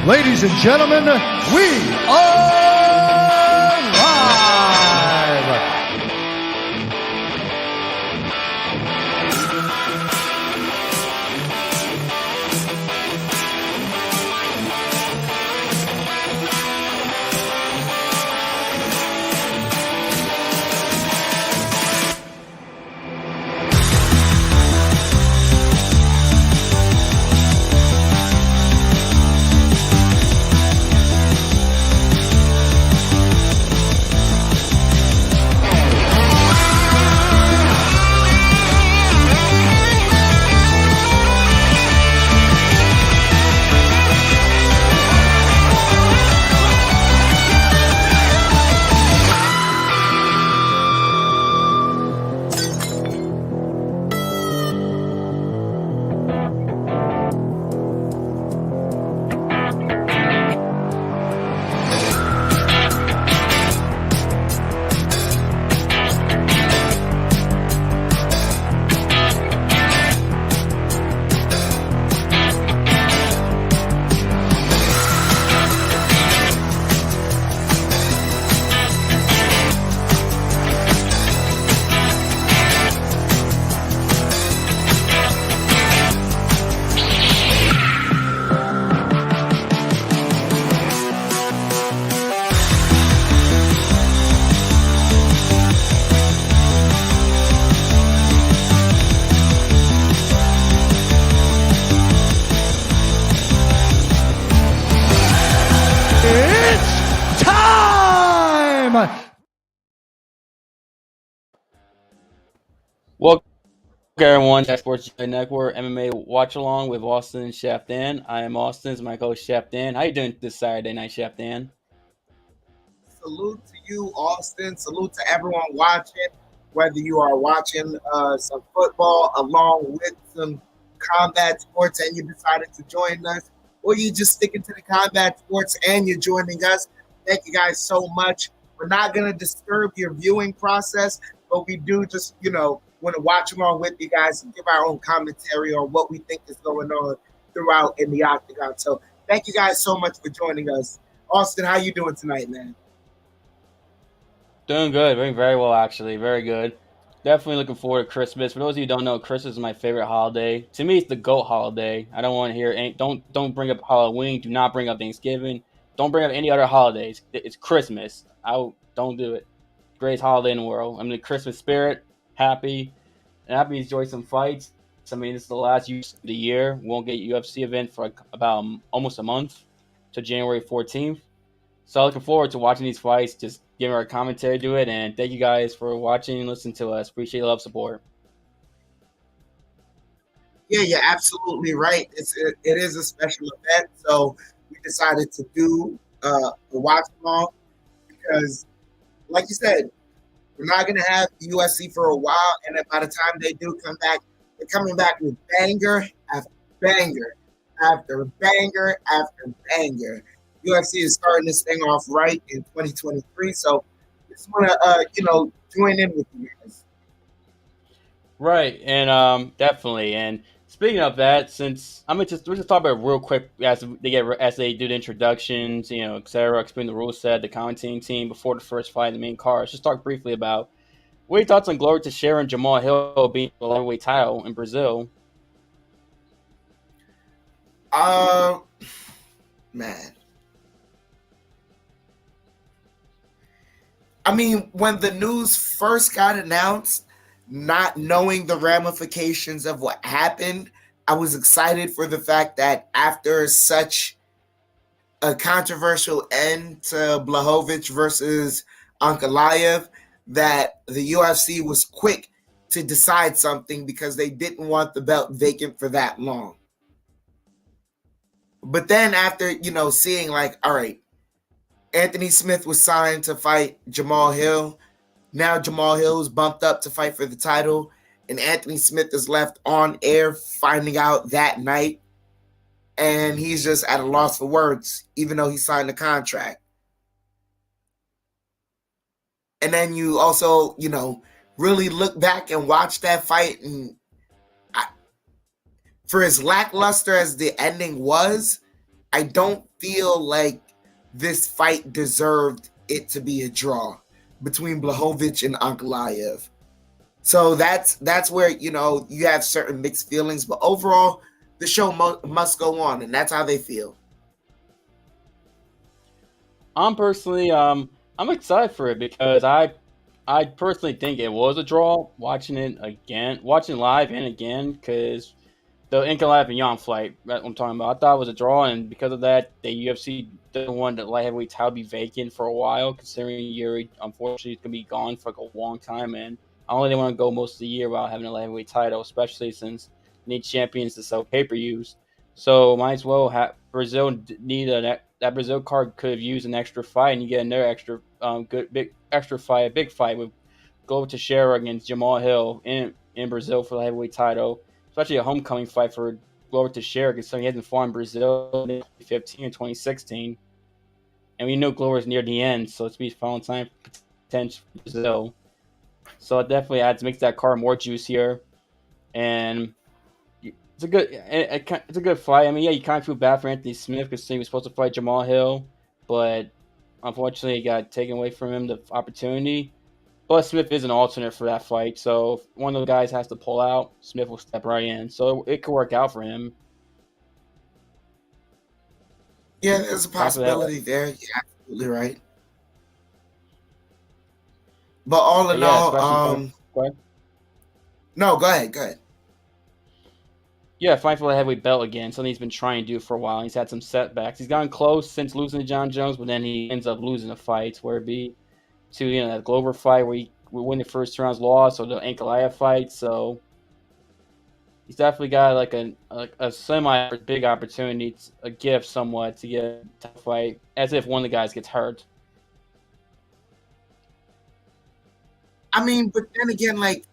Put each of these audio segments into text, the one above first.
Ladies and gentlemen, we are live! Welcome everyone to Sports Network MMA Watchalong with Austin and Chef Dan. I am Austin, it's my coach Chef Dan. How you doing this Saturday night, Chef Dan? Salute to you, Austin. Salute to everyone watching, whether you are watching some football along with some combat sports and you decided to join us, or you just sticking to the combat sports and you're joining us. Thank you guys so much. We're not going to disturb your viewing process, but we do just, want to watch along with you guys and give our own commentary on what we think is going on throughout in the octagon. So thank you guys so much for joining us. Austin, how you doing tonight, man? Doing good, doing very well actually, very good. Definitely looking forward to Christmas. For those of you who don't know, Christmas is my favorite holiday. To me, it's the GOAT holiday. I don't want to hear don't bring up Halloween. Do not bring up Thanksgiving. Don't bring up any other holidays. It's Christmas. Don't do it. Greatest holiday in the world. I'm in the Christmas spirit. Happy to enjoy some fights. I mean, this is the last of the year. We won't get a UFC event for about almost a month to January 14th. So looking forward to watching these fights, just giving our commentary to it. And thank you guys for watching and listening to us. Appreciate the love, support. Yeah, you're absolutely right. It is a special event. So we decided to do a watch along because, like you said, we're not going to have the UFC for a while, and then by the time they do come back, they're coming back with banger after banger after banger after banger. UFC is starting this thing off right in 2023, so just want to, join in with you guys. Right, and definitely. And speaking of that, since we'll just talk about it real quick as they do the introductions, etc. Explain the rule set, the commentating team before the first fight in the main card. Let's just talk briefly about what are your thoughts on Glory Teixeira and Jamal Hill being the lightweight title in Brazil? Man. I mean, when the news first got announced, not knowing the ramifications of what happened, I was excited for the fact that after such a controversial end to Blachowicz versus Ankalaev, that the UFC was quick to decide something because they didn't want the belt vacant for that long. But then after, seeing like, all right, Anthony Smith was signed to fight Jamal Hill. Now Jamal Hill is bumped up to fight for the title, and Anthony Smith is left on air finding out that night, and he's just at a loss for words, even though he signed the contract. And then you also, really look back and watch that fight, and for as lackluster as the ending was, I don't feel like this fight deserved it to be a draw between Blachowicz and Ankalaev. So that's where, you know, you have certain mixed feelings, but overall, the show must go on, and that's how they feel. I'm personally, I'm excited for it because I personally think it was a draw. Watching it again, watching live and again, because the Ankalaev and Yan fight that I'm talking about, I thought it was a draw, and because of that, the UFC didn't want the light heavyweight title be vacant for a while, considering Yuri unfortunately is gonna be gone for like a long time, and I only want to go most of the year without having a light heavyweight title, especially since they need champions to sell pay-per-views. So might as well have Brazil need that Brazil card could have used an extra fight, and you get another extra good big extra fight, a big fight with Glover Teixeira against Jamal Hill in Brazil for the heavyweight title, especially a homecoming fight for Glover Teixeira because he hasn't fought in Brazil in 2015 and 2016, and we know Glover's near the end, so it's be final time potential for Brazil. So it definitely makes that card more juicier, and it's a good fight. I mean, yeah, you kind of feel bad for Anthony Smith because he was supposed to fight Jamal Hill, but unfortunately, it got taken away from him the opportunity. But Smith is an alternate for that fight, so if one of those guys has to pull out, Smith will step right in. So it could work out for him. Yeah, there's a possibility there. You're absolutely right. But all in all, no, go ahead. Yeah, fight for the heavyweight belt again. Something he's been trying to do for a while. He's had some setbacks. He's gotten close since losing to John Jones, but then he ends up losing the fights, where it be to that Glover fight where he would win the first round's loss, or the Ankalaev fight. So he's definitely got like a semi big opportunity, a gift somewhat to get a tough fight, as if one of the guys gets hurt. I mean, but then again, like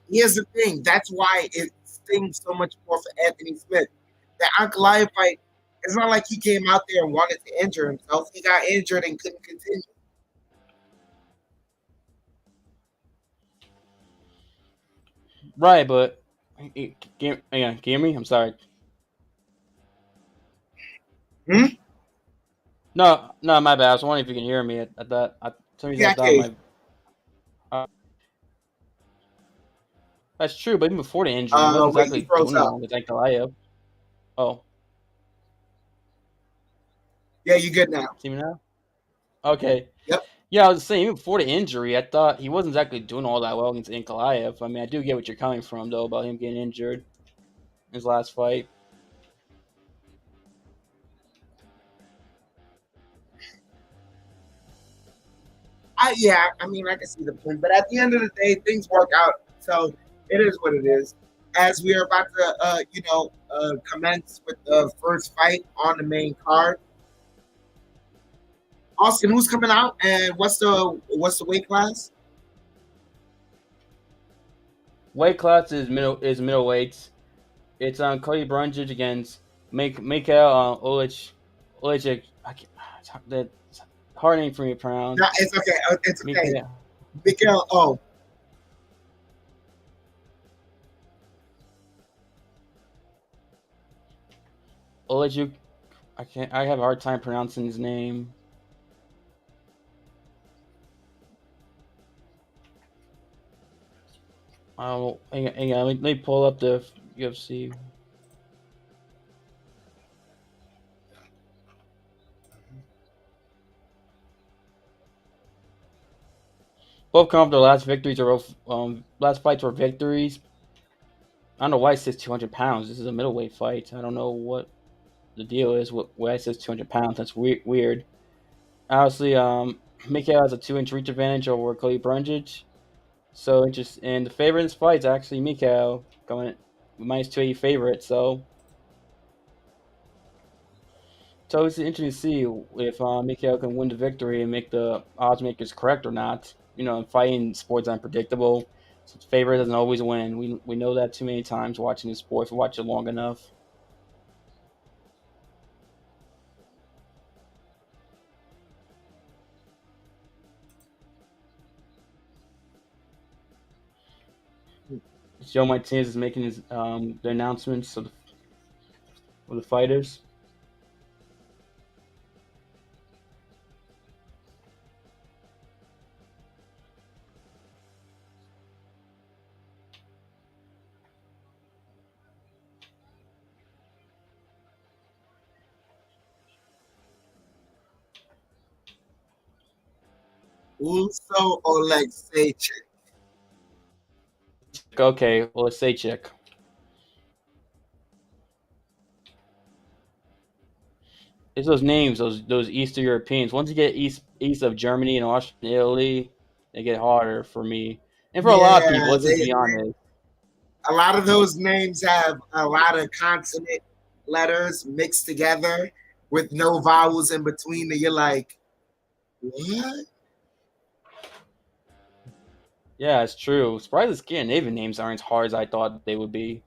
here's the thing. That's why it stings so much more for Anthony Smith. The Ankalaev fight, it's not like he came out there and wanted to injure himself. He got injured and couldn't continue. Right, but can you hear me? I'm sorry. No, my bad. I was wondering if you can hear me at that. Some reason I thought that's true, but even before the injury, he wasn't exactly doing well with Ankalaev. Oh. Yeah, you good now. See me now? Okay. Yep. Yeah, I was saying, even before the injury, I thought he wasn't exactly doing all that well against Ankalaev. I mean, I do get what you're coming from, though, about him getting injured in his last fight. I mean, I can see the point, but at the end of the day, things work out. So it is what it is. As we are about to, commence with the first fight on the main card. Austin, who's coming out, and what's the weight class? Weight class is middleweight. It's on Cody Brundage against Michal Oleksiejczuk. That's hard name for me to pronounce. No, it's okay. It's okay. Michal. Oh. Oleksiejczuk. I have a hard time pronouncing his name. Hang on. Let me pull up the UFC. Both come off their last victories or last fights were victories. I don't know why it says 200 pounds. This is a middleweight fight. I don't know what the deal is. Why it says 200 pounds? That's weird. Obviously, Michal has a 2-inch reach advantage over Cody Brundage. So interesting. And the favorite in this fight is actually Michal, going minus 280 favorite. So it's interesting to see if Michal can win the victory and make the odds makers correct or not. Fighting sports unpredictable. So favorite doesn't always win. We know that too many times watching the sport if we watch it long enough. Joe Martinez is making his the announcements of the fighters. Also, Oleksiejczuk. Okay, well, let's say check. It's those names, those Eastern Europeans. Once you get east of Germany and Austria and Italy, they get harder for me. And for a lot of people, Yeah, let's just be honest. a lot of those names have a lot of consonant letters mixed together with no vowels in between, and you're like, what? Yeah, it's true. Surprised the Scandinavian names aren't as hard as I thought they would be.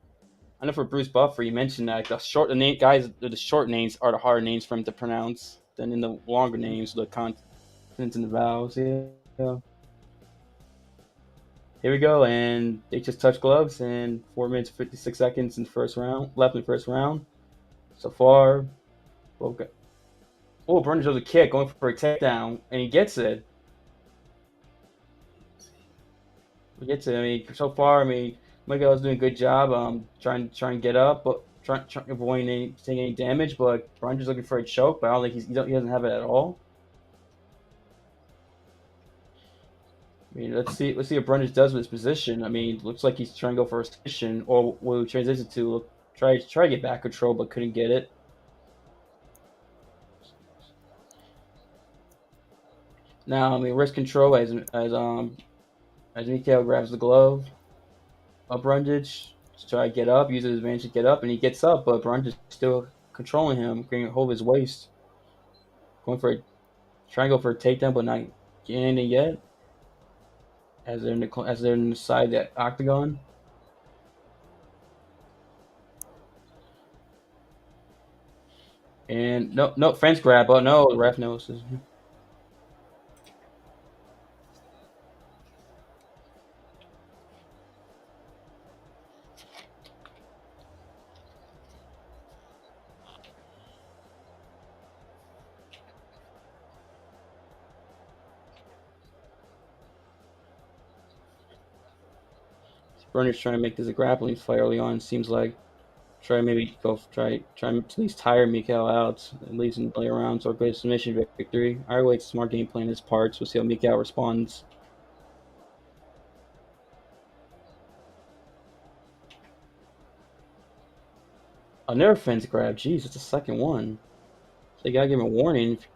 I know for Bruce Buffer, you mentioned that the name guys, the short names are the hard names for him to pronounce than in the longer names, the consonants and the vowels. Yeah. Here we go, and they just touched gloves, and 4 minutes 56 seconds in the first round, left in the first round. So far, okay. Oh, Brundage does a kick, going for a takedown, and he gets it. He gets it. I mean, so far, I mean, Miguel's doing a good job, trying to get up, but trying avoiding taking any damage. But Brundage is looking for a choke, but I don't think he doesn't have it at all. I mean, let's see what Brundage does with his position. I mean, looks like he's trying to go for a submission, or will transition to try to get back control, but couldn't get it. Now, I mean, wrist control as Michal grabs the glove of Brundage to try to get up, uses his advantage to get up, and he gets up, but Brundage is still controlling him, getting a hold of his waist, trying to go for a takedown, but not getting anything yet. As they're inside the octagon. And no, French grab. Oh no, the ref notices. Brundage trying to make this a grappling fight early on. Seems like try to at least tire Michal out, at least in the later rounds, or go to submission victory. Either way, it's a smart game plan his part. So we'll see how Michal responds. Another fence grab. Jeez, it's the second one. So you gotta give him a warning if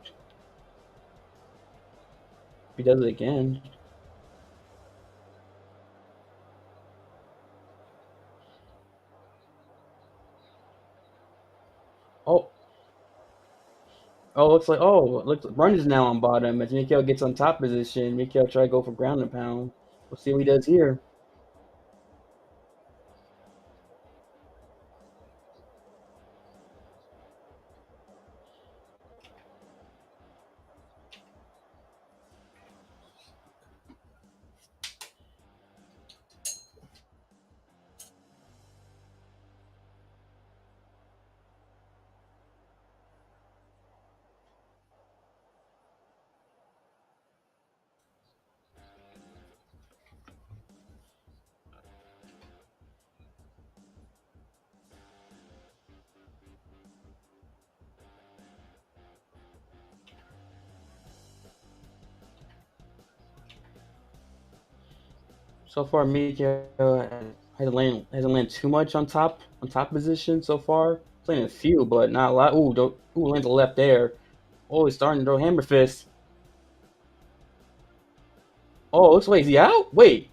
he does it again. Oh, looks like Brundage is now on bottom. As Michal gets on top position, Michal try to go for ground and pound. We'll see what he does here. So far, Michal hasn't landed too much on top position so far. Playing a few, but not a lot. Lands a left there. Oh, he's starting to throw hammer fist. Oh, looks like he out. Wait,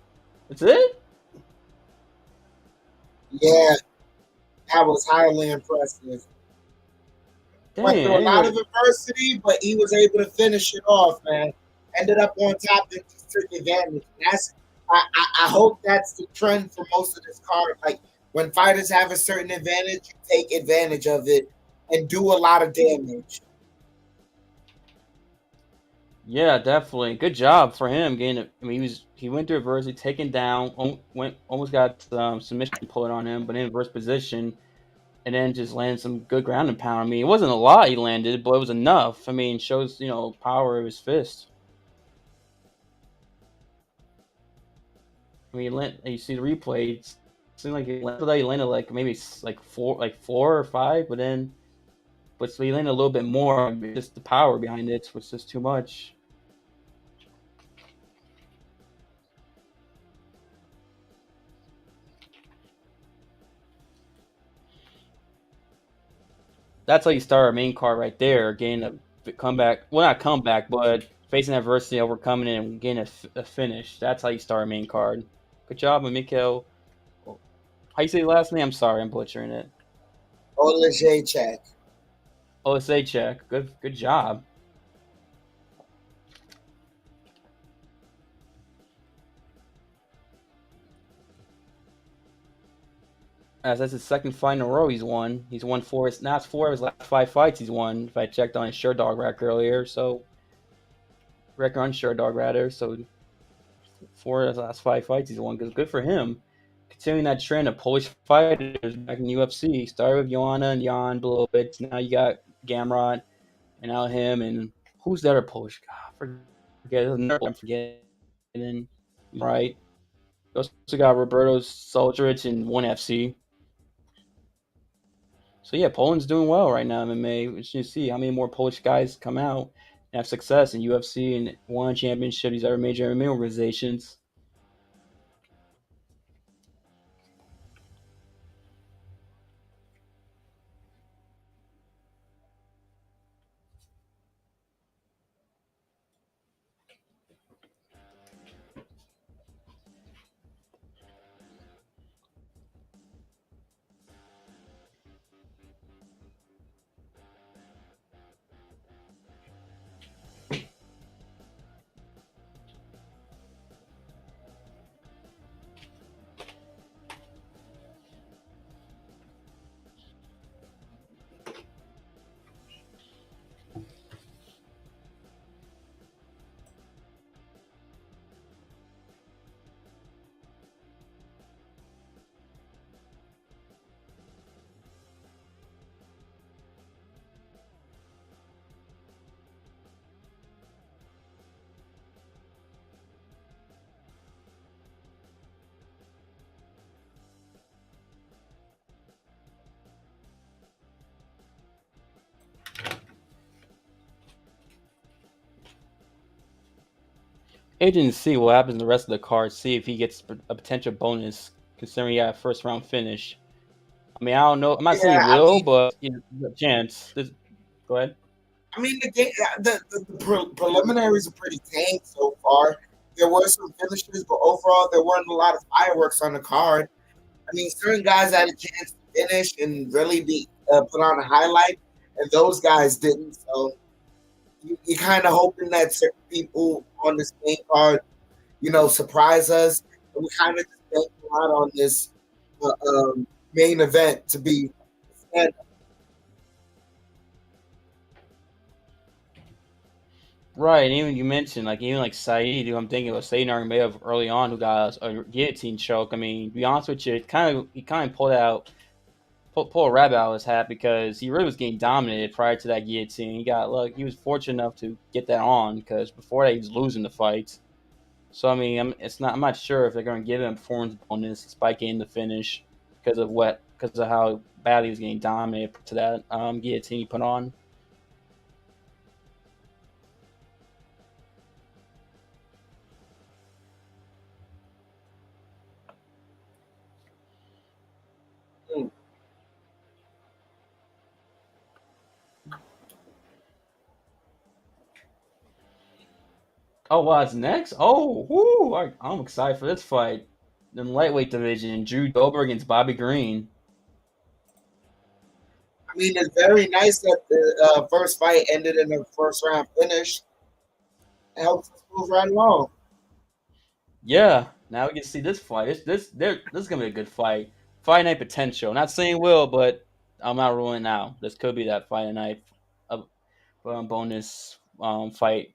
that's it? Yeah, that was highly impressive. Went through a lot of Dang. adversity, but he was able to finish it off, man. Ended up on top and just took advantage. I hope that's the trend for most of this card. Like when fighters have a certain advantage, you take advantage of it and do a lot of damage. Yeah, definitely. Good job for him getting it. I mean, he went through adversity, taken down, almost got submission put on him, but in reverse position, and then just landed some good ground and pound. I mean, it wasn't a lot he landed, but it was enough. I mean, shows power of his fist. I mean, you see the replay. It seemed like he landed like maybe four or five, but so he landed a little bit more. Just the power behind it was just too much. that's how you start our main card right there. Getting a comeback. Well, not comeback, but facing adversity, overcoming it, and getting a finish. That's how you start a main card. Good job, Michal. How you say the last name? I'm sorry, I'm butchering it. Oleksiejczuk. Oleksiejczuk. Good job. As that's his second fight in a row he's won. He's won four of his last 5 fights he's won. If I checked on his Sherdog record earlier, so record on Sherdog rather. So 4 of his last 5 fights he's won. Good for him. Continuing that trend of Polish fighters back in UFC. Started with Joanna and Jan a little bit. Now you got Gamrot and now him and who's the other Polish guy? I'm forgetting. Right. You also got Roberto Soldrich in 1FC. So yeah, Poland's doing well right now in MMA. We should see how many more Polish guys come out and have success in UFC and won championship, these other major MMA organizations. Agent see what happens in the rest of the card. See if he gets a potential bonus, considering he got a first round finish. I mean, I don't know. I'm not saying he will, but a chance. Go ahead. I mean, the preliminaries are pretty tame so far. There were some finishes, but overall, there weren't a lot of fireworks on the card. I mean, certain guys had a chance to finish and really be put on a highlight, and those guys didn't. So you're kind of hoping that certain people on this main card, surprise us. And we kind of just bank a lot on this main event to be stand up. Right, and even you mentioned even Saeed, who I'm thinking of Saeed Nurmagomedov early on, who got a guillotine choke. I mean, to be honest with you, he kind of pulled a rabbit out of his hat because he really was getting dominated prior to that guillotine. He was fortunate enough to get that on because before that he was losing the fights. So I mean, I'm not sure if they're going to give him a performance bonus despite getting the finish because of how badly he was getting dominated to that guillotine he put on. Oh, what's next? Oh, whoo, I'm excited for this fight. In the lightweight division, Drew Dober against Bobby Green. I mean, it's very nice that the first fight ended in a first round finish. It helps us move right along. Yeah, now we can see this fight. This is gonna be a good fight. Fight night potential. Not saying will, but I'm not ruling out. This could be that fight night bonus fight.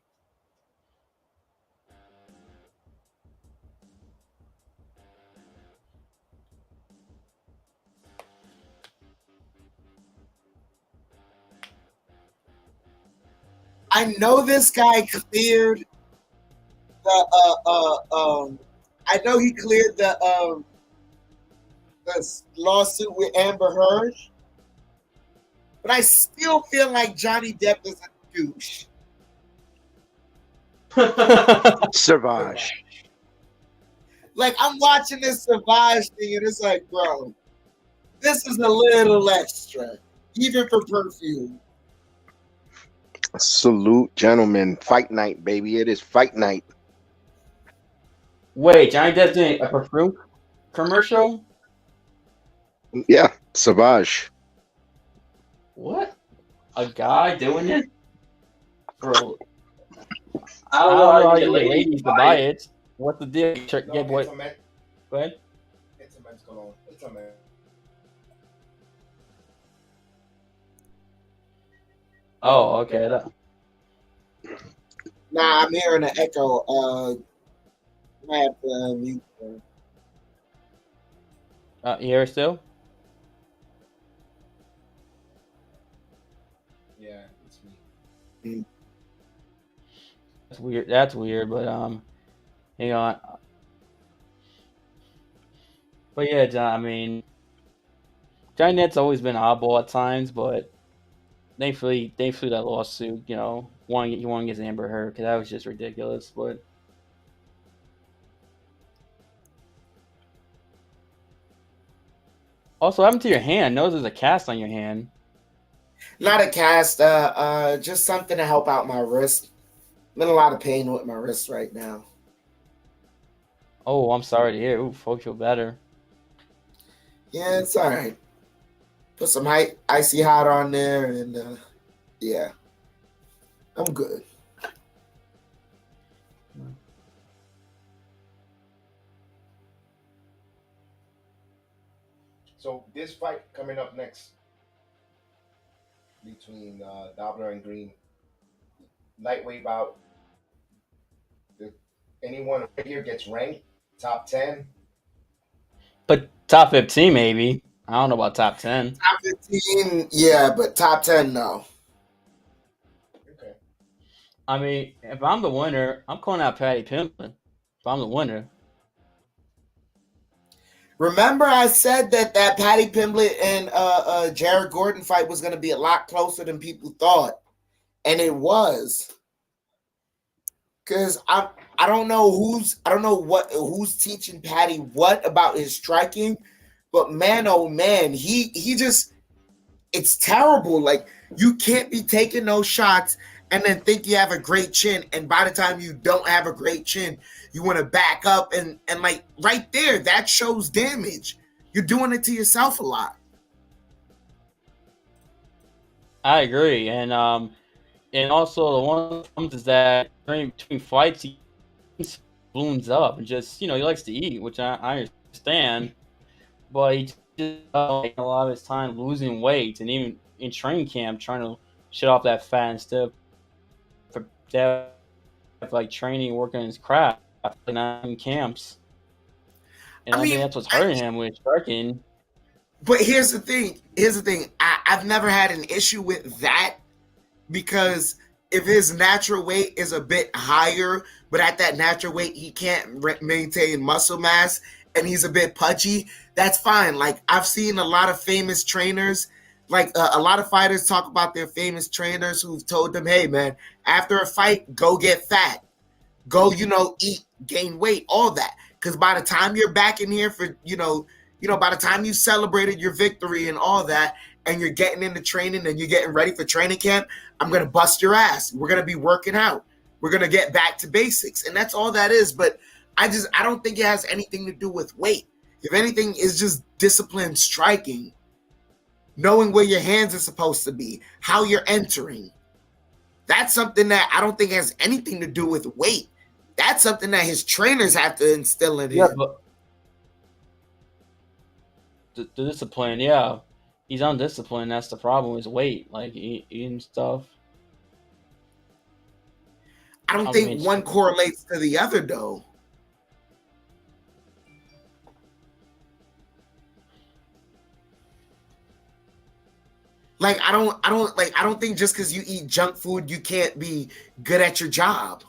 I know this guy cleared the. I know he cleared the lawsuit with Amber Heard, but I still feel like Johnny Depp is a douche. Savage. Like, I'm watching this Savage thing, and it's like, bro, this is a little extra. even for perfume. Salute, gentlemen. Fight night, baby. It is fight night. Wait, Johnny Depp doing a perfume commercial? Yeah, Savage. What? A guy doing it? Bro, I don't know how you get ladies to buy it. What's the deal? Get what? Go ahead. It's a men's cologne. It's a men's. Oh, okay. Nah, I'm hearing an echo. I have to mute. You hear it still? Yeah, it's me. That's weird. That's weird, but hang on. But yeah, John. I mean, Johnny Net's always been oddball at times, but thankfully that lawsuit, he won against Amber Heard because that was just ridiculous. But also, what happened to your hand? Notice there's a cast on your hand. Not a cast. Just something to help out my wrist. I'm in a lot of pain with my wrist right now. Oh, I'm sorry to hear. Ooh, folks feel better. Yeah, it's all right. Put some icy hot on there, and yeah, I'm good. So this fight coming up next between Dober and Green, lightweight bout. Anyone here gets ranked top 10? But top 15, maybe. I don't know about top 10. Top 15, yeah, but top 10, no. Okay. I mean, if I'm the winner, I'm calling out Patty Pimblett. If I'm the winner. Remember, I said that Patty Pimblett and Jared Gordon fight was going to be a lot closer than people thought, and it was. Because I don't know who's teaching Patty what about his striking, but man, oh man, he just, it's terrible. Like, you can't be taking those shots and then think you have a great chin, and by the time you don't have a great chin, you want to back up and like right there, that shows damage. You're doing it to yourself a lot. I agree, and also the one comes is that between fights he balloons up and just he likes to eat, which I understand, but he just a lot of his time losing weight, and even in training camp trying to shut off that fat instead of like training, working on his craft, like not in camps. And I think that's what's hurting him with striking. But here's the thing. I've never had an issue with that, because if his natural weight is a bit higher, but at that natural weight he can't maintain muscle mass and he's a bit pudgy, that's fine. Like, I've seen a lot of famous trainers, like a lot of fighters talk about their famous trainers who've told them, hey man, after a fight, go get fat, go, eat, gain weight, all that. Because by the time you're back in here for, by the time you celebrated your victory and all that, and you're getting into training and you're getting ready for training camp, I'm going to bust your ass. We're going to be working out. We're going to get back to basics. And that's all that is. But I don't think it has anything to do with weight. If anything, it's just disciplined striking, knowing where your hands are supposed to be, how you're entering. That's something that I don't think has anything to do with weight. That's something that his trainers have to instill in him. But the discipline, yeah. He's undisciplined. That's the problem. Is weight, like eating stuff. I don't think one correlates to the other, though. Like, I don't think just because you eat junk food you can't be good at your job.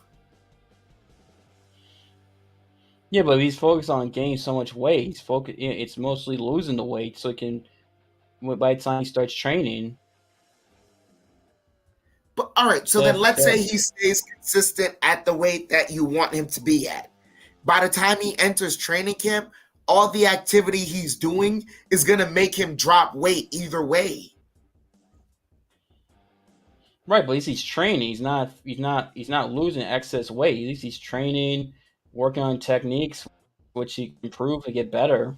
Yeah, but he's focused on gaining so much weight. He's focused. It's mostly losing the weight, so he can. By the time he starts training. But all right, so then let's say he stays consistent at the weight that you want him to be at. By the time he enters training camp, all the activity he's doing is going to make him drop weight either way. Right, but at least he's training. He's not losing excess weight. At least he's training, working on techniques, which he can improve to get better.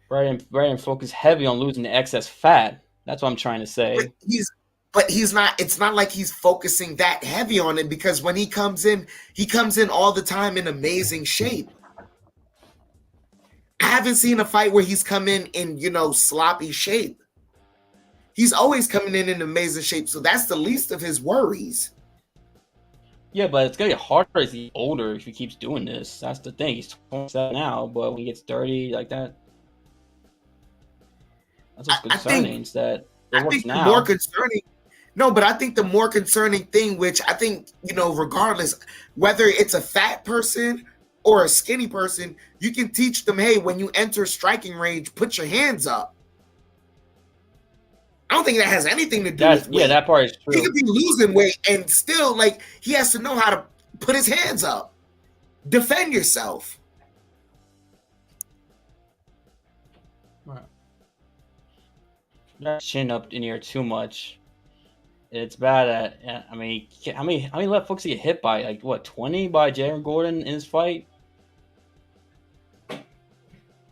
Right, and focus heavy on losing the excess fat. That's what I'm trying to But say. he's not. It's not like he's focusing that heavy on it, because when he comes in all the time in amazing shape. I haven't seen a fight where he's come in sloppy shape. He's always coming in amazing shape, so that's the least of his worries. Yeah, but it's gonna get harder as he's older if he keeps doing this. That's the thing. He's 27 now, but when he gets 30 like that, that's what's concerning. Is that it I works think the now. more concerning. No, but I think the more concerning thing, which I think, regardless, whether it's a fat person or a skinny person, you can teach them, hey, when you enter striking range, put your hands up. I don't think that has anything to do with weight. Yeah, that part is He true. could be losing weight and still, he has to know how to put his hands up. Defend yourself. Right. That chin up in here too much. It's bad at. I mean, how many left hooks he get hit by? Like what, 20 by Jaron Gordon in his fight? I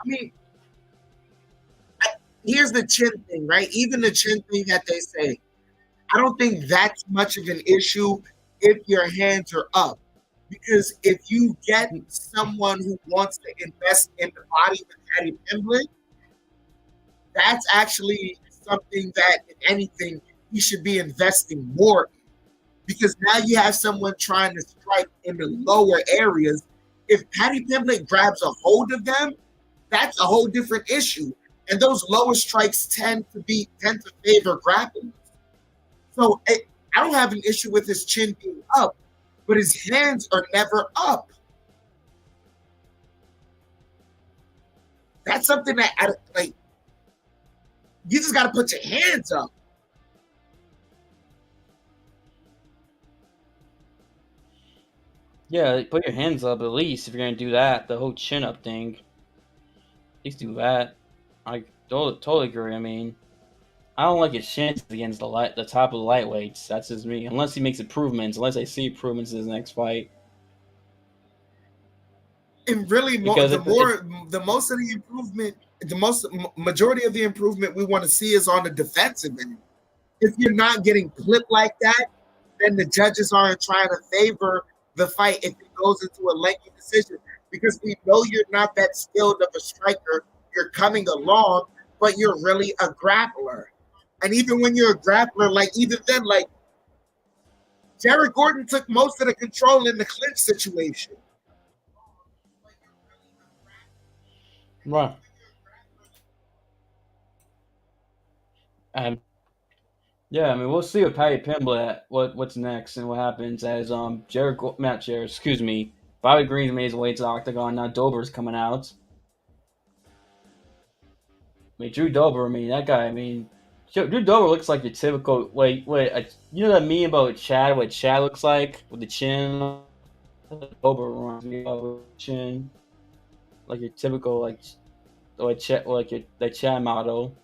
mean, here's the chin thing, right? Even the chin thing that they say, I don't think that's much of an issue if your hands are up. Because if you get someone who wants to invest in the body with Paddy Pimblett, that's actually something that, if anything, he should be investing more in. Because now you have someone trying to strike in the lower areas. If Paddy Pimblett grabs a hold of them, that's a whole different issue. And those lower strikes tend to favor grapplers. So I don't have an issue with his chin being up, but his hands are never up. That's something that, you just got to put your hands up. Yeah, put your hands up at least if you're gonna do that. The whole chin up thing. At least do that. I totally agree. I mean, I don't like his shins against the top of the lightweights. That's just me. Unless he makes improvements. Unless I see improvements in his next fight. And really, the majority of the improvement we want to see is on the defensive end. If you're not getting clipped like that, then the judges aren't trying to favor the fight if it goes into a lengthy decision, because we know you're not that skilled of a striker. You're coming along, but you're really a grappler. And even when you're a grappler, even then, Jared Gordon took most of the control in the clinch situation. Right. Yeah, I mean, we'll see with Paddy Pimblett what's next and what happens as Bobby Green's made his way to the octagon. Now Dober's coming out. I mean, Drew Dober. I mean, that guy. I mean, Drew Dober looks like your typical. Wait. You know that meme about Chad? What Chad looks like with the chin. Dober reminds me of chin, like your typical the Chad model.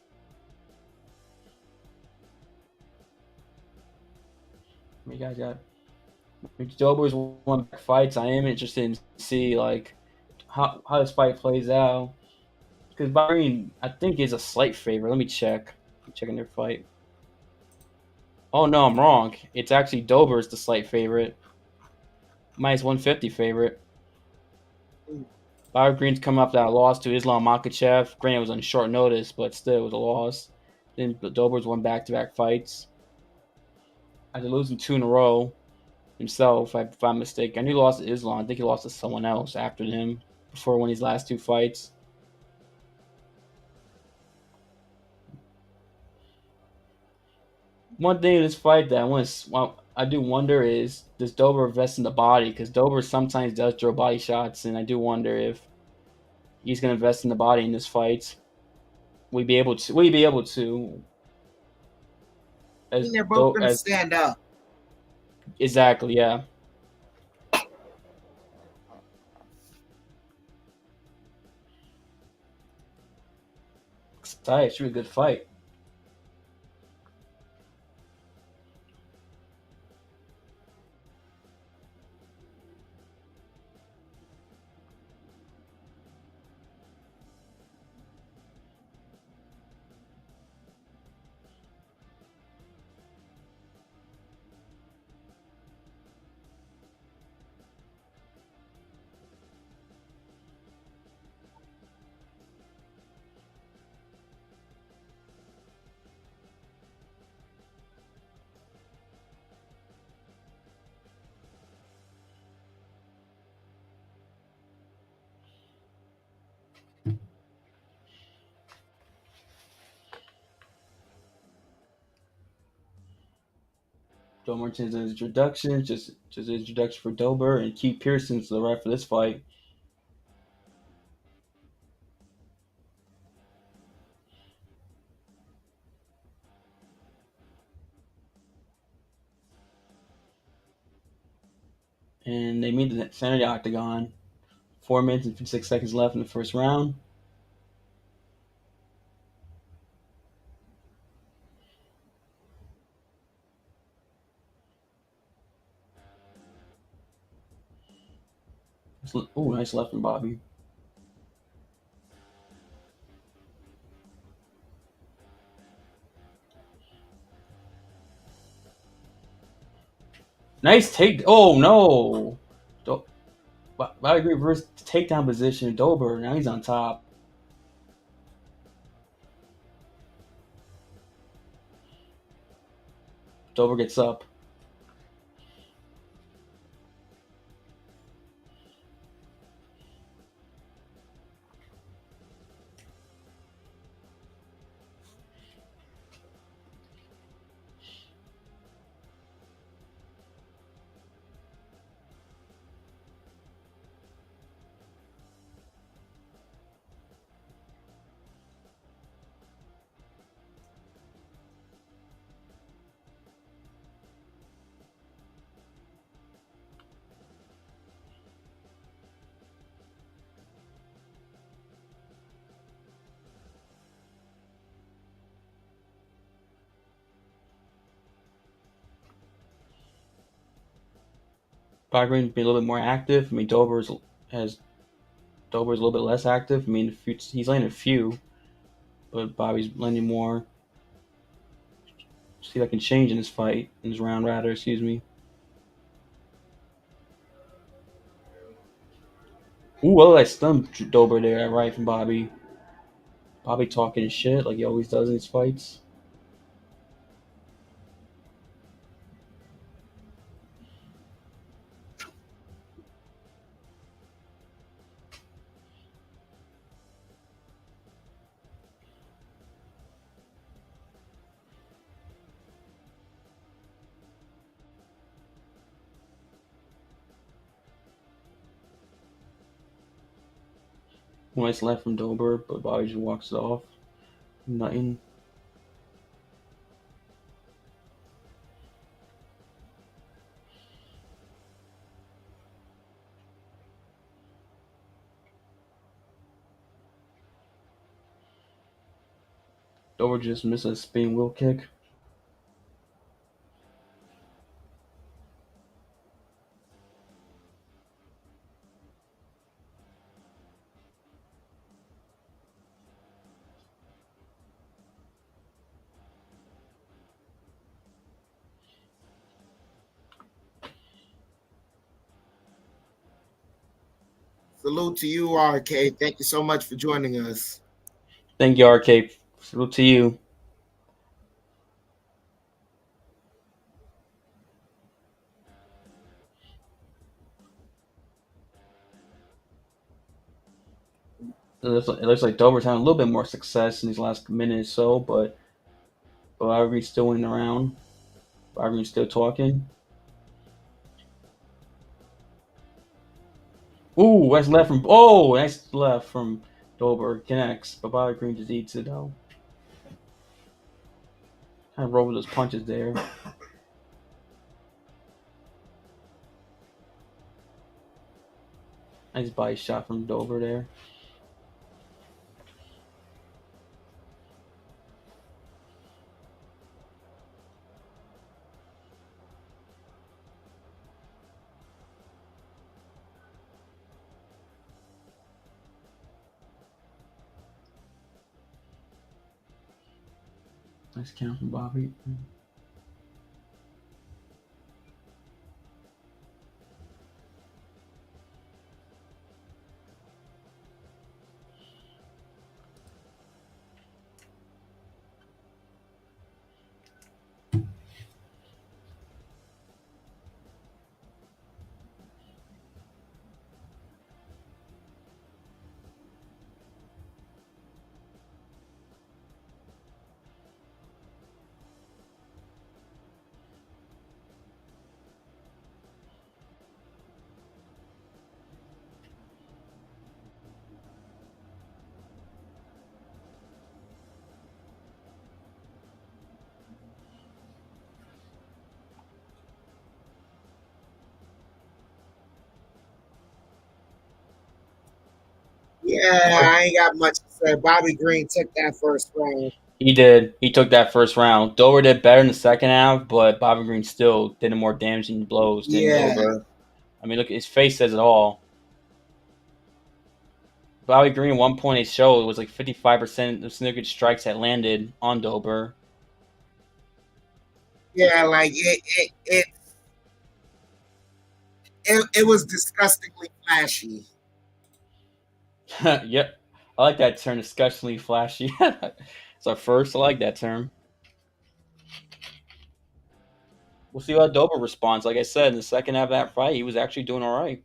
You guys got Dober's won fights. I am interested in see how this fight plays out, because Bahrain I think is a slight favorite. Let me check. I'm checking their fight. Oh no, I'm wrong. It's actually Dober's the slight favorite, minus 150 favorite. Bobby Green's coming off that loss to Islam Makhachev. Granted, it was on short notice, but still it was a loss. Then Dober's won back-to-back fights. After losing 2 in a row himself, if I'm mistaken. I knew he lost to Islam. I think he lost to someone else after him before winning his last 2 fights. One thing in this fight that I do wonder is, does Dober invest in the body? Because Dober sometimes does throw body shots, and I do wonder if he's going to invest in the body in this fight. Will he be able to? They're both going to stand up. Exactly, yeah. Excited. It should be a good fight. Martin's introduction, just introduction for Dober, and Keith Pearson's the ref for this fight. And they meet the center of the octagon. 4 minutes and 56 seconds left in the first round. Oh, nice left from Bobby. Nice take. Oh, no. Bobby reversed takedown position. Dober. Now he's on top. Dober gets up. Bobby Green's been a little bit more active. I mean, Dober's a little bit less active. I mean, he's landing a few, but Bobby's landing more. See if I can change in this fight, in this round, rather. Excuse me. Ooh, well, I stunned Dober there, right from Bobby. Bobby talking shit like he always does in his fights. Nice left from Dober, but Bobby just walks it off. Nothing. Dober just missed a spin wheel kick. Salute to you, RK. Thank you so much for joining us. Thank you, RK. Salute to you. It looks like Dober's having a little bit more success in these last minute or so, but Bobby Green's still winning around. Bobby Green's still talking. Ooh, nice left from Dober. Connects, but Bobby Green just eats it though. Kind of rolled with those punches there. Nice body shot from Dober there. Nice count from Bobby. Yeah, I ain't got much to say. Bobby Green took that first round. He did. He took that first round. Dober did better in the second half, but Bobby Green still did more damaging blows than Dober. I mean, look, his face says it all. Bobby Green, 1 point he showed was like 55% of significant strikes that landed on Dober. Yeah, like it was disgustingly flashy. Yep. I like that term, disgustingly flashy. It's our first. I like that term. We'll see how Dober responds. Like I said, in the second half of that fight, he was actually doing all right.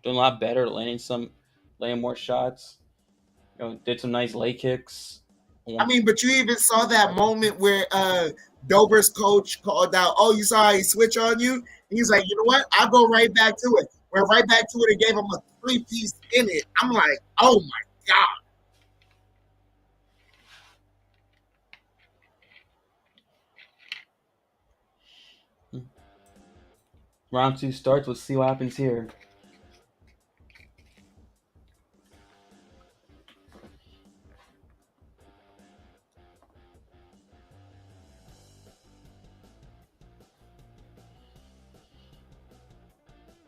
Doing a lot better, laying more shots. You know, did some nice leg kicks. I mean, but you even saw that moment where Dober's coach called out, "Oh, you saw how he switch on you?" And he's like, "You know what? I'll go right back to it." Went right back to it and gave him a 3-piece in it. I'm like, oh my god. Round 2 starts. We'll see what happens here.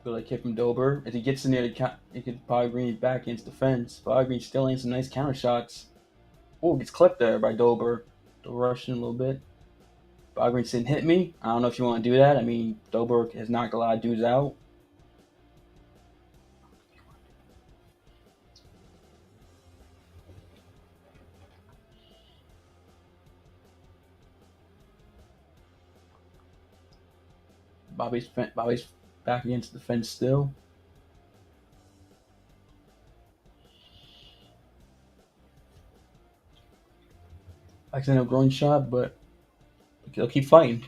Good leg kick from Dober. As he gets in there, he could Bobby Green back against the fence. Bobby Green still lands some nice counter shots. Oh, gets clipped there by Dober. Dober rushing a little bit. Bobby Green saying, "Hit me." I don't know if you want to do that. I mean, Dober has knocked a lot of dudes out. Bobby's back against the fence still. Accidental groin shot, but he'll keep fighting.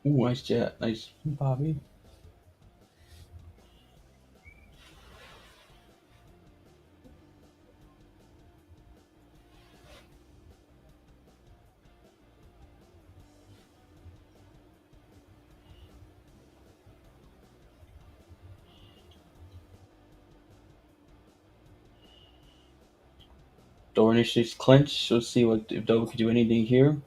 Ooh, nice jet. Nice Bobby. Dober initiates clinch. Let's see if Dober can do anything here.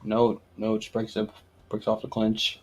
No, it just breaks off the clinch.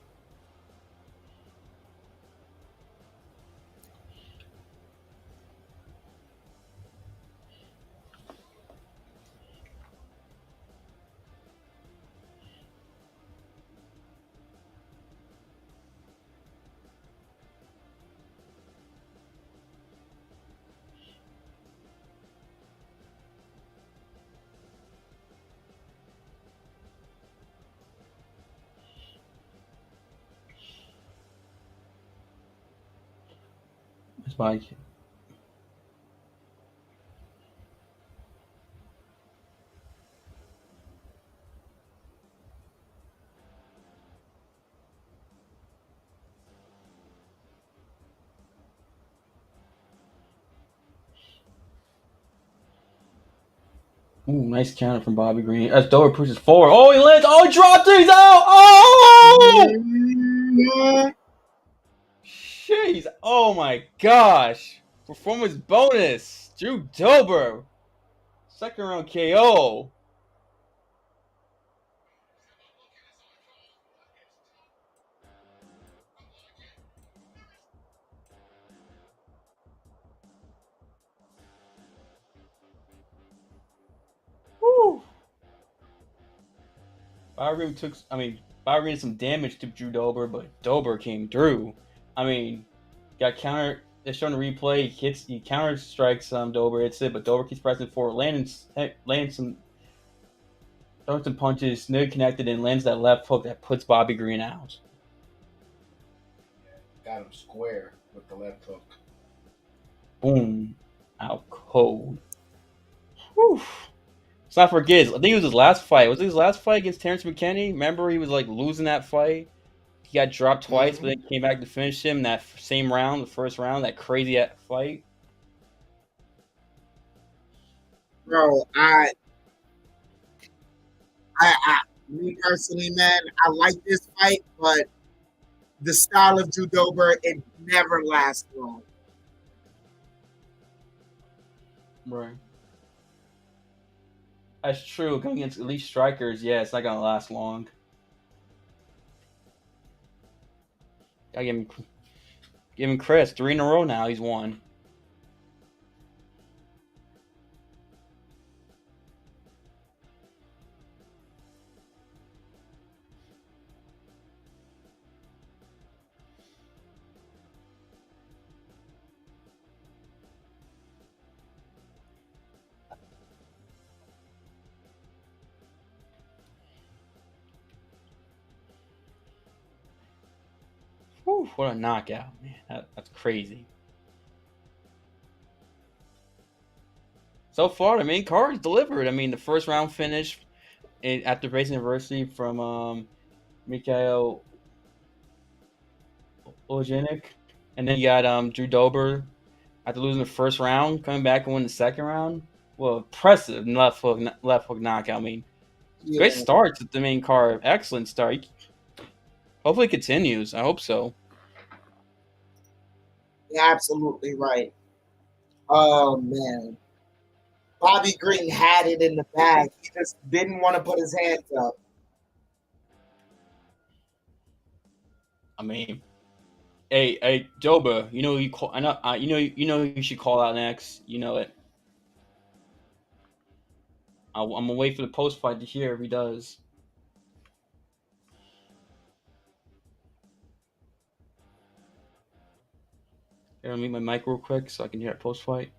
It's Mike. Ooh, nice counter from Bobby Green. As Dober pushes forward. Oh, he lands. Oh, he dropped it. He's out. Oh! Jeez. Oh, my gosh. Performance bonus. Drew Dober. Second round KO. Woo. Bobby Green did some damage to Drew Dober, but Dober came through. I mean, got counter. They're showing the replay. He counter strikes Dober. It's it, but Dober keeps pressing forward, landing some, throwing some punches, nearly connected, and lands that left hook that puts Bobby Green out. Got him square with the left hook. Boom, out cold. Whew. Let's not forget. I think it was his last fight. Was it his last fight against Terrence McKinney? Remember, he was like losing that fight. He got dropped twice, but then came back to finish him in that same round, the first round, that crazy fight. Bro, me personally, man, I like this fight, but the style of Dober, it never lasts long. Right. That's true. Going against elite strikers, yeah, it's not gonna last long. I give him Chris 3 in a row now. He's won. Whew, what a knockout, man! That's crazy. So far, the main card is delivered. I mean, the first round finish at the Race University from Michal Oleksiejczuk, and then you got Dober after losing the first round, coming back and win the second round. Well, impressive left hook knockout. I mean, Yeah, great start to the main card. Excellent start. Hopefully, it continues. I hope so. you're absolutely right. Oh man, Bobby Green had it in the bag. He just didn't want to put his hands up. I mean, hey, Dober, you know you call. I know. You know you should call out next. You know it. I'm gonna wait for the post fight to hear if he does. Here, let me mute my mic real quick so I can hear it post fight.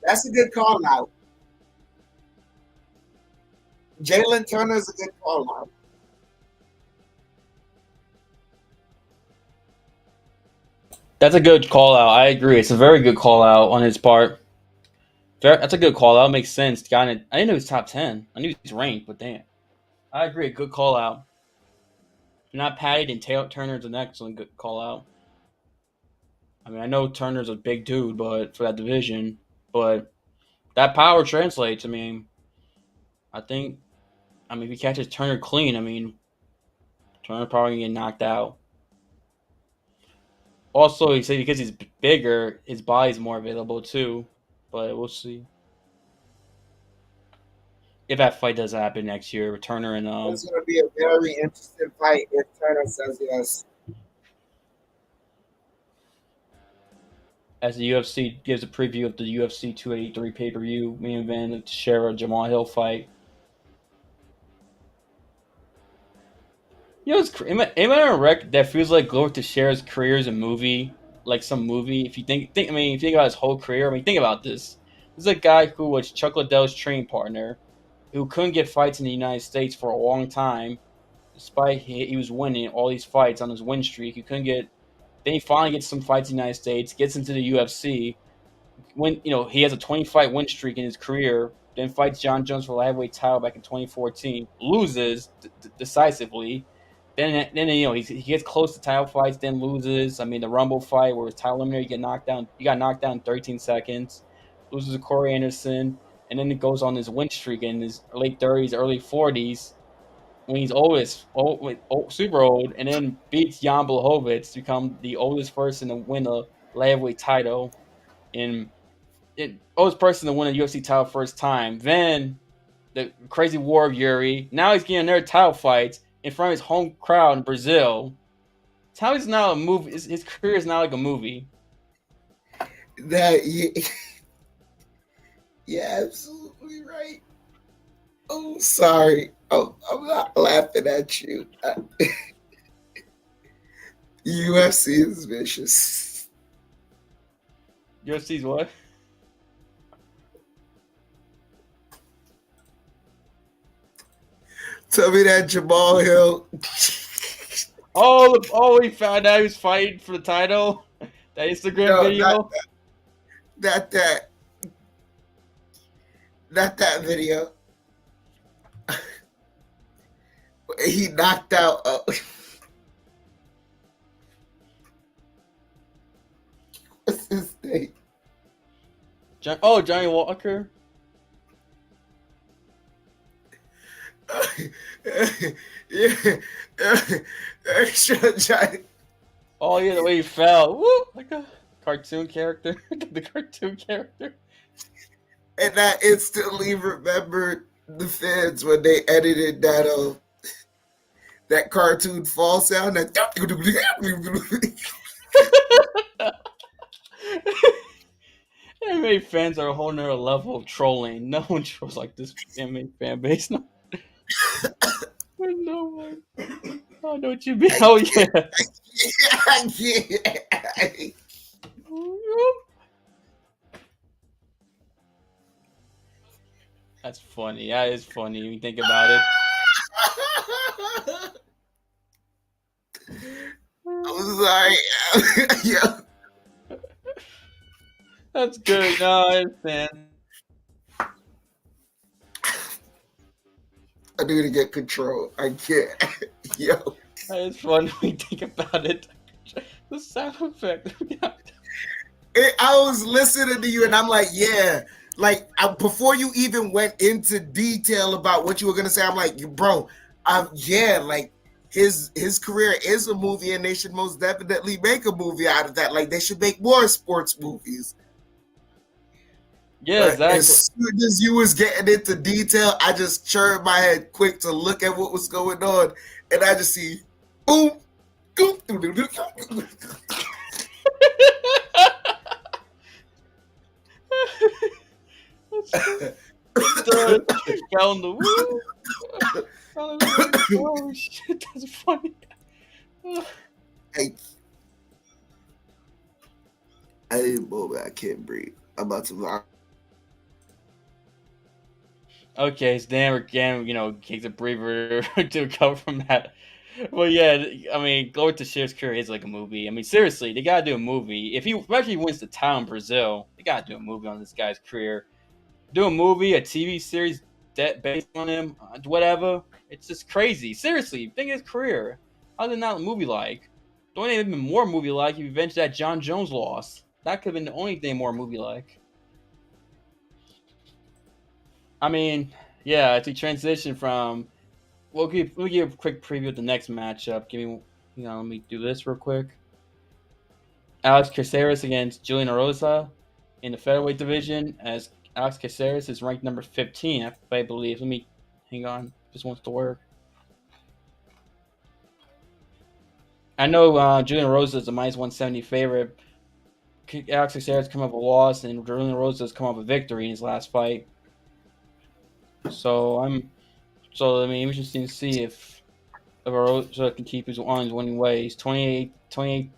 That's a good call out. Jalen Turner's a good call out. That's a good call out. I agree. It's a very good call out on his part. That's a good call out. Makes sense. I didn't know he was top 10. I knew he was ranked, but damn. I agree. Good call out. Not Patty and Turner's an excellent good call out. I mean, I know Turner's a big dude, but for that division, but that power translates. I mean, I think, if he catches Turner clean, I mean, Turner probably gonna get knocked out. Also, he said because he's bigger, his body's more available too. But we'll see. if that fight does happen next year, Turner and It's going to be a very interesting fight if Turner says yes. as the UFC gives a preview of the UFC 283 pay-per-view main event, the Teixeira Jamal Hill fight. You know, am I on a wreck that feels like Glover Teixeira's career is a movie, like some movie? If you think, if you think about his whole career, think about this. This is a guy who was Chuck Liddell's training partner, who couldn't get fights in the United States for a long time, despite he was winning all these fights on his win streak. He couldn't get. Then he finally gets some fights in the United States, gets into the UFC. When he has a 20-fight win streak in his career, then fights John Jones for the heavyweight title back in 2014, loses decisively. Then he gets close to title fights, then loses. The Rumble fight where his title eliminator, he got knocked down in 13 seconds, loses to Corey Anderson, and then it goes on his win streak in his late 30s, early 40s, when he's super old, and then beats Jan Blachowicz to become the oldest person to win a heavyweight title, oldest person to win a UFC title first time. Then the crazy war of Yuri. Now he's getting another title fight in front of his home crowd in Brazil. It's how he's now a movie. His career is now like a movie. Yeah, absolutely right. Oh, sorry. I'm not laughing at you. UFC is vicious. UFC's what? Tell me that Jamal Hill. He found out he was fighting for the title. That Instagram video. Not that video. He knocked out. What's his name? Johnny Walker. Oh yeah, the way he fell. Woo! Like a cartoon character. The cartoon character. And I instantly remembered the fans when they edited that cartoon fall sound. MMA fans are a whole nother level of trolling. No one trolls like this MMA fan base. No. No one. I know what you mean. Oh yeah. That's funny. That is funny when you think about it. I'm sorry. Yeah. That's good. No, I understand. I need to get control. I can't. Yo. That is funny when you think about it. The sound effect. I was listening to you and I'm like, yeah. Like, before you even went into detail about what you were going to say, I'm like, bro, yeah, like, his career is a movie and they should most definitely make a movie out of that. Like, they should make more sports movies. Yeah, exactly. As soon as you was getting into detail, I just turned my head quick to look at what was going on, and I just see, boom, boom, fell in the woo. Oh shit, that's funny. Hey, I didn't move it. I can't breathe. I'm about to. Okay, so Dan again, takes a breather to recover from that. Well, yeah, Glover Teixeira's career is like a movie. Seriously, they gotta do a movie. If he actually wins the title in Brazil, they gotta do a movie on this guy's career. Do a movie, a TV series based on him, whatever. It's just crazy. Seriously, think of his career. How did not a movie like? The only thing even more movie like if you avenged that John Jones loss. That could have been the only thing more movie like. Yeah, as we transition from, we'll give a quick preview of the next matchup. Let me do this real quick. Alex Caceres against Julian Erosa in the featherweight division, as Alex Caceres is ranked number 15, I believe. Let me hang on. This wants to work. I know Julian Erosa is a minus 170 favorite. Alex Caceres come up a loss, and Julian Erosa has come up a victory in his last fight. So I mean, interesting to see if Erosa can keep his on his winning ways. 28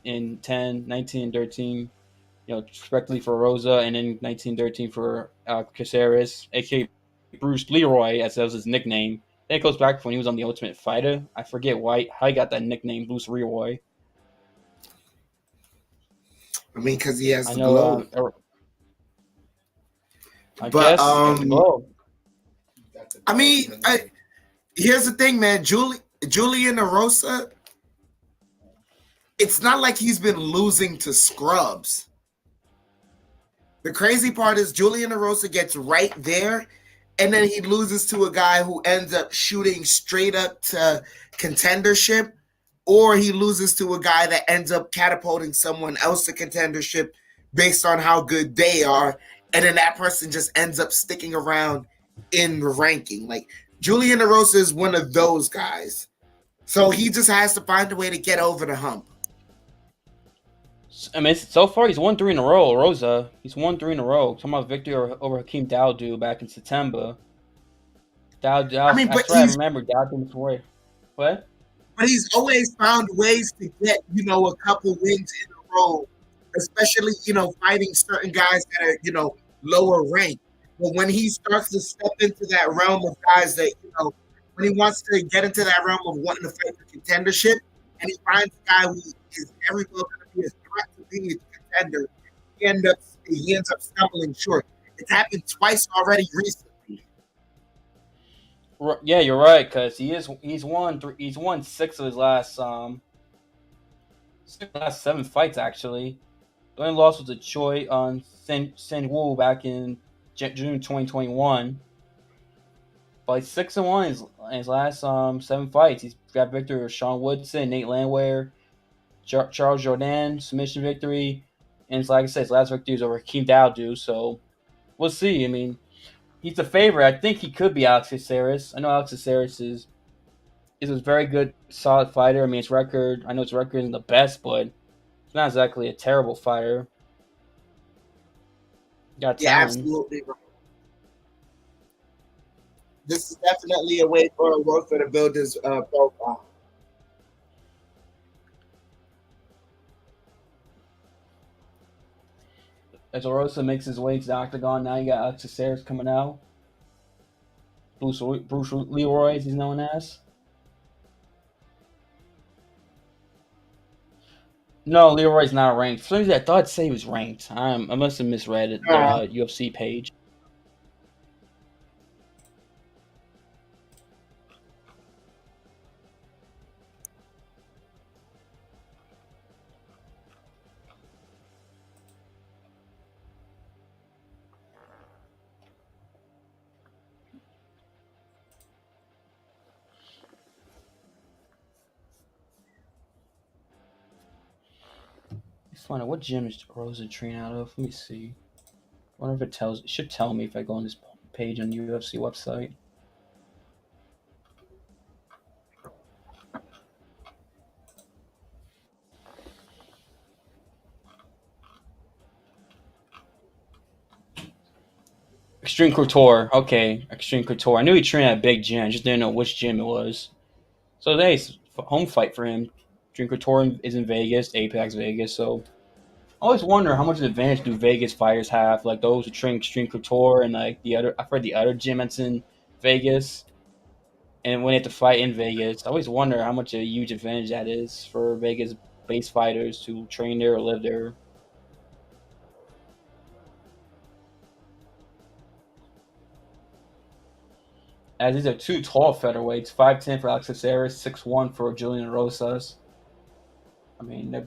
and 10, 19 and 13. Respectively for Erosa, and then 1913 for Caceres, aka Bruce Leroy, as that was his nickname. Then it goes back to when he was on The Ultimate Fighter. I forget how he got that nickname, Bruce Leroy. I mean, because he has I the know. globe. I But guess he has the globe. I mean, here's the thing, man. Julian Erosa, it's not like he's been losing to scrubs. The crazy part is Julian Erosa gets right there, and then he loses to a guy who ends up shooting straight up to contendership, or he loses to a guy that ends up catapulting someone else to contendership based on how good they are, and then that person just ends up sticking around in the ranking. Like, Julian Erosa is one of those guys. So he just has to find a way to get over the hump. I mean, so far he's won 3 in a row. Erosa, he's won 3 in a row. Talking about victory over Hakeem Dawodu back in September. I mean, but I remember Dawodu before. What? But he's always found ways to get, a couple wins in a row, especially, fighting certain guys that are, lower ranked. But when he starts to step into that realm of guys that, when he wants to get into that realm of wanting to fight for contendership, and he finds a guy who is very well going to be a threat to be a contender, he ends up stumbling short. It's happened twice already recently. Yeah, you're right, because he's won 6 of his last 7 fights actually. The only loss was to Choi on Sen Wu back in June 2021. But 6-1 in his last 7 fights. He's got victory over Sean Woodson, Nate Landwehr, Charles Jourdain, submission victory, and like I said, his last victory was over Hakeem Dawodu. So we'll see. I mean, he's the favorite. I think he could be Alex Caceres. I know Alex Caceres is a very good, solid fighter. I mean, I know his record isn't the best, but he's not exactly a terrible fighter. Got Yeah, talent. absolutely right. This is definitely a way for Erosa to build his profile. As Erosa makes his way to the octagon, now you got Alex Caceres coming out. Bruce Leroy, as he's known as. No, Leroy's not ranked. For some reason, I thought it said he was ranked. I must have misread it, the UFC page. Let's find out what gym is Rosa train out of. Let me see. I wonder if it should tell me if I go on this page on the UFC website. Extreme Couture. Okay, Extreme Couture. I knew he trained at a big gym. I just didn't know which gym it was. So today's home fight for him. Extreme Couture is in Vegas, Apex Vegas. So I always wonder how much of an advantage do Vegas fighters have, like those who train Extreme Couture and like I've heard the other gym that's in Vegas. And when they have to fight in Vegas, I always wonder how much a huge advantage that is for Vegas-based fighters to train there or live there. As these are 2 tall featherweights, 5'10" for Alex Caceres, 6'1" for Julian Rosas. I mean, they're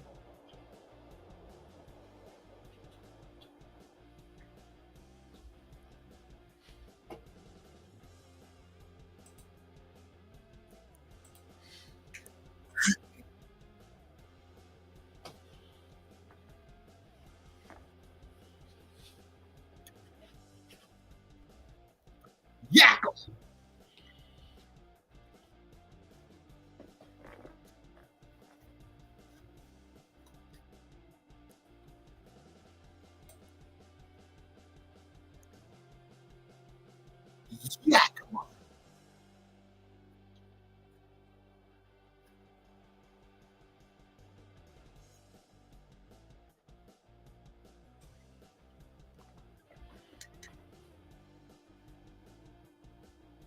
yak him up.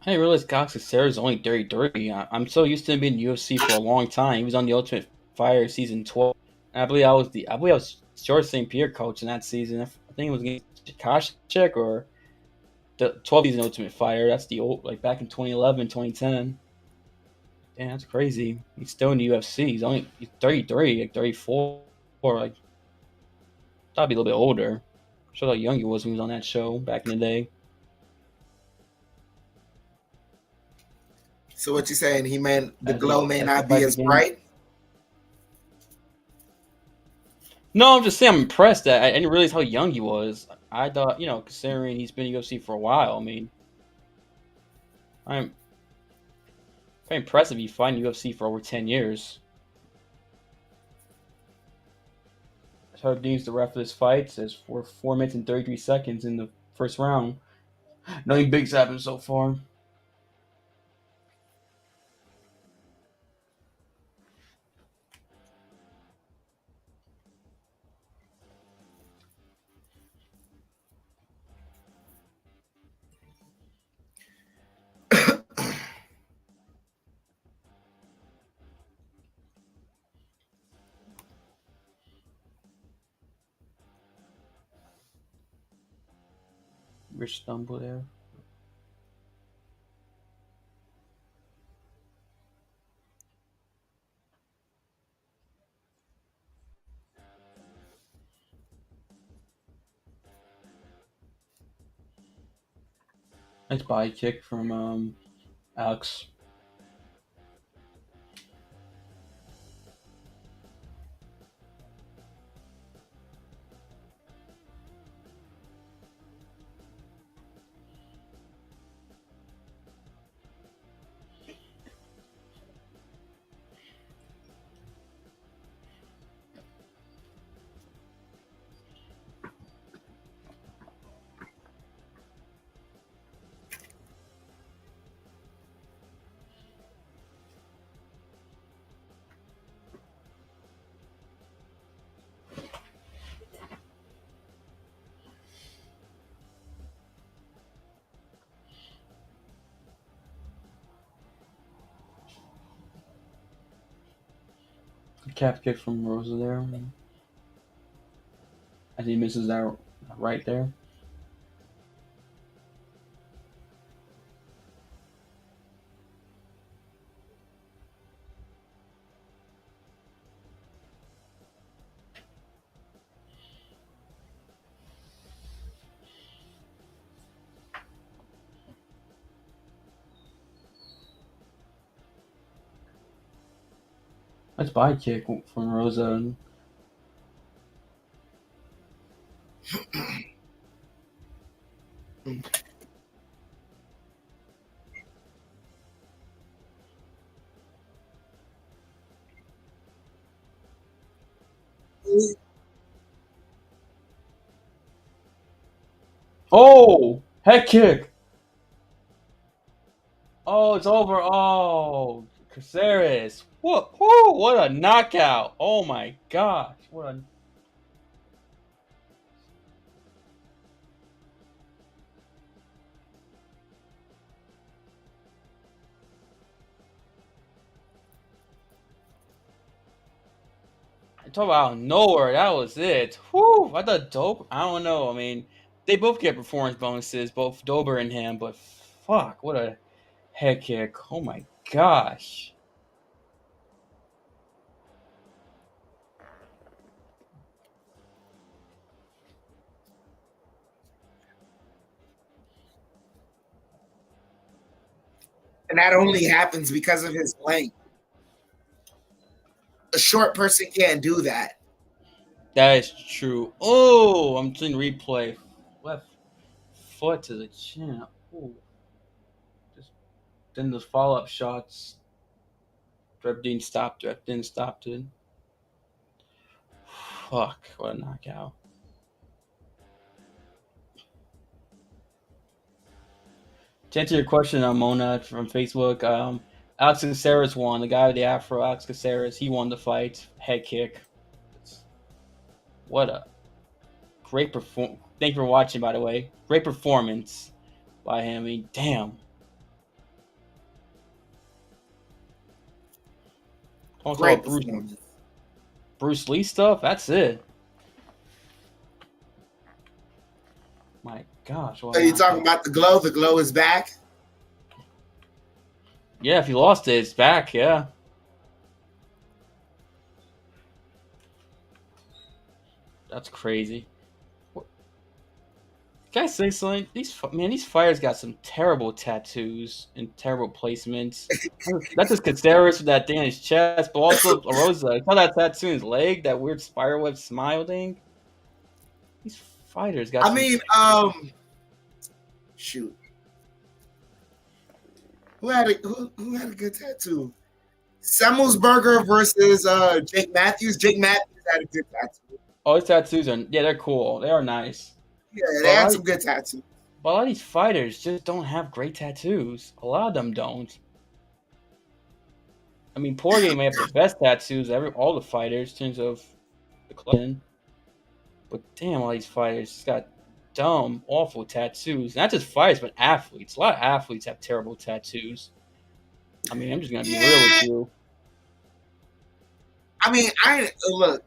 I didn't realize Caceres is only 33. I'm so used to him being in UFC for a long time. He was on the Ultimate Fighter season 12. And I believe I was George St. Pierre coach in that season. I think it was against Koscheck or the 12 season Ultimate Fighter. That's the old, like back in 2011, 2010. Damn, that's crazy. He's still in the UFC. He's 33, like 34. Like, thought be a little bit older. Show how young he was when he was on that show back in the day. So what you saying? The glow may not be as bright? No, I'm just saying I'm impressed that I didn't realize how young he was. I thought, considering he's been in UFC for a while, I mean, I'm very impressed if you fight in UFC for over 10 years. Charles Dean's the ref of this fight. Says 4 minutes and 33 seconds in the first round. Nothing big's happened so far. Rich stumble there. Nice body kick from Alex. Good calf kick from Erosa there. As he misses that right there. Nice body kick from Erosa. Oh, head kick. Oh, it's over. Oh, Caceres. What a knockout. Oh my gosh. I talk about out of nowhere. That was it. Whew. I thought dope. I don't know. I mean, they both get performance bonuses, both Dober and him, but fuck, what a head kick. Oh my gosh. And that only happens because of his length. A short person can't do that. That is true. Oh, I'm seeing replay. Left foot to the chin. Oh. Just then the follow up shots. Rep didn't stop it. Fuck, what a knockout. To answer your question, Mona from Facebook, Alex Caceres won. The guy with the afro, Alex Caceres, he won the fight. Head kick. What a great perform. Thank you for watching, by the way. Great performance by him. I mean, damn. Great Bruce, performance. Bruce Lee stuff. That's it. My gosh. So you talking about the glow? The glow is back. Yeah, if you lost it, it's back. Yeah. That's crazy. Can I say something? These fighters got some terrible tattoos and terrible placements. Not just Caceres with that thing in his chest, but also Erosa. I saw that tattoo in his leg, that weird spiderweb smile thing. These fighters got. Shoot. Who had a good tattoo? Semmelsberger versus Jake Matthews. Jake Matthews had a good tattoo. Oh, his tattoos they're cool. They are nice. Yeah, they had some good tattoos. But a lot of these fighters just don't have great tattoos. A lot of them don't. I mean, Poirier may have the best tattoos all the fighters in terms of the club. But damn, all these fighters just got dumb, awful tattoos. Not just fighters, but athletes. A lot of athletes have terrible tattoos. I mean, I'm just gonna be real with you. I mean, look.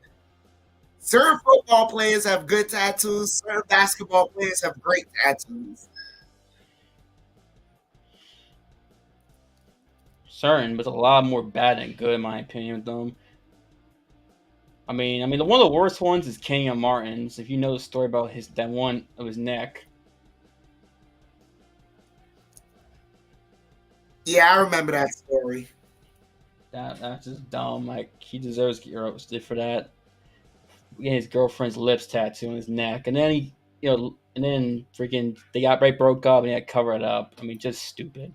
Certain football players have good tattoos. Certain basketball players have great tattoos. Certain, but a lot more bad than good, in my opinion, with them. I mean, one of the worst ones is Kenyon Martin's. If you know the story about that one of his neck. Yeah, I remember that story. That's just dumb. Like, he deserves to get roasted for that. Getting his girlfriend's lips tattooed on his neck, and then freaking they broke up and he had to cover it up. I mean, just stupid.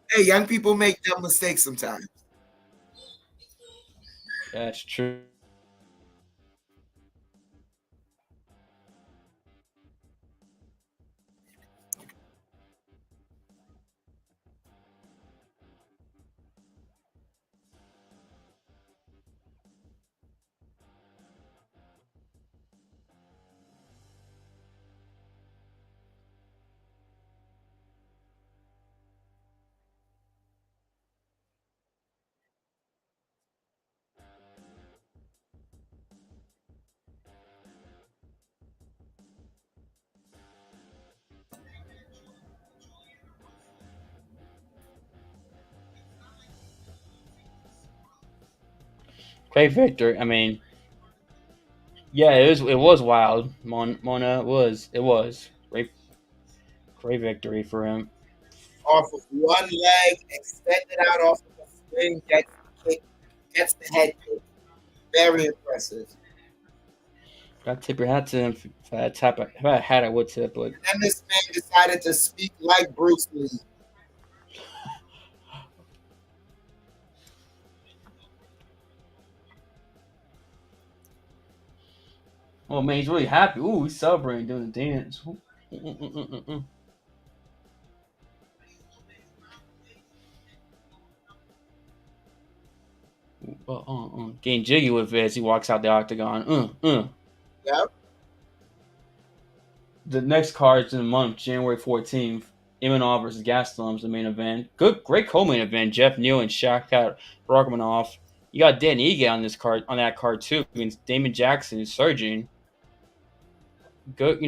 Hey, young people make dumb mistakes sometimes. Yeah, that's true. Great victory. I mean, yeah, it was wild. Mona it was great victory for him. Off of one leg, extended out off of the swing, gets the head kick. Very impressive. Gotta tip your hat to him. If I had, I would tip. But and then this man decided to speak like Bruce Lee. oh man, he's really happy. Ooh, he's celebrating, doing the dance. Getting jiggy with it as he walks out the octagon. Yep. The next card is in the month, January 14th. Imanov versus Gastelum is the main event. Great co-main event. Jeff Neal and Shakat Rachmaninoff. You got Dan Ige on that card too. I mean, Damon Jackson is surging. Good,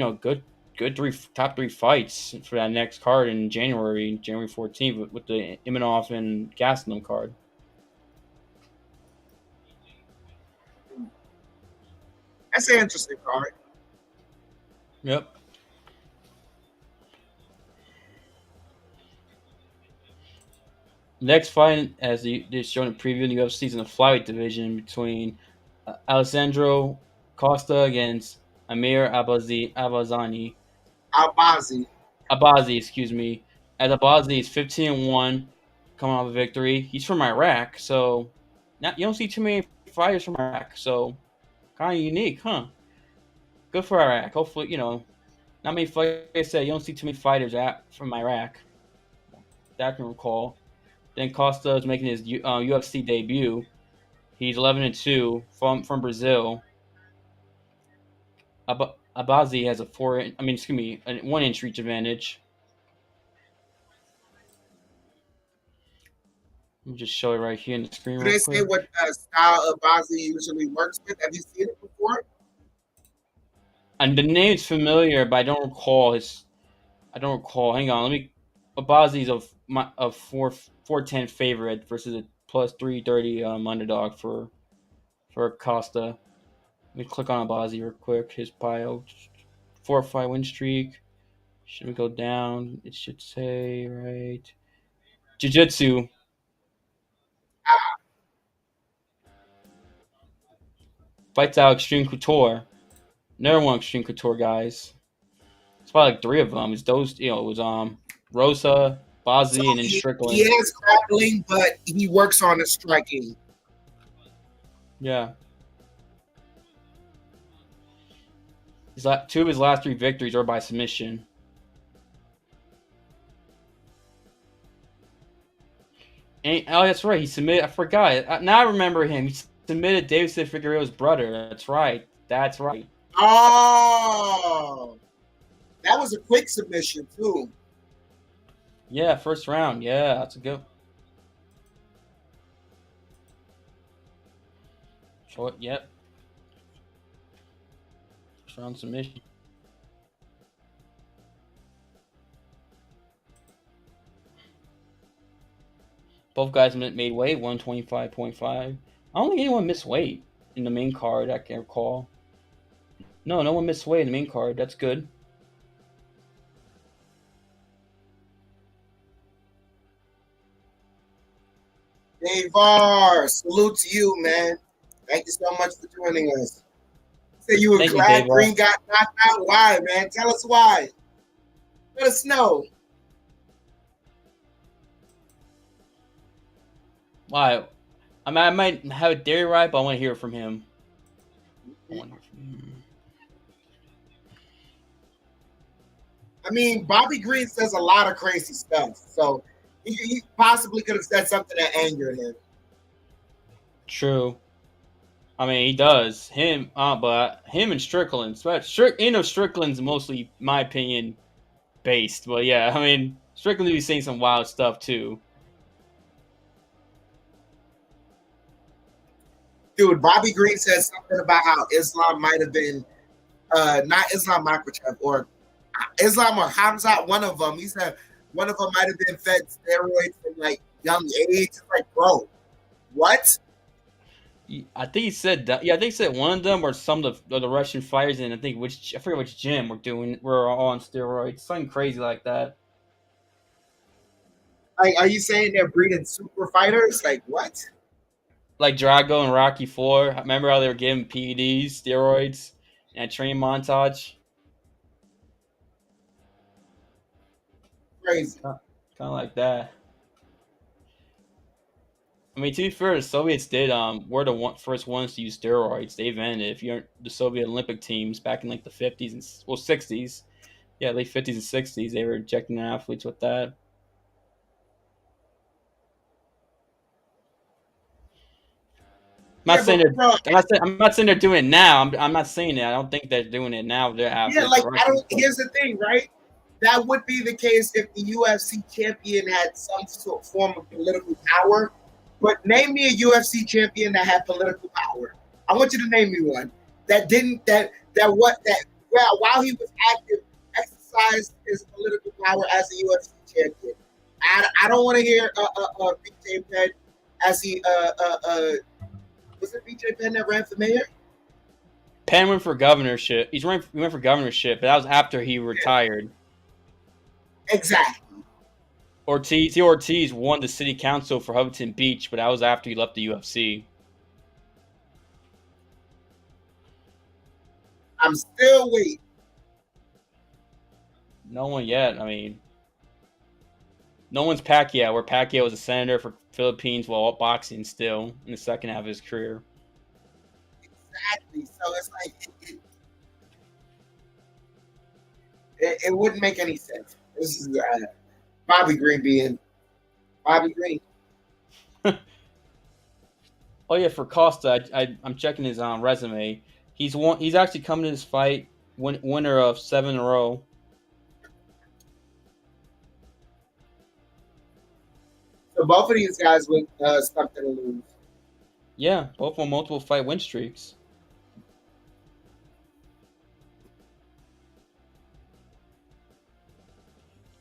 top three fights for that next card in January 14th with the Imanov and Gastelum card. That's an interesting card. Yep. Next fight, as they're showing a preview in the UFC, is in the flyweight division between Alessandro Costa against Amir Albazi, excuse me. As Albazi is 15-1, coming off a victory. He's from Iraq, so you don't see too many fighters from Iraq, so kind of unique, huh? Good for Iraq. Hopefully, Not many, like I said, you don't see too many fighters from Iraq that I can recall. Then Costa is making his UFC debut. He's 11-2 from Brazil. Albazi has a 1-inch reach advantage. Let me just show it right here in the screen. Do they say what style Albazi usually works with? Have you seen it before? And the name's familiar, but I don't recall his. I don't recall. Hang on, let me. Albazi's a 410 favorite versus a plus 330 underdog for Costa. Let me click on Albazi real quick. His bio, 4-5 win streak. Should we go down? It should say right. Jiu-Jitsu. Fights out Extreme Couture. Never won Extreme Couture, guys. It's probably like 3 of them. It's those, it was Rosa, Bazi, and then Strickland. He has grappling, but he works on his striking. Yeah. 2 of his last 3 victories are by submission. And, oh, that's right. He submitted. I forgot. Now I remember him. He submitted Davidson Figueiredo's brother. That's right. That's right. Oh, that was a quick submission too. Yeah, first round. Yeah, that's a good. Short. Yep. First round submission. Both guys made weight, 125.5. I don't think anyone missed weight in the main card, I can recall. No one missed weight in the main card. That's good. Dave R, salute to you, man. Thank you so much for joining us. You said you were glad Green got knocked out. Why, man? Tell us why. Let us know. Why? I might have it there right, but I want to hear from him. I mean, Bobby Green says a lot of crazy stuff, so he possibly could have said something that angered him. True. I mean, he does. But him and Strickland. Strickland's mostly, in my opinion, based. But yeah, I mean, Strickland be saying some wild stuff too. Dude, Bobby Green said something about how Islam might have been, not Islam Makhachev, or Islam or Hamzat, one of them. He said one of them might have been fed steroids from like young age. It's like, bro, what? I think he said that. Yeah, I think he said one of them or some of the Russian fighters, and I forget which gym were all on steroids. Something crazy like that. Like, are you saying they're breeding super fighters? Like, what? Like Drago and Rocky 4. Remember how they were giving PEDs, steroids, and a training montage? Crazy. Kind of like that. I mean, to be fair, the Soviets were the first ones to use steroids. They invented it. If you're the Soviet Olympic teams back in like the 50s and 60s, yeah, late 50s and 60s, they were injecting their athletes with that. I'm not saying they're doing it now. I'm not saying that. I don't think they're doing it now. They're yeah, like here's the thing, right? That would be the case if the UFC champion had some sort of form of political power. But name me a UFC champion that had political power. I want you to name me one that while he was active, exercised his political power as a UFC champion. I don't want to hear BJ Penn as he was it BJ Penn that ran for mayor? Penn went for governorship. He went for governorship, but that was after he retired. Exactly. Ortiz won the city council for Huntington Beach, but that was after he left the UFC. I'm still waiting. No one yet. I mean, no one's Pacquiao, where Pacquiao was a senator for Philippines while boxing still in the second half of his career. Exactly. So it's like It wouldn't make any sense. This is Bobby Green being Bobby Green. Oh yeah, for Costa, I'm checking his resume. He's won. He's actually coming to this fight winner of 7 in a row. So both of these guys with something to lose. Yeah, both on multiple fight win streaks.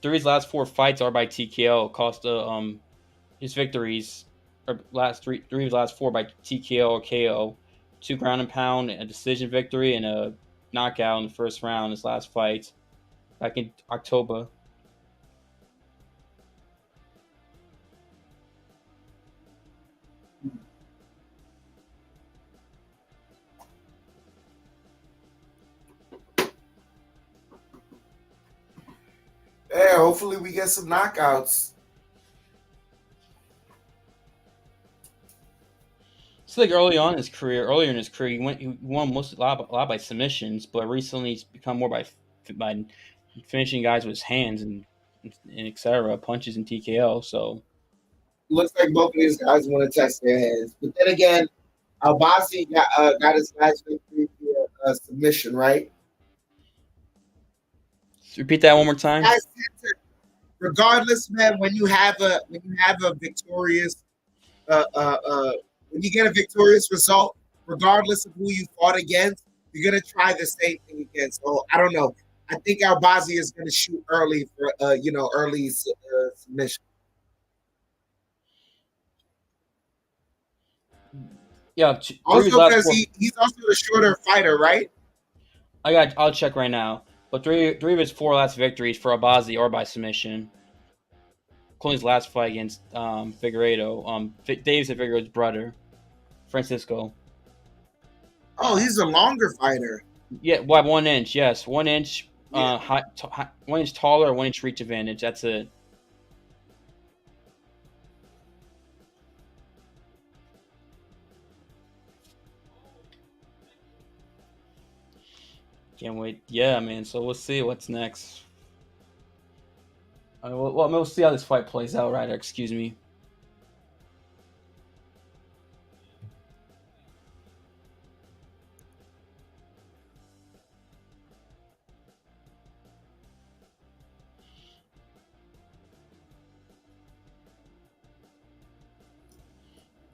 Three of his last 4 fights are by TKO. Costa, his victories are last three of his last 4 by TKO or KO. 2 ground and pound, a decision victory, and a knockout in the first round. His last fight back in October. Yeah, hopefully we get some knockouts. It's like earlier in his career, he won a lot by submissions, but recently he's become more by finishing guys with his hands and etc. punches and TKO. So Looks like both of these guys want to test their hands. But then again, Albazi got his last victory via submission, right? repeat that one more time. Regardless, man, when you have a victorious when you get a victorious result, regardless of who you fought against, you're gonna try the same thing again. So I don't know. I think Albazi is gonna shoot early for early submission. Yeah, Also because he's also a shorter fighter, right? I'll check right now. But three of his 4 last victories for Albazi are by submission. Including his last fight against Figueiredo, Davis and Figueiredo's brother, Francisco. Oh, he's a longer fighter. Yeah, by 1 inch. Yes, 1 inch. 1 inch taller, 1 inch reach advantage. That's it. Can't wait. Yeah, man. So we'll see what's next. We'll see how this fight plays out, right? Excuse me.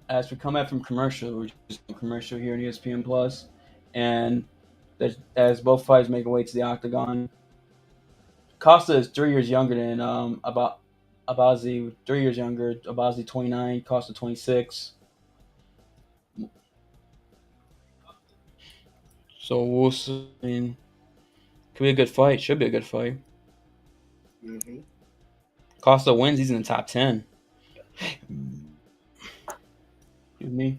As we come out from commercial, we're just commercial here on ESPN Plus, and as both fights make their way to the octagon, Costa is 3 years younger than Albazi. 3 years younger. Albazi 29, Costa 26. So we'll see. I mean, could be a good fight. Should be a good fight. Mm-hmm. Costa wins. He's in the top 10. Excuse me.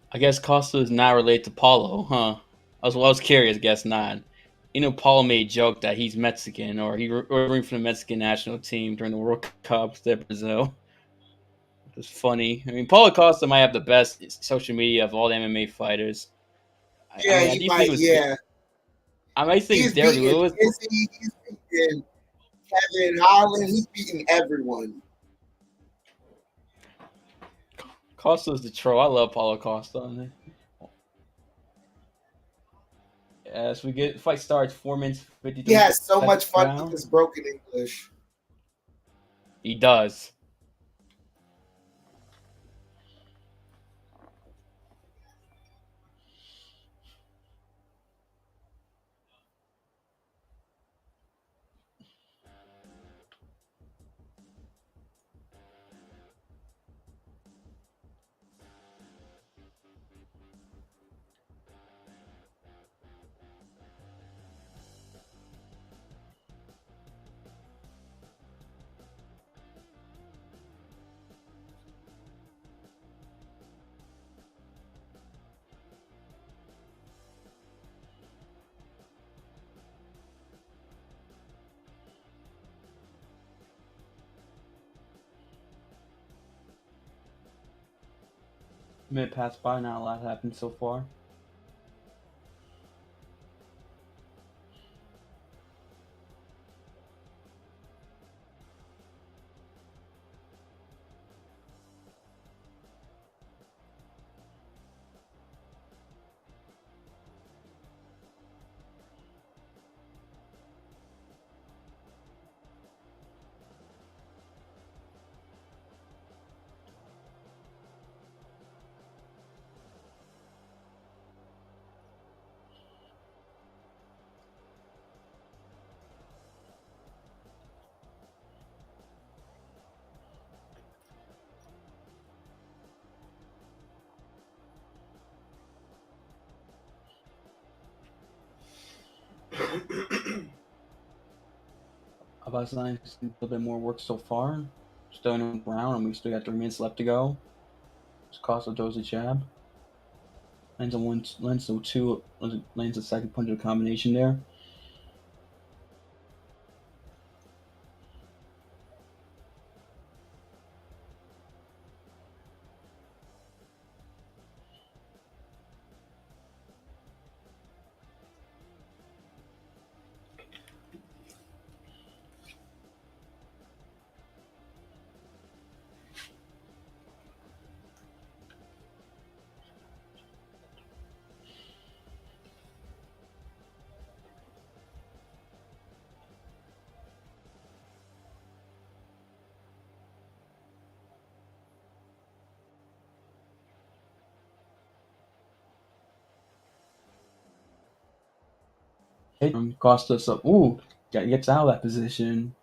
I guess Costa is not related to Paulo, huh? I was curious. Guess not. Paulo made a joke that he's Mexican or he rooting for the Mexican national team during the World Cup at Brazil. It's funny. I mean, Paulo Costa might have the best social media of all the MMA fighters. Yeah, he might. Yeah, I might think Derek Lewis. He's beating Kevin Holland. He's beating everyone. Costa's the troll. I love Paulo Costa. As we get fight starts, 4 minutes 50. He has so much fun with his broken English. He does. Minute passed by, not a lot happened so far. Albazi a little bit more work so far. Still in the round, and we still got 3 minutes left to go. Costa throws a jab. Lands a one, lands a two, lands a second punch of combination there. Costa up. Ooh, gets out of that position.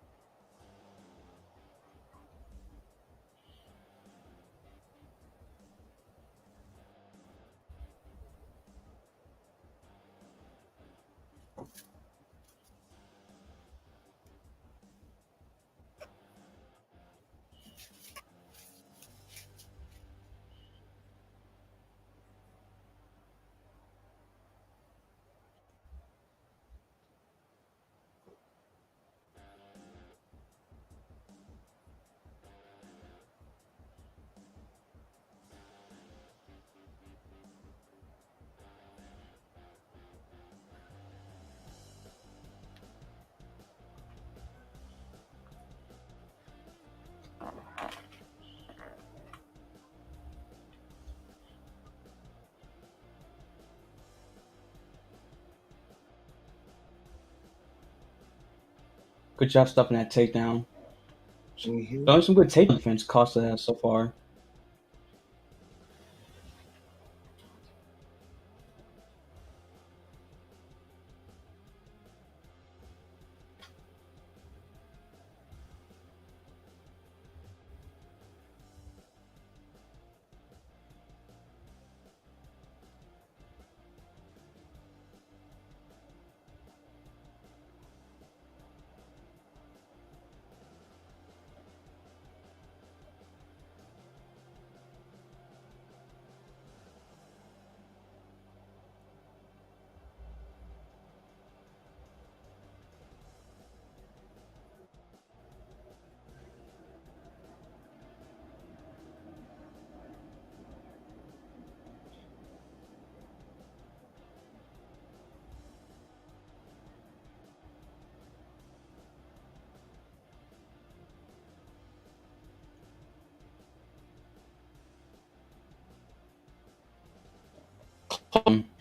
Good job stopping that takedown. Some good takedown defense Costa has so far.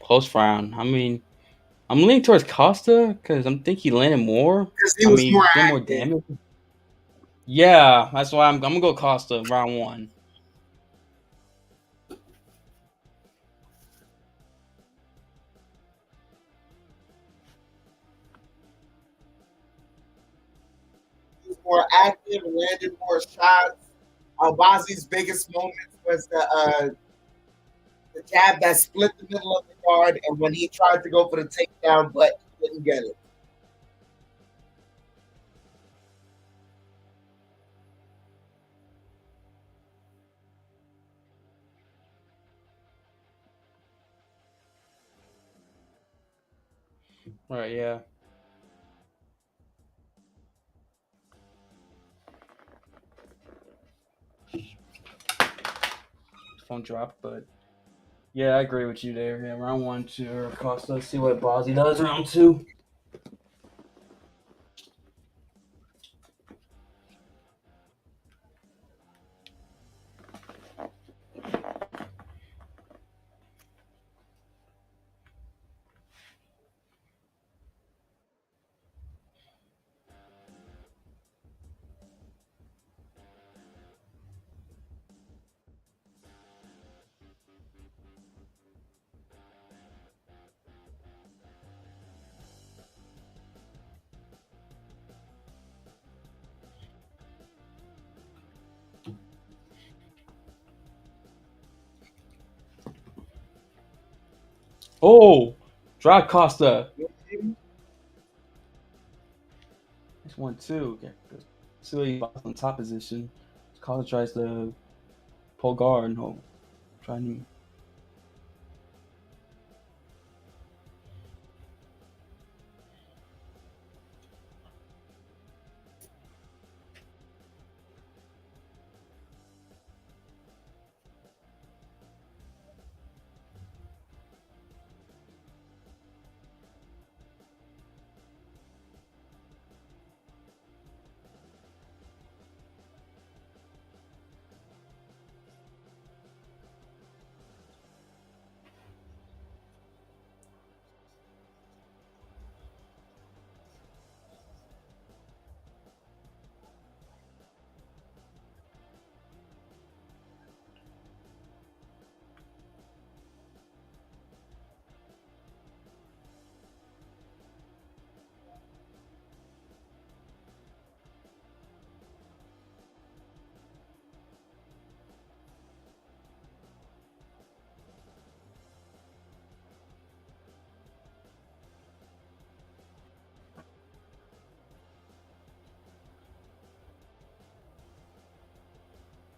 Close round. I mean, I'm leaning towards Costa because I think he landed more. Because he was more did more active. damage. Yeah, that's why I'm gonna go Costa round 1. He was more active, landed more shots. Albazi's biggest moments was the jab that split the middle of the guard, and when he tried to go for the takedown, but he didn't get it. Right, yeah. phone dropped, but yeah, I agree with you there. Yeah, round 1 to Costa. Let's see what Albazi does round 2. Oh, drop Costa. This 1-2. Okay. See what he box on top position. Costa tries to pull guard. No, trying to.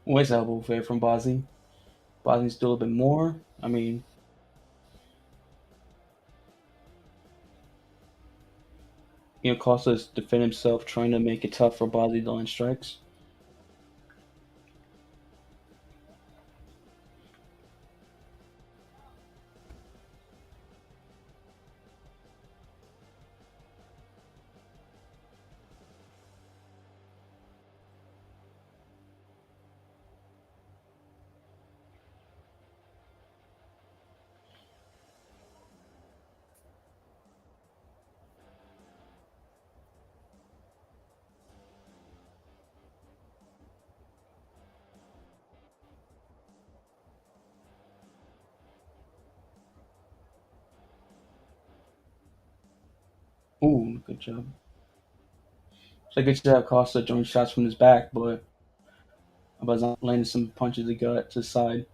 Where's elbow fair from Bozzy? Bozzy's do a little bit more. I mean, Costa's defend himself, trying to make it tough for Bozzy to land strikes. Ooh, good job. It's a good job Costa throwing shots from his back, but Albazi landing some punches to the gut to the side.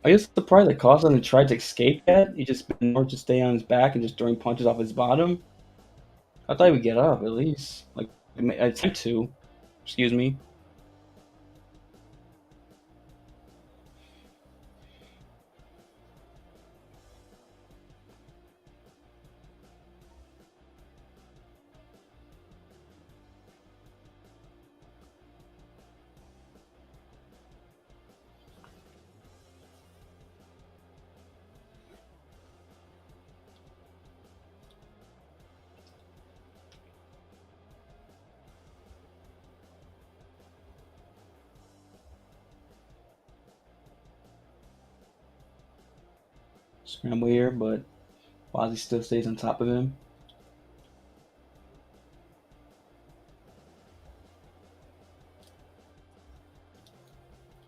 I guess surprised that Costa hasn't tried to escape yet. He just been more to stay on his back and just throwing punches off his bottom. I thought he would get up at least, like attempt to. Excuse me. Scramble here, but Bozzy still stays on top of him.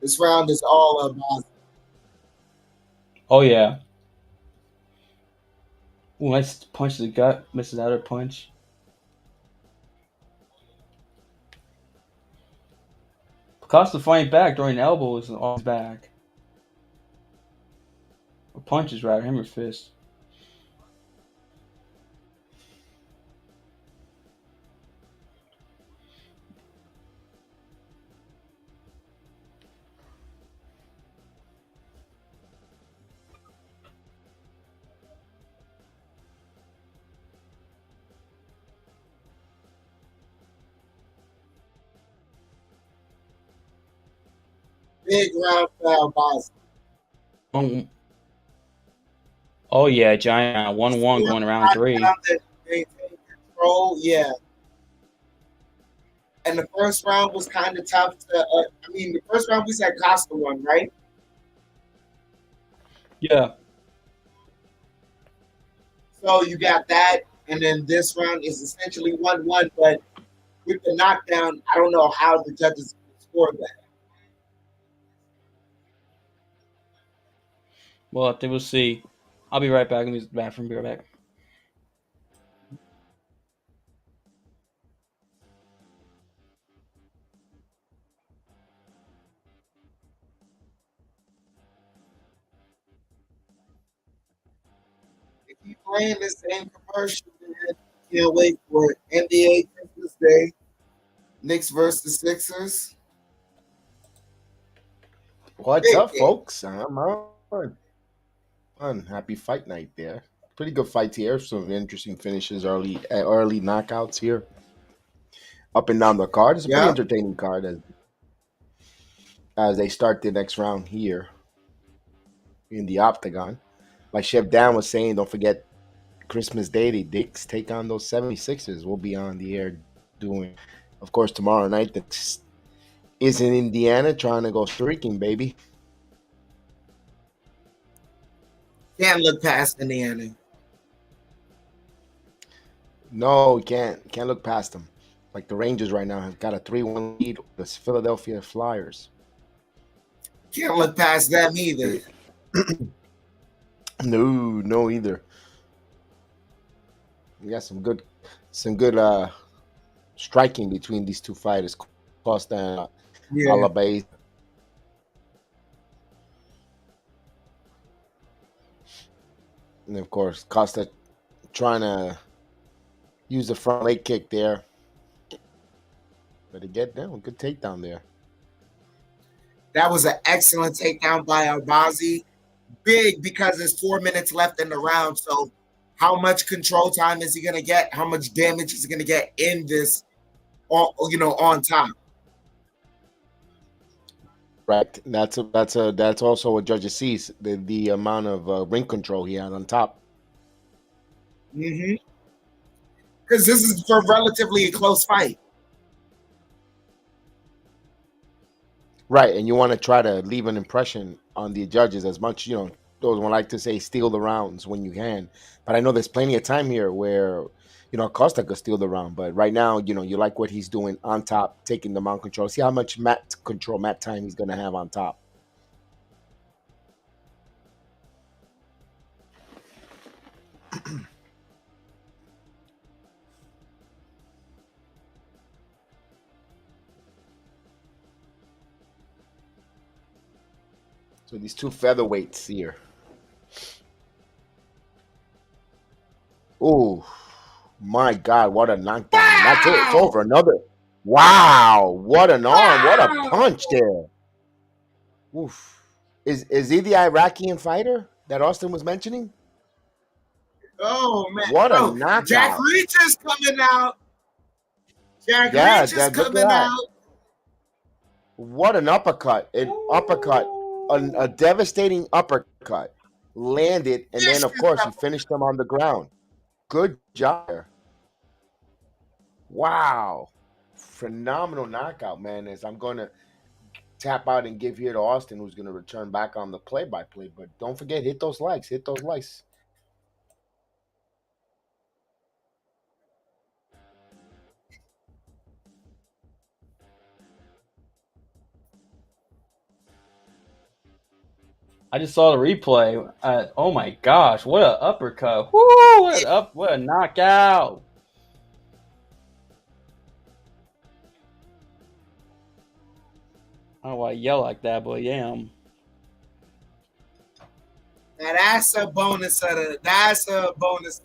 This round is all about. Oh yeah. Ooh, nice punch to the gut. Misses out a punch. Costa fighting back, throwing elbows on his back. Or punches rather, him or fist. Big round for Albazi. Oh yeah, giant 1-1 going to round 3. Maintain control, yeah. And the first round was kind of tough to. The first round we said Costa won, right? Yeah. So you got that, and then this round is essentially 1-1. But with the knockdown, I don't know how the judges scored that. Well, I think we'll see. I'll be right back. Let me use the bathroom. Be right back. If you playing the same commercial, man, can't wait for it. NBA Christmas Day, Knicks versus Sixers. What's Big up, game. folks? I'm on. Happy fight night there. Pretty good fights here. Some interesting finishes, early knockouts here. Up and down the card. It's a pretty Yeah. entertaining card as they start the next round here in the octagon. Like Chef Dan was saying, don't forget Christmas Day, the Dicks take on those 76ers. We'll be on the air doing, of course, tomorrow night. That is in Indiana, trying to go streaking, baby. Can't look past Indiana. No, can't look past them. Like the Rangers right now have got a 3-1 lead with the Philadelphia Flyers. Can't look past them either. No, either. We got some good striking between these two fighters, Costa and Albazi. And of course, Costa trying to use the front leg kick there. But to get down, good takedown there. That was an excellent takedown by Albazi. Big because there's 4 minutes left in the round. So how much control time is he going to get? How much damage is he going to get in this, on top? Right. That's also what judges sees, the amount of ring control he had on top. Mm-hmm. Because this is for relatively a close fight. Right, and you want to try to leave an impression on the judges as much, those would like to say steal the rounds when you can. But I know there's plenty of time here where, Costa could steal the round. But right now, you like what he's doing on top, taking the mount control. See how much mat time he's going to have on top. So these two featherweights here. Oh, my God, what a knockdown. That's it. It's over. Another. Wow, what an arm. What a punch there. Oof. Is he the Iraqi fighter that Austin was mentioning? Oh, man. What a knockout. Jack Leach is coming out. Leach is coming out. What an uppercut. A devastating uppercut. Landed, and then, of course, he finished him on the ground. Good job there. Wow. Phenomenal knockout, man. As I'm going to tap out and give here to Austin, who's going to return back on the play-by-play. But don't forget, hit those likes. Hit those likes. I just saw the replay. Oh my gosh, what an uppercut! Woo! What a knockout! I don't know why I yell like that, but yeah. Now that's a bonus. That's a bonus.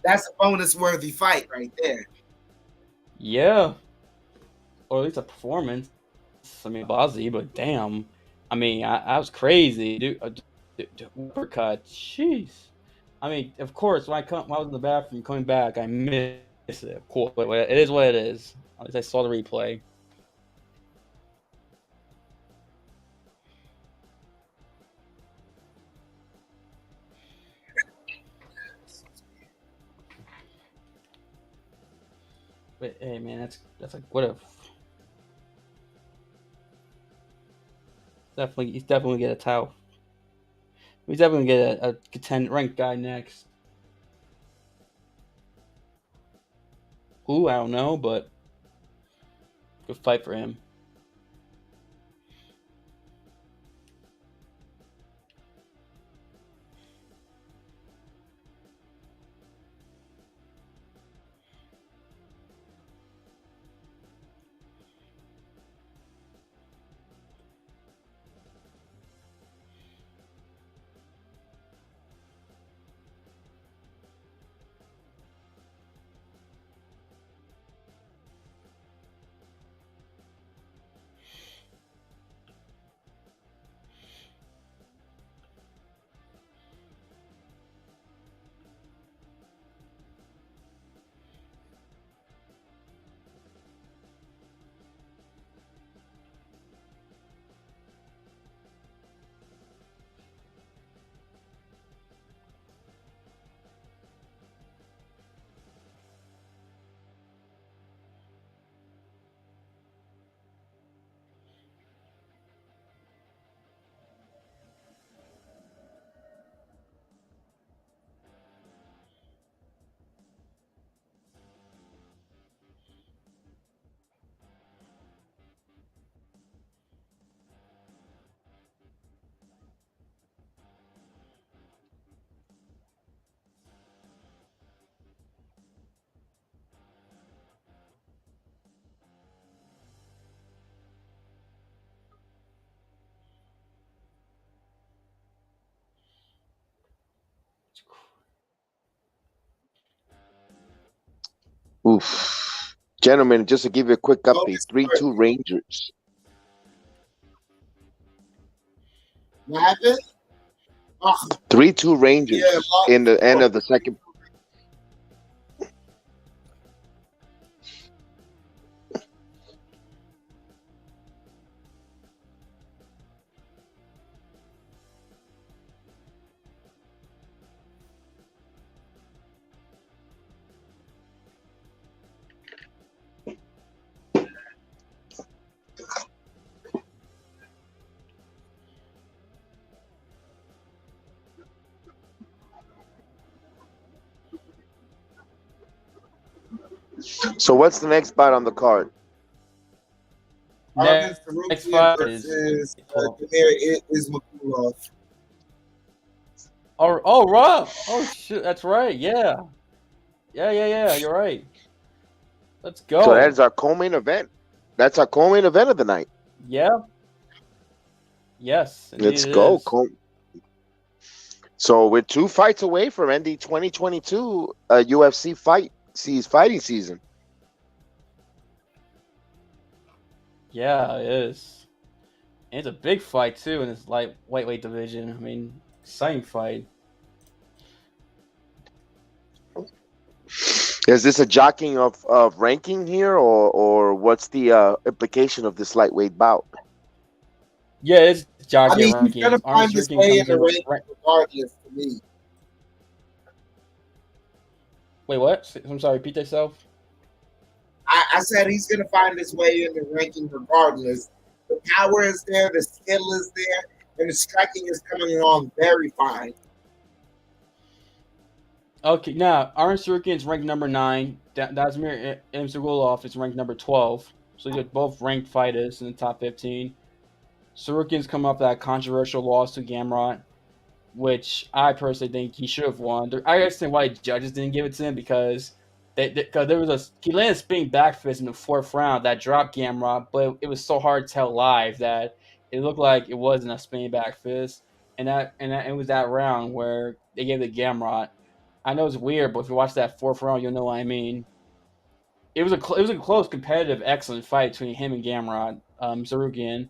That's a bonus-worthy fight right there. Yeah, or at least a performance. I mean, Albazi, but damn. I mean, I was crazy, dude. Uppercut, jeez. I mean, of course, when I was in the bathroom coming back, I missed it. Of course, but it is what it is. At least I saw the replay. But hey, man, that's like what if. He's definitely gonna get a title. He's definitely gonna get a contend ranked guy next. Who I don't know, but good fight for him. Oof. Gentlemen, just to give you a quick update, 3-2 Rangers. What happened? 3-2 Rangers in the end of the second. So what's the next bout on the card? Next Tsarukyan fight versus Damir Ismagulov. Oh, Rob. Oh shit, that's right. Yeah. You're right. Let's go. So that is our co-main event. That's our co-main event of the night. Yeah. Yes. Let's go. So we're 2 fights away from ending 2022 UFC fighting season. Yeah, it is. And it's a big fight too in this lightweight division. I mean, exciting fight. Is this a jockeying of ranking here, or what's the implication of this lightweight bout? Yeah, it's jockeying I mean, he's gonna find his way in the ring regardless to me. Wait, what? I'm sorry, repeat yourself. I said he's going to find his way in the ranking regardless. The power is there, the skill is there, and the striking is coming along very fine. Okay, now Arman Tsarukyan is ranked number 9. Damir Ismagulov is ranked number 12. So they're both ranked fighters in the top 15. Tsarukyan's come up with that controversial loss to Gamrot, which I personally think he should have won. I understand why judges didn't give it to him because there was he landed a spinning back fist in the 4th round that dropped Gamrot, but it was so hard to tell live that it looked like it wasn't a spinning back fist, and it was that round where they gave the Gamrot. I know it's weird, but if you watch that 4th round, you'll know what I mean. It was a close, competitive, excellent fight between him and Gamrot, Tsarukyan.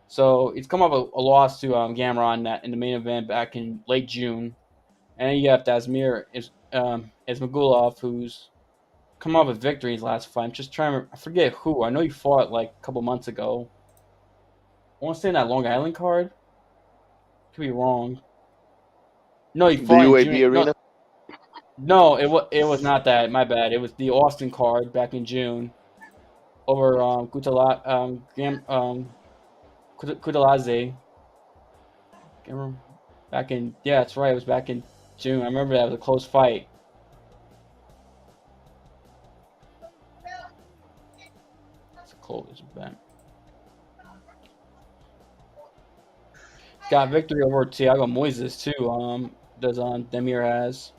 So it's come up a loss to Gamrot in the main event back in late June, and then you have Damir Ismagulov, who's come off a victory his last fight. I'm just trying to I forget who. I know he fought like a couple months ago. I want to say in that Long Island card. Could be wrong. No, he fought the in UAB June. arena. No, it was not that. My bad. It was the Austin card back in June over Kutalaze. Back in that's right. It was back in June. I remember that it was a close fight. It's a close event. Got victory over Thiago Moises too. Does Damir has.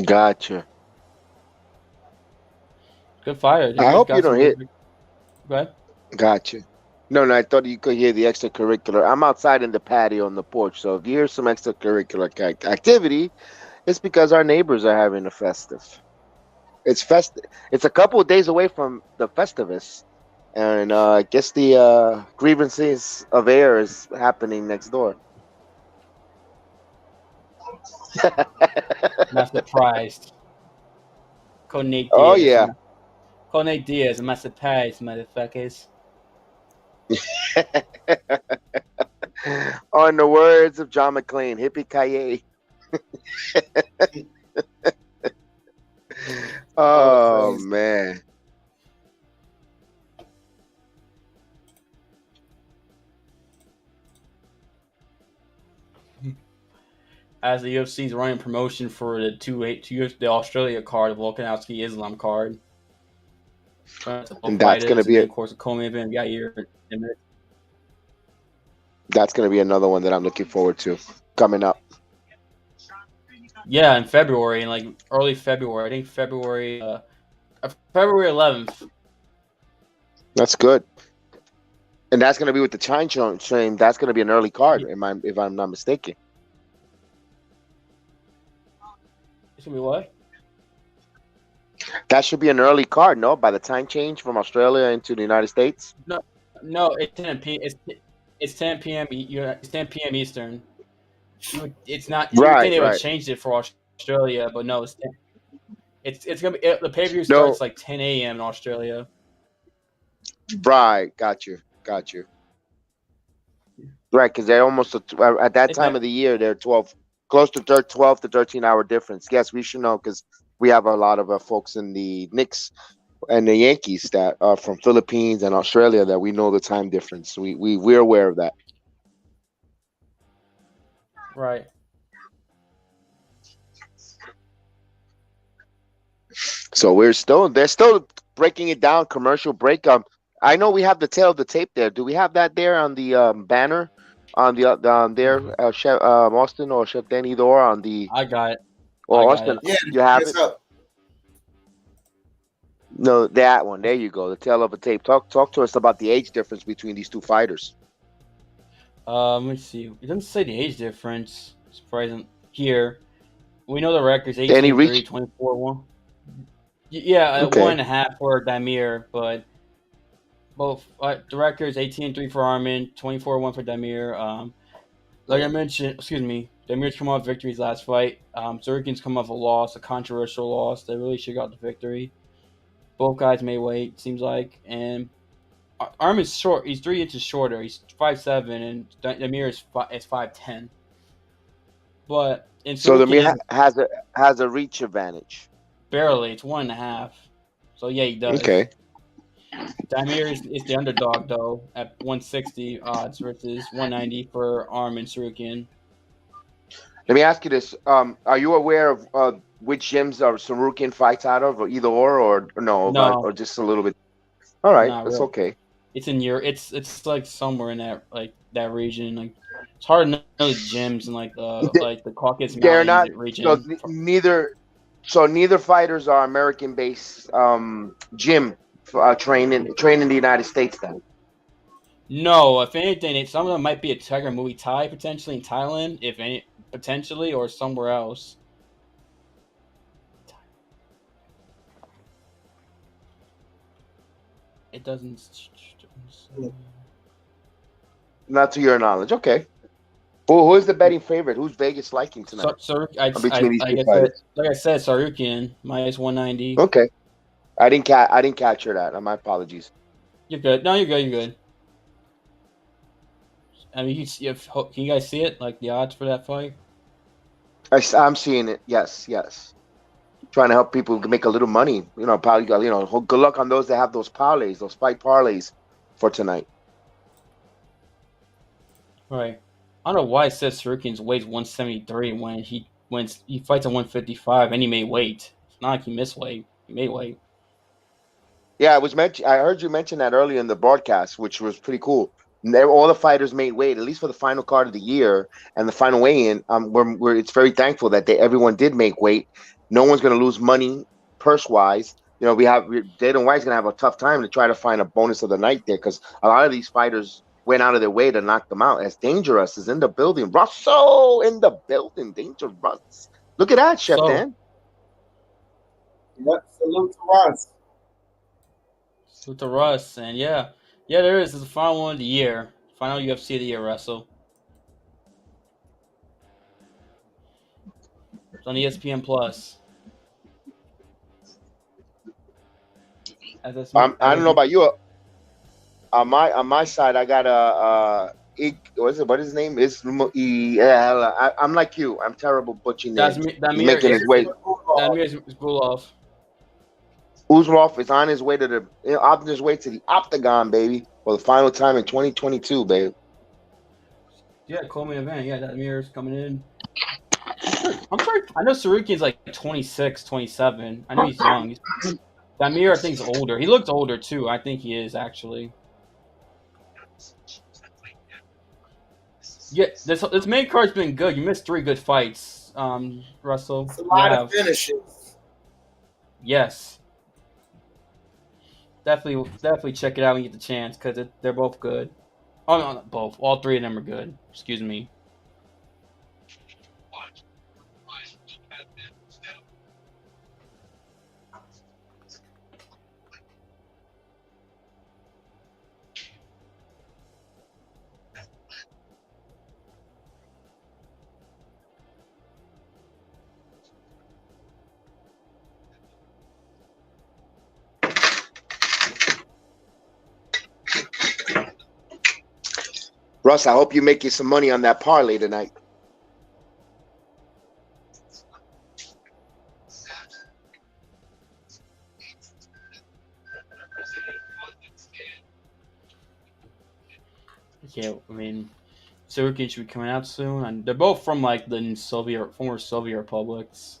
Gotcha. Good fighter. I hope you don't hit. Go ahead. Gotcha. No, I thought you could hear the extracurricular. I'm outside in the patio on the porch, so if you hear some extracurricular activity, it's because our neighbors are having a festive. It's festive. It's a couple of days away from the Festivus, and I guess the grievances of air is happening next door. Not surprised. Cody Oh Diaz. yeah. Cody Diaz. I'm not surprised, motherfuckers. On the words of John McClane, hippie-ki-yay. Oh man. As the UFC is running promotion for the Australia card, the Volkanovski Islam card. And that's going to be of course, a co-main event. We got here. That's going to be another one that I'm looking forward to coming up. Yeah, in February, in like early February. I think February 11th. That's good. And that's going to be with the Chine Train. That's going to be an early card, if I'm not mistaken. It's going to be what? That should be an early card, no? By the time change from Australia into the United States? No, it's 10 p.m. It's 10 p.m. It's 10 p.m. Eastern. It's not. You would think they would change it for Australia, but no, it's gonna be the pay-per-view starts like 10 a.m. in Australia. Right, got you. Right, because they're almost at that time of the year. They're 12 to 13 hour difference. Yes, we should know because we have a lot of folks in the Knicks and the Yankees that are from Philippines and Australia that we know the time difference. We're aware of that. Right. So they're still breaking it down. Commercial break. I know we have the tail of the tape there. Do we have that there on the banner on there, Chef Austin or Chef Danny Dor on the? I got it. Or Austin, Yeah, you have it. Up. No, that one. There you go. The tail of a tape. Talk to us about the age difference between these two fighters. Let me see. It doesn't say the age difference. Surprising here. We know the record's 18-3, 24-1. Yeah, okay. 1.5 for Damir, but both the record's 18-3 for Arman, 24-1 for Damir. Like I mentioned, Damir's come off victory's last fight. Tsarukyan's come off a loss, a controversial loss. They really should got the victory. Both guys may weight, seems like, and Arman's short. He's 3 inches shorter. He's 5'7", and Damir is 5'10". But so Damir has a reach advantage. Barely, it's 1.5. So yeah, he does. Okay. Damir is the underdog though at 160 odds versus 190 for Arman Tsarukyan. Let me ask you this: are you aware of which gyms Tsarukyan fights out of, or either or no, or just a little bit? All right, that's really. Okay. It's in Europe. It's like somewhere in that region. Like it's hard to know the gyms in like the Caucasus Mountains region. So neither fighters are American-based gym train in the United States then. No, if anything, some of them might be a Tiger Muay Thai potentially in Thailand, if any, potentially, or somewhere else. It doesn't. Not to your knowledge, okay. Well, who is the betting favorite? Who's Vegas liking tonight? Between these two fighters. Like I said, Tsarukyan minus 190. Okay, I didn't capture that. My apologies. You're good. No, you're good. You're good. I mean, can you guys see it? Like the odds for that fight? I'm seeing it. Yes. Trying to help people make a little money. Probably good luck on those that have those parlays, those fight parlays for tonight. Right. I don't know why it says Tsarukyan weighs 173 when he fights at 155 and he made weight. It's not like he missed weight. He made weight. Yeah, it was mentioned. I heard you mention that earlier in the broadcast, which was pretty cool. All the fighters made weight, at least for the final card of the year and the final weigh-in. It's very thankful that everyone did make weight. No one's going to lose money purse-wise. Dayton White's going to have a tough time to try to find a bonus of the night there because a lot of these fighters went out of their way to knock them out. As Dangerous is in the building. Russell in the building. Dangerous. Look at that, Chef Dan. Yep, salute to Russ. Salute to Russ. And yeah, there is. It's the final one of the year. Final UFC of the year, Russell. It's on ESPN Plus. I don't know about you. On my side, I got what is his name? I'm like you. I'm terrible butchering names. Making his way. Damir Ismagulov. Uzlov is on his way to the octagon, baby, for the final time in 2022, baby. Yeah, co-main event. Yeah, Damir's coming in. I'm sorry. I know Tsarukyan's like 26, 27. I know he's young. Damir, I think, is older. He looks older, too. I think he is, actually. Yeah, this main card's been good. You missed 3 good fights, Russell. It's a lot of finishes. Yes. Definitely check it out when you get the chance because they're both good. Oh, no, not both. All 3 of them are good. Excuse me. Russ, I hope you make you some money on that parlay tonight. Yeah, I mean, Tsarukyan should be coming out soon, and they're both from like the former Soviet republics.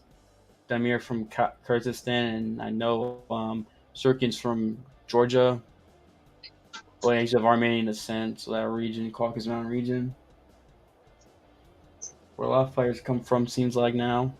Damir from Kyrgyzstan, and I know Tsarukyan's from Georgia. But he's of Armenian descent, so that region, Caucasus Mountain region, where a lot of fighters come from, seems like now.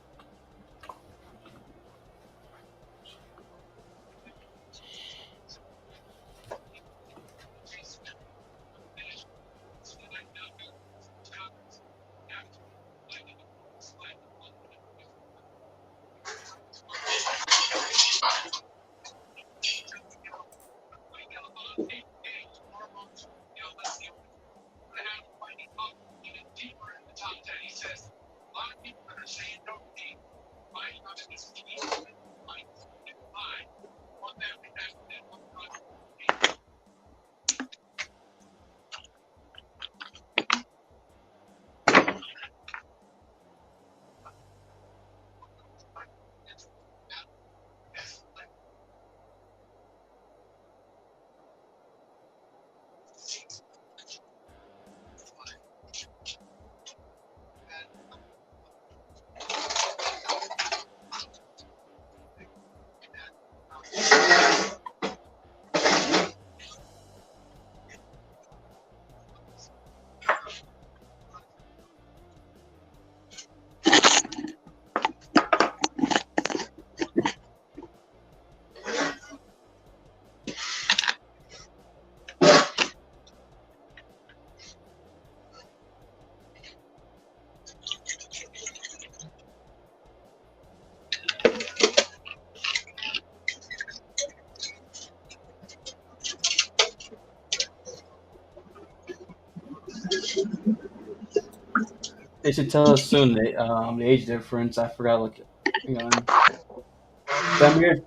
They should tell us soon the age difference. I forgot. Look,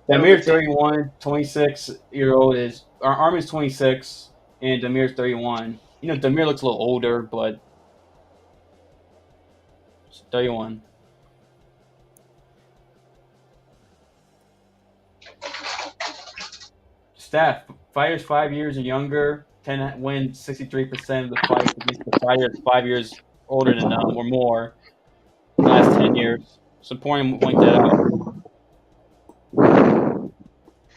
Damir 31, 26-year-old is Arman's 26, and Damir's 31. Damir looks a little older, but 31. Staff fighters 5 years or younger win 63% of the fights against the fighters 5 years older than them or more in the last 10 years. It's important to point that out.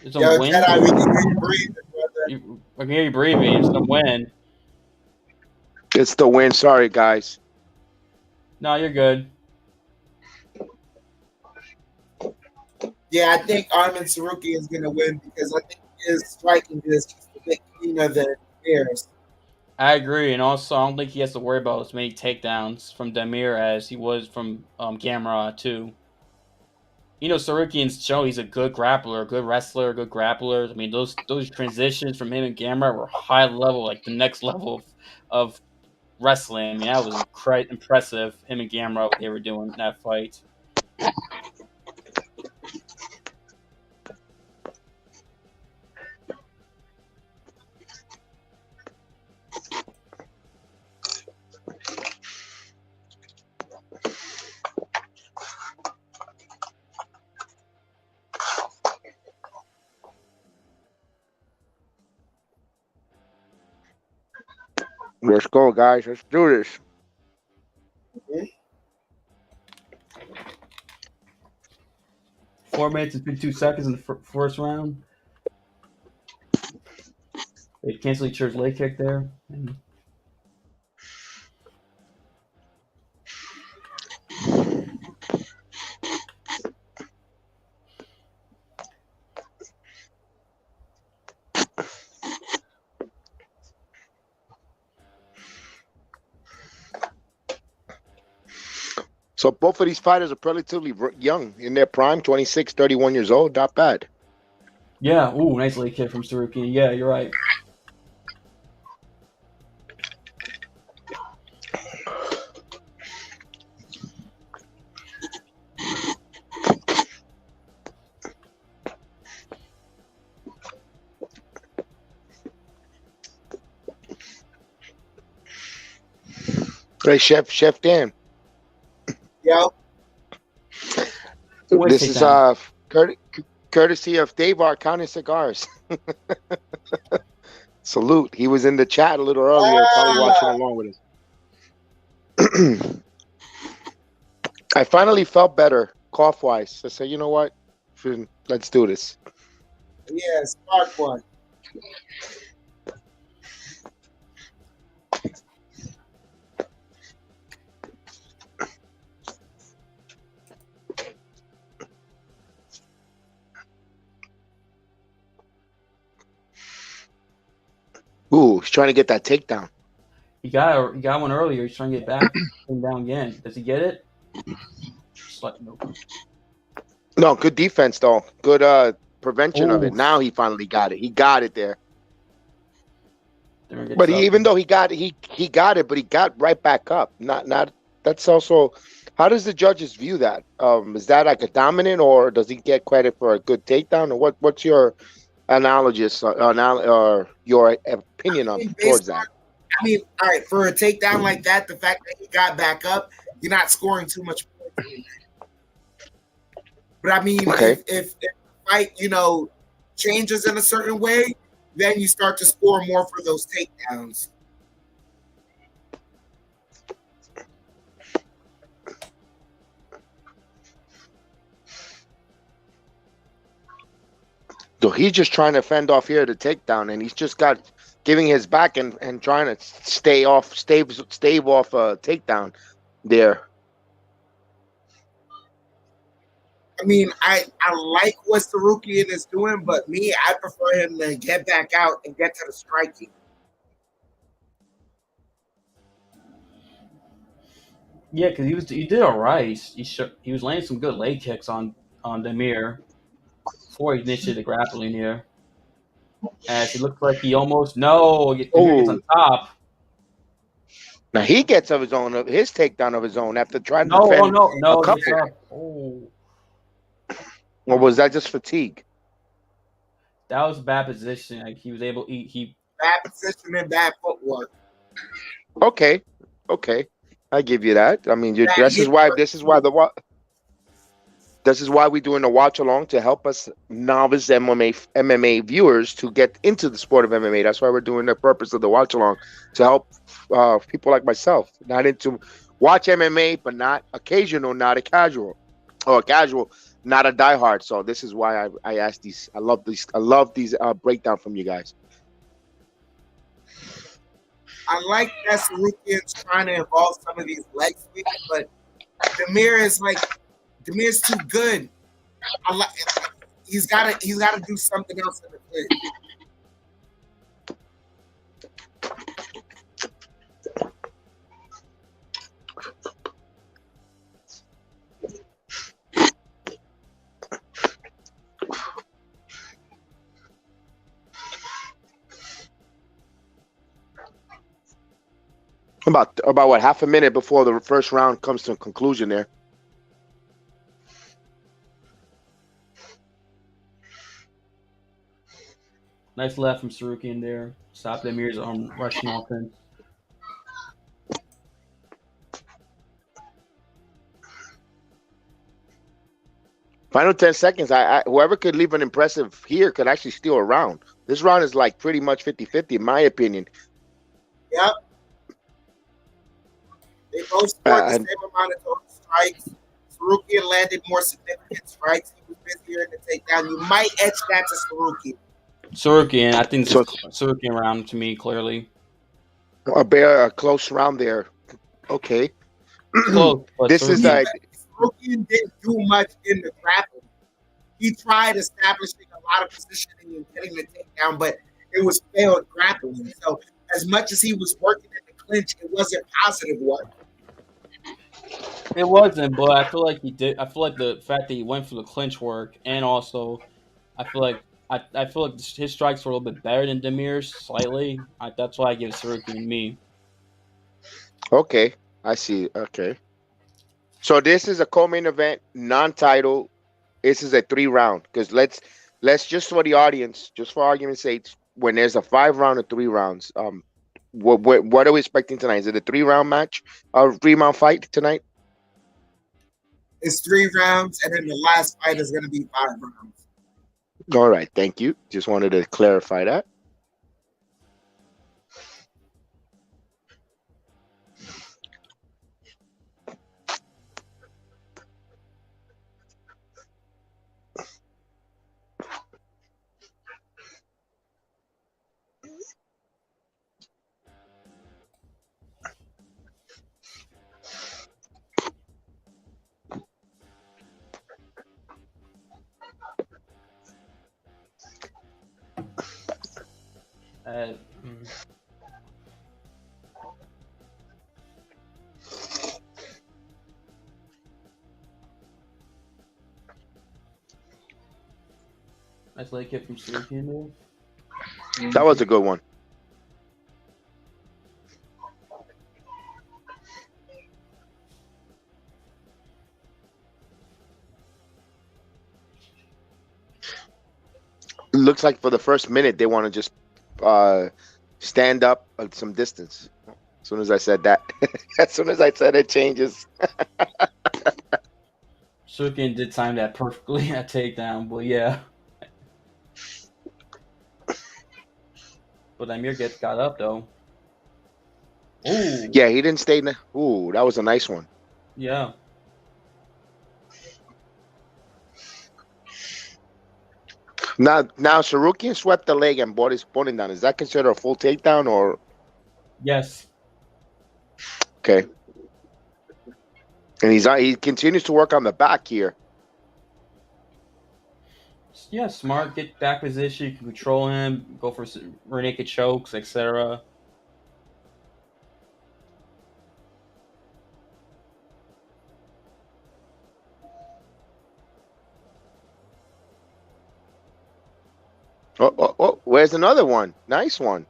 It's a Yo, win. Jedi, we can hear you breathing, brother. I can hear you breathing. It's a win. It's the win. Sorry, guys. No, you're good. Yeah, I think Arman Tsarukyan is going to win because I think his striking is just a bit cleaner than theirs. I agree, and also I don't think he has to worry about as many takedowns from Damir as he was from Gamera too. Tsarukyan's show he's a good grappler, a good wrestler, a good grappler. I mean, those transitions from him and Gamera were high level, like the next level of wrestling. I mean, that was impressive. Him and Gamera, what they were doing in that fight. Let's go, guys. Let's do this. Okay. 4 minutes and 52 seconds in the first round. They canceled each other's leg kick there. So both of these fighters are relatively young in their prime, 26, 31 years old. Not bad. Yeah, ooh, nice leg kick from Tsarukyan. Yeah, you're right. Hey, Chef Dan. Yeah. This is courtesy of Dave County Cigars. Salute. He was in the chat a little earlier, probably watching along with us. I finally felt better cough-wise. I said, you know what? Let's do this. Yeah, spark one. Ooh, he's trying to get that takedown. He got one earlier. He's trying to get back. Came down again. Does he get it? No, good defense though. Good prevention of it. Now he finally got it. He got it there. But even though he got it, he got it, but he got right back up. Not. That's also. How does the judges view that? Is that like a dominant, or does he get credit for a good takedown, or what's your analogous or your opinion towards that? I mean, all right, for a takedown like that, the fact that he got back up, you're not scoring too much points. But I mean, if the fight, changes in a certain way, then you start to score more for those takedowns. So he's just trying to fend off here the takedown, and he's just giving his back and trying to stave off a takedown there. I mean, I like what Tsarukyan is doing, but I prefer him to get back out and get to the striking. Yeah, because he did all right. He was landing some good leg kicks on Damir before he initiated the grappling here. As it looked like he almost Damir gets on top. Now he gets his takedown of his own after trying to defend a couple. Or was that just fatigue? That was a bad position. Like he was able to eat. Bad position and bad footwork. Okay, I give you that. I mean, this is why we're doing a watch along to help us novice MMA viewers to get into the sport of MMA. That's why we're doing the purpose of the watch along, to help people like myself, not into watch MMA, but not occasional, not a casual, or casual, not a diehard. So this is why I ask these. I love these breakdown from you guys. I like that Tsarukyan's trying to involve some of these leg sweeps, but Damir's too good. He's got to do something else in the clinch. About what, half a minute before the first round comes to a conclusion there. Nice left from Tsarukyan there. Stop Damir's rushing offense. Final 10 seconds. Whoever could leave an impressive here could actually steal a round. This round is like pretty much 50-50 in my opinion. Yep. They both scored the same amount of total strikes. Tsarukyan landed more significant strikes. He was busier in the takedown. You might etch that to Tsarukyan. Tsarukyan, I think it's a Tsarukyan round to me, clearly. A close round there. Okay. Close, this is like Tsarukyan didn't do much in the grappling. He tried establishing a lot of positioning and getting the takedown, but it was failed grappling. So as much as he was working in the clinch, it wasn't positive work. It wasn't, but I feel like he did. I feel like the fact that he went for the clinch work, and also, I feel like his strikes were a little bit better than Damir's slightly. That's why I give Tsarukyan me. Okay, I see. Okay, so this is a co-main event, non-title. This is a 3-round, because let's just for the audience, just for argument's sake, when there's a 5-round or 3 rounds, what are we expecting tonight? Is it a 3-round match, a 3-round fight tonight? It's 3 rounds, and then the last fight is going to be 5 rounds. All right, thank you. Just wanted to clarify that. Nice leg kick from Tsarukyan there. That was a good one. It looks like for the first minute they want to just stand up at some distance. As soon as I said that, as soon as I said it changes. Tsarukyan did time that perfectly at takedown, but yeah. But Amir got up though. Ooh. Yeah, he didn't stay. Ooh, that was a nice one. Yeah. Now Tsarukyan swept the leg and brought his opponent down. Is that considered a full takedown or? Yes. Okay. And he continues to work on the back here. Yeah, smart. Get back position. You can control him. Go for rear naked chokes, etc. Oh, where's another one? Nice one.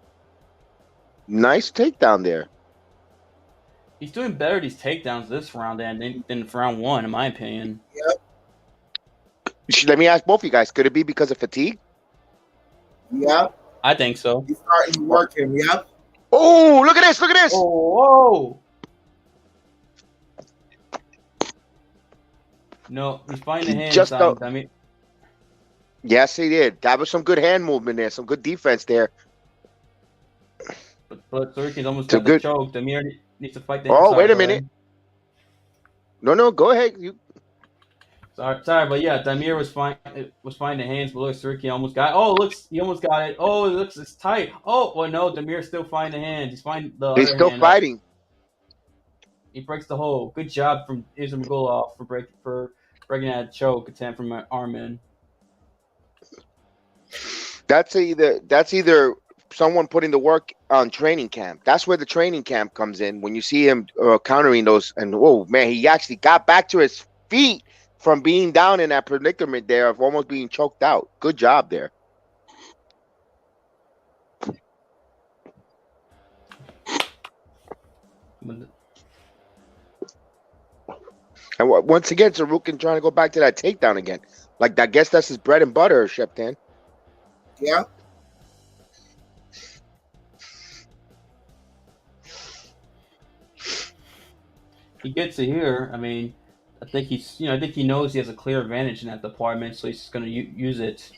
Nice takedown there. He's doing better these takedowns this round than for round 1, in my opinion. Yep. Let me ask both of you guys. Could it be because of fatigue? Yep. I think so. He's starting to work him. Yep. Oh, look at this! Look at this! Oh, whoa! No, he's finding the hands. Just I mean, yes, he did. That was some good hand movement there. Some good defense there. but Tsarukyan's almost Some got the good. choke. Damir needs to fight the. Oh, Sorry, wait a go minute. ahead. No, go ahead. You. Sorry, but yeah, Damir was finding the hands, but look, Tsarukyan almost got it. Oh, looks, he almost got it. Oh, it looks, it's tight. Oh, well, no, Damir's still finding the hands. He's finding the He's other still hand. fighting. He breaks the hold. Good job from Ismagulov for breaking that choke attempt from Arman. That's either someone putting the work on training camp. That's where the training camp comes in. When you see him countering those, and whoa, man, he actually got back to his feet from being down in that predicament there of almost being choked out. Good job there. And once again, Tsarukyan trying to go back to that takedown again. Like, I guess that's his bread and butter, Sheptan. Yeah. He gets it here. I mean, I think I think he knows he has a clear advantage in that department, so he's just going to use it.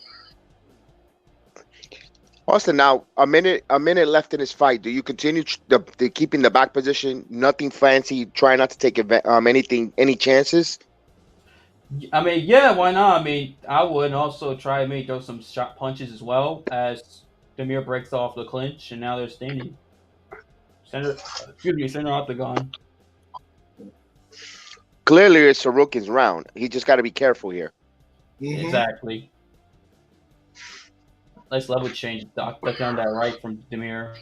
Austin, now a minute left in his fight. Do you continue the keeping the back position? Nothing fancy. Try not to take any chances. I mean, yeah, why not? I mean, I would also try to maybe throw some shot punches as well as Damir breaks off the clinch, and now they're standing. Center octagon. Clearly, it's Tsarukyan's round. He just got to be careful here. Mhm. Exactly. Nice level change. Duck down that right from Damir.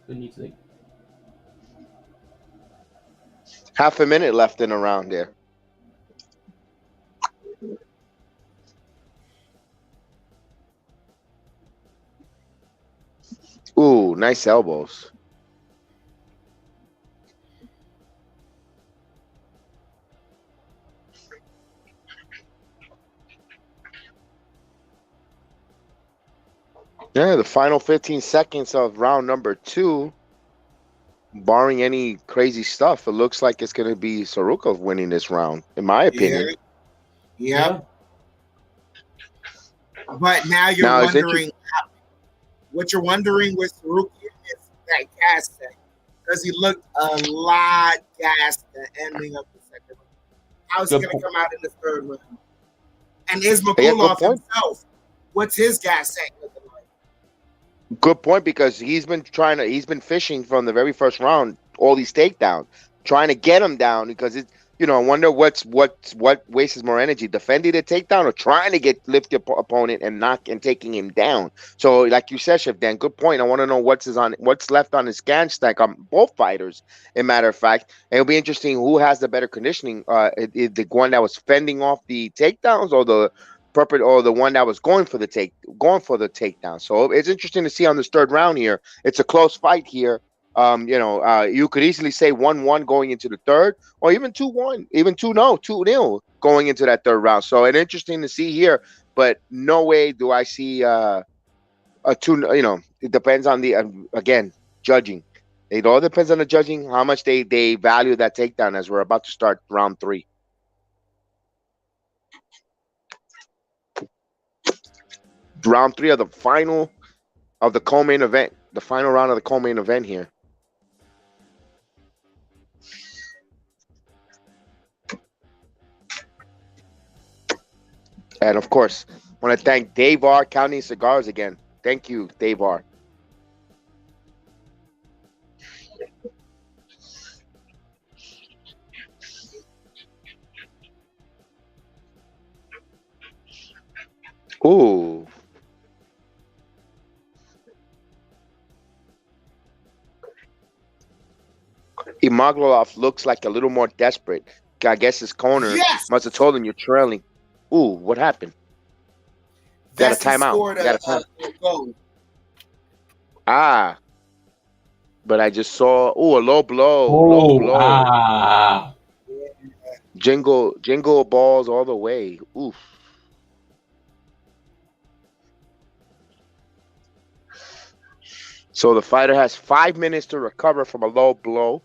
Good knee to Half a minute left in the round there. Ooh, nice elbows. Yeah, the final 15 seconds of round number 2, barring any crazy stuff, it looks like it's going to be Tsarukyan winning this round, in my opinion. Yeah. But now you're wondering, what you're wondering with Tsarukyan is that gas tank, because he looked a lot gassed at the ending of the second round. How's he going to come out in the third round? And Ismagulov himself, what's his gas tank looking like? Good point, because he's been fishing from the very first round, all these takedowns, trying to get him down, because I wonder what wastes more energy, defending the takedown or trying to lift your opponent and taking him down. So, like you said, Chef Dan, good point. I want to know what's left on his gas stack on both fighters. As a matter of fact, and it'll be interesting who has the better conditioning, the one that was fending off the takedowns or the one that was going for the takedown. So it's interesting to see on this third round here. It's a close fight here. You could easily say 1-1 going into the third, or even 2-1, even 2-0 going into that third round. So it's interesting to see here, but no way do I see a 2. It depends on the again judging. It all depends on the judging, how much they value that takedown as we're about to start round 3. Round 3 of the final of the co-main event, the final round of the co-main event here. And of course, I want to thank Dave R. County Cigars again. Thank you, Dave R. Ooh. Ismagulov looks like a little more desperate. I guess his corner must have told him you're trailing. Ooh, what happened? Got a timeout. Got a time. Ah. But I just saw, a low blow. Low blow. Ah. Jingle balls all the way. Oof. So the fighter has 5 minutes to recover from a low blow.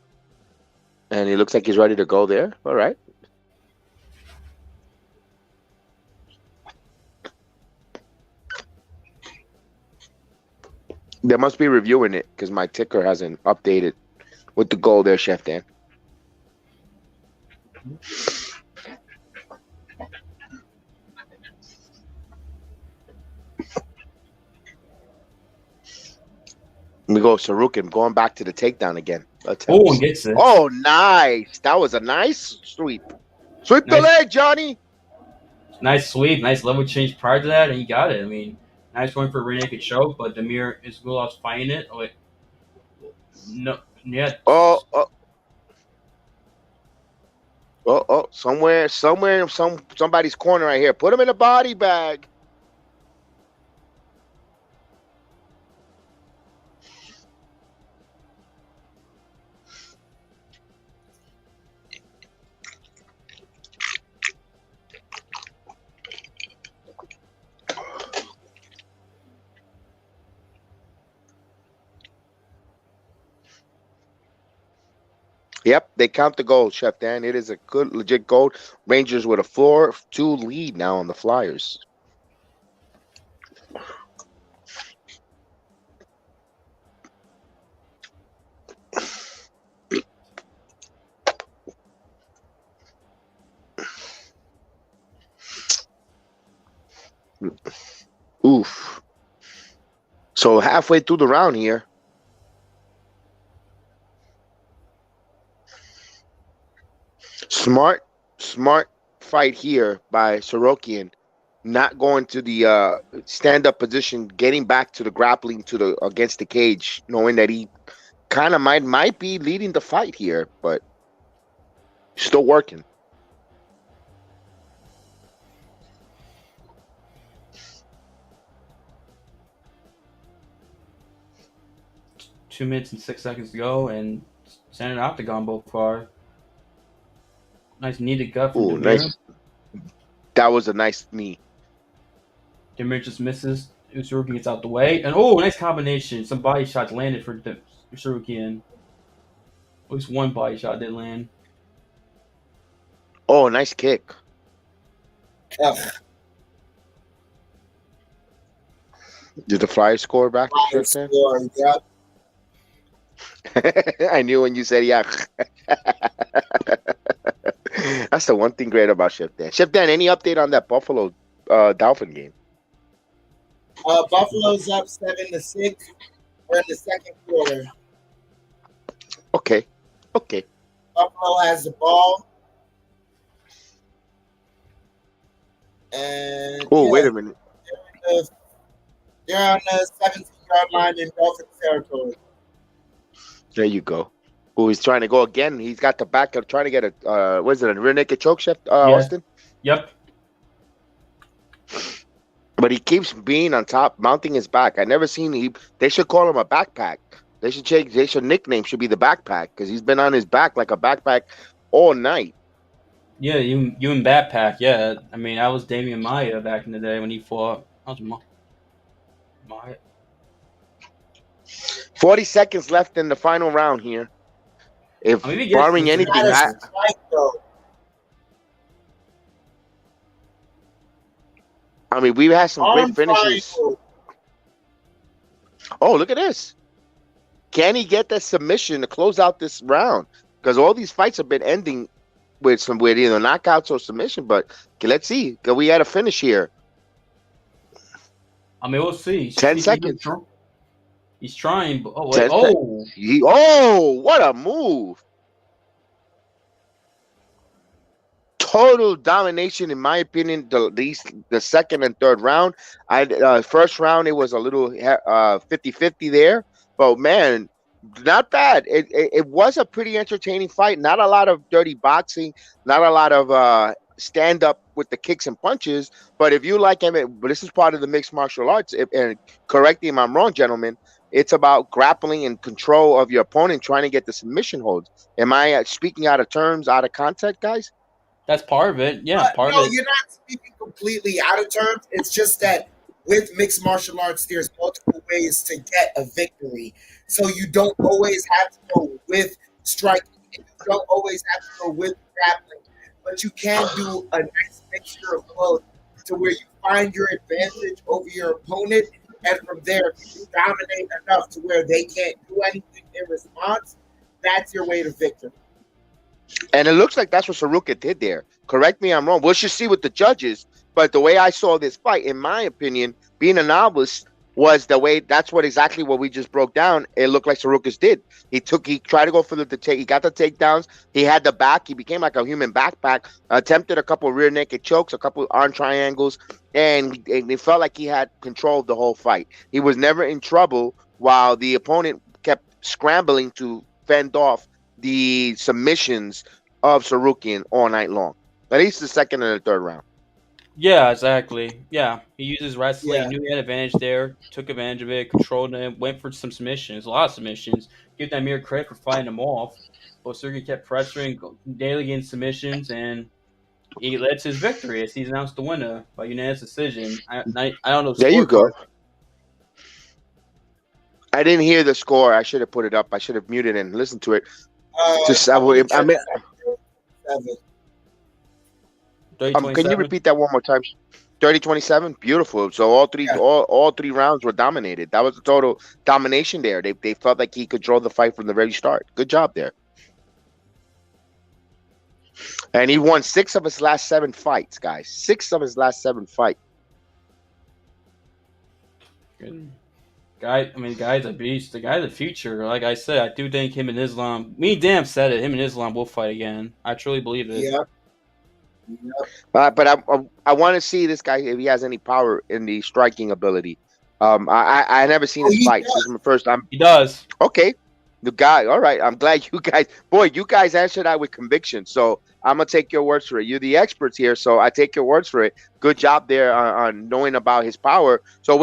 And he looks like he's ready to go there. All right. They must be reviewing it because my ticker hasn't updated with the goal there, Chef Dan. We go Tsarukyan going back to the takedown again. Oh, gets it. Oh, nice. That was a nice sweep. Sweep the leg, Johnny. Nice sweep. Nice level change prior to that, and he got it. I mean, nice going for a rear naked choke, but Damir Ismagulov's fighting it. Oh, wait. No. Yeah. Somewhere, somebody's corner right here. Put him in a body bag. Yep, they count the goal, Chef Dan. It is a good, legit goal. Rangers with a 4-2 lead now on the Flyers. Oof. So halfway through the round here. Smart fight here by Tsarukyan, not going to the stand-up position, getting back to the grappling to the against the cage, knowing that he kind of might be leading the fight here, but still working. Two minutes and 6 seconds to go, and standing octagon both far. Nice knee to gut from Damir. Nice. That was a nice knee. Damir just misses. Tsarukyan gets out the way. And, nice combination. Some body shots landed for Tsarukyan. At least one body shot did land. Oh, nice kick. Did the Flyers score back? Yeah. I knew when you said yeah. That's the one thing great about Chef Dan. Chef Dan, any update on that Buffalo Dolphin game? Buffalo's up 7-6. We're in the second quarter. Okay. Buffalo has the ball. And wait a minute. They're on the 17-yard line in Dolphin territory. There you go. He's trying to go again. He's got the back of trying to get a what is it, a rear naked choke, Chef Austin? Yep. But he keeps being on top, mounting his back. I never seen they should call him a backpack. They should nickname should be the backpack because he's been on his back like a backpack all night. Yeah, you and Backpack, yeah. I mean, I was Damian Maya back in the day when he fought. I was Maya. 40 seconds left in the final round here. If barring anything, I mean, we've had some great finishes. Oh, look at this. Can he get that submission to close out this round? Because all these fights have been ending with either knockouts or submission. But let's see. We had a finish here. I mean, we'll see. 10 seconds. He's trying. But, what a move. Total domination, in my opinion, the second and third round. First round, it was a little 50-50 there. But, man, not bad. It was a pretty entertaining fight. Not a lot of dirty boxing. Not a lot of stand-up with the kicks and punches. But if you like him, but this is part of the mixed martial arts. And correct me if I'm wrong, gentlemen. It's about grappling and control of your opponent, trying to get the submission holds. Am I speaking out of terms, out of context, guys? That's part of it. Yeah, part of it. You're not speaking completely out of terms. It's just that with mixed martial arts, there's multiple ways to get a victory. So you don't always have to go with striking. You don't always have to go with grappling. But you can do a nice mixture of both to where you find your advantage over your opponent. And from there, if you dominate enough to where they can't do anything in response, that's your way to victory. And it looks like that's what Tsarukyan did there. Correct me, I'm wrong. We'll just see with the judges. But the way I saw this fight, in my opinion, being a novice, was the way. That's what exactly what we just broke down. It looked like Tsarukyan did. He tried to go for the take. He got the takedowns. He had the back. He became like a human backpack. Attempted a couple rear naked chokes, a couple arm triangles, and it felt like he had control of the whole fight. He was never in trouble while the opponent kept scrambling to fend off the submissions of Tsarukyan all night long. At least the second and the third round. Yeah, exactly. Yeah, he uses wrestling. Yeah. Knew he had advantage there. Took advantage of it. Controlled him. Went for some submissions. A lot of submissions. Give Damir credit for fighting him off. But Tsarukyan kept pressuring, daily getting submissions, and he led to his victory as he's announced the winner by unanimous decision. I don't know. There you go. scorecard. I didn't hear the score. I should have put it up. I should have muted and listened to it. Just I mean, 7. can you repeat that one more time? 30-27, beautiful. So all three rounds were dominated. That was a total domination there. They felt like he controlled the fight from the very start. Good job there. And he won 6 of his last 7 fights, guys. 6 of his last 7 fights. Good. Guy's a beast. The guy's the future. Like I said, I do think him and Islam. Me and Dan said it. Him and Islam will fight again. I truly believe it. Yeah. But I want to see this guy if he has any power in the striking ability. I never seen his fight. This is my first time. He does. Okay, the guy. All right, I'm glad you guys answered that with conviction. So I'm gonna take your words for it. You're the experts here, so I take your words for it. Good job there on knowing about his power. So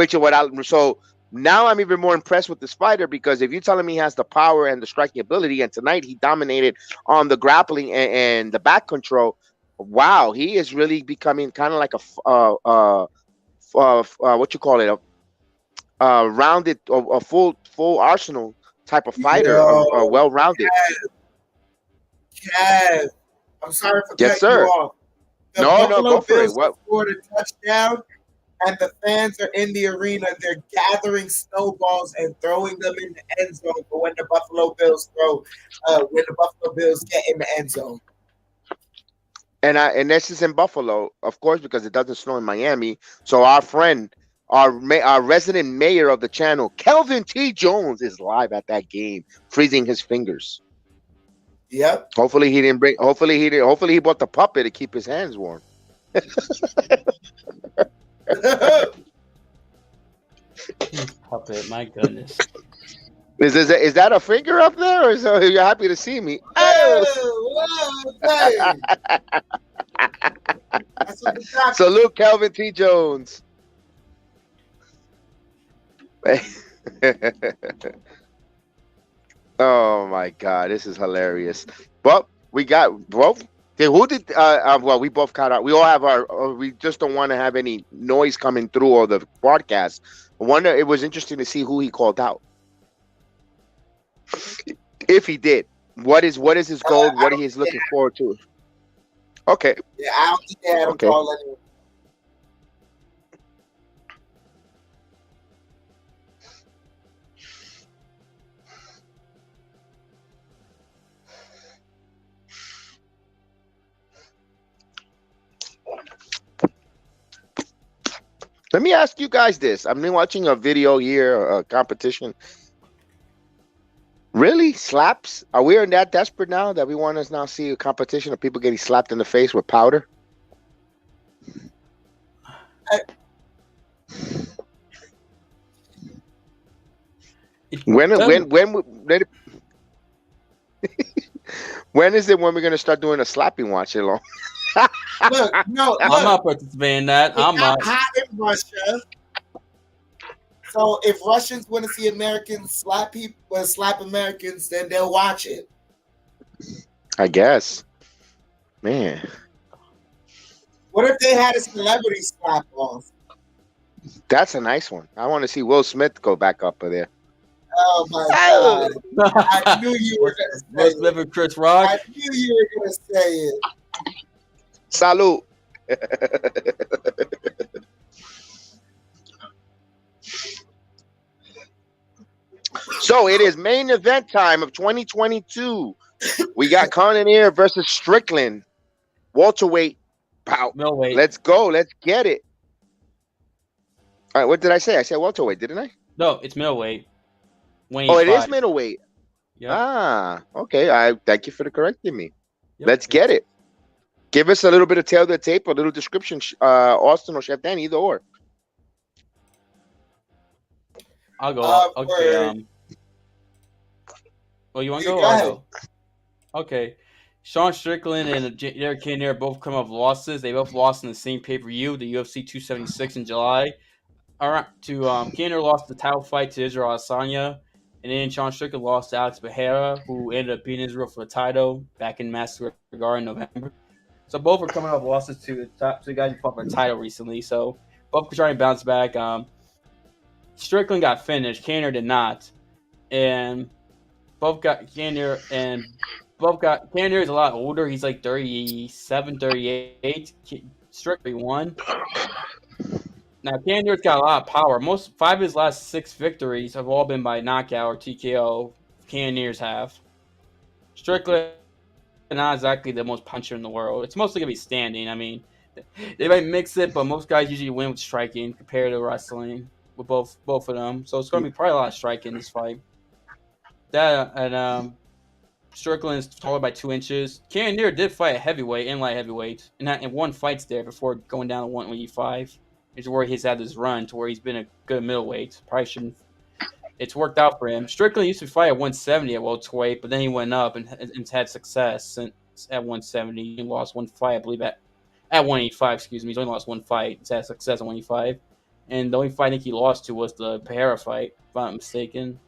now I'm even more impressed with this fighter because if you're telling me he has the power and the striking ability, and tonight he dominated on the grappling and the back control. Wow, he is really becoming kind of like a what you call it, a rounded, a full arsenal type of fighter, well-rounded. Kev, I'm sorry for cutting sir. you off. The No, Buffalo go for it. Bills What? scored a touchdown, and the fans are in the arena. They're gathering snowballs and throwing them in the end zone for when the Buffalo Bills get in the end zone. And this is in Buffalo, of course, because it doesn't snow in Miami. So our friend, our resident mayor of the channel, Kelvin T. Jones, is live at that game, freezing his fingers. Yep. Hopefully he didn't bring. Hopefully he bought the puppet to keep his hands warm. Puppet, my goodness. Is that a finger up there, or so you're happy to see me? Oh, hey. That's what the doctor- Salute, Kelvin T. Jones. Oh my God, this is hilarious. Well, we got both. Who did? Well, we both caught out. We all have our. We just don't want to have any noise coming through or the broadcast. I wonder. It was interesting to see who he called out. If he did, what is his goal? What he's looking forward to? Okay. Yeah, I don't think they had him call anyone. Let me ask you guys this. I'm watching a video here, a competition. Really? Slaps? Are we that desperate now that we want to now see a competition of people getting slapped in the face with powder? When is it when we're going to start doing a slapping watch along? Look, I'm not participating in that. I'm not. Hot in Russia. So if Russians want to see Americans slap Americans, then they'll watch it. I guess. Man. What if they had a celebrity slap off? That's a nice one. I want to see Will Smith go back up there. Oh my God! I knew you were gonna Will say Smith it. and Chris Rock. I knew you were gonna say it. Salute. So it is main event time of 2022. We got Cannonier versus Strickland. Welterweight bout. Middleweight. Let's go. Let's get it. All right, what did I say? I said welterweight, didn't I? No, it's middleweight. Oh, it is middleweight. Yep. Ah, okay. I thank you for correcting me. Yep. Let's get it. Give us a little bit of tail of the tape, a little description, Austin or Chef Dan, either or. I'll go. Okay. Oh, you want to go? I'll go. Okay. Sean Strickland and Derek Cannonier both come off losses. They both lost in the same pay-per-view, the UFC 276 in July. All right. Cannonier lost the title fight to Israel Adesanya, and then Sean Strickland lost to Alex Pereira, who ended up beating Israel for the title back in Madison Square Garden in November. So both are coming off losses to the guys who fought for the title recently. So both are trying to bounce back. Strickland got finished. Cannonier did not, and both got Cannonier and. Cannonier is a lot older. He's like 37, 38. Strickland won. Now, Cannonier's got a lot of power. 5 of his last 6 victories have all been by knockout or TKO. Cannonier's have. Strickland not exactly the most puncher in the world. It's mostly going to be standing. I mean, they might mix it, but most guys usually win with striking compared to wrestling with both of them. So it's going to be probably a lot of striking in this fight. Strickland is taller by 2 inches. Cannonier did fight a heavyweight and light heavyweight, and won fights there before going down to 185. Is where he's had this run to where he's been a good middleweight. Probably shouldn't. It's worked out for him. Strickland used to fight at 170 at welterweight, but then he went up and had success since at 170. He lost one fight, I believe, at 185. Excuse me, he's only lost one fight. He's had success at 185, and the only fight I think he lost to was the Pereira fight, if I'm not mistaken.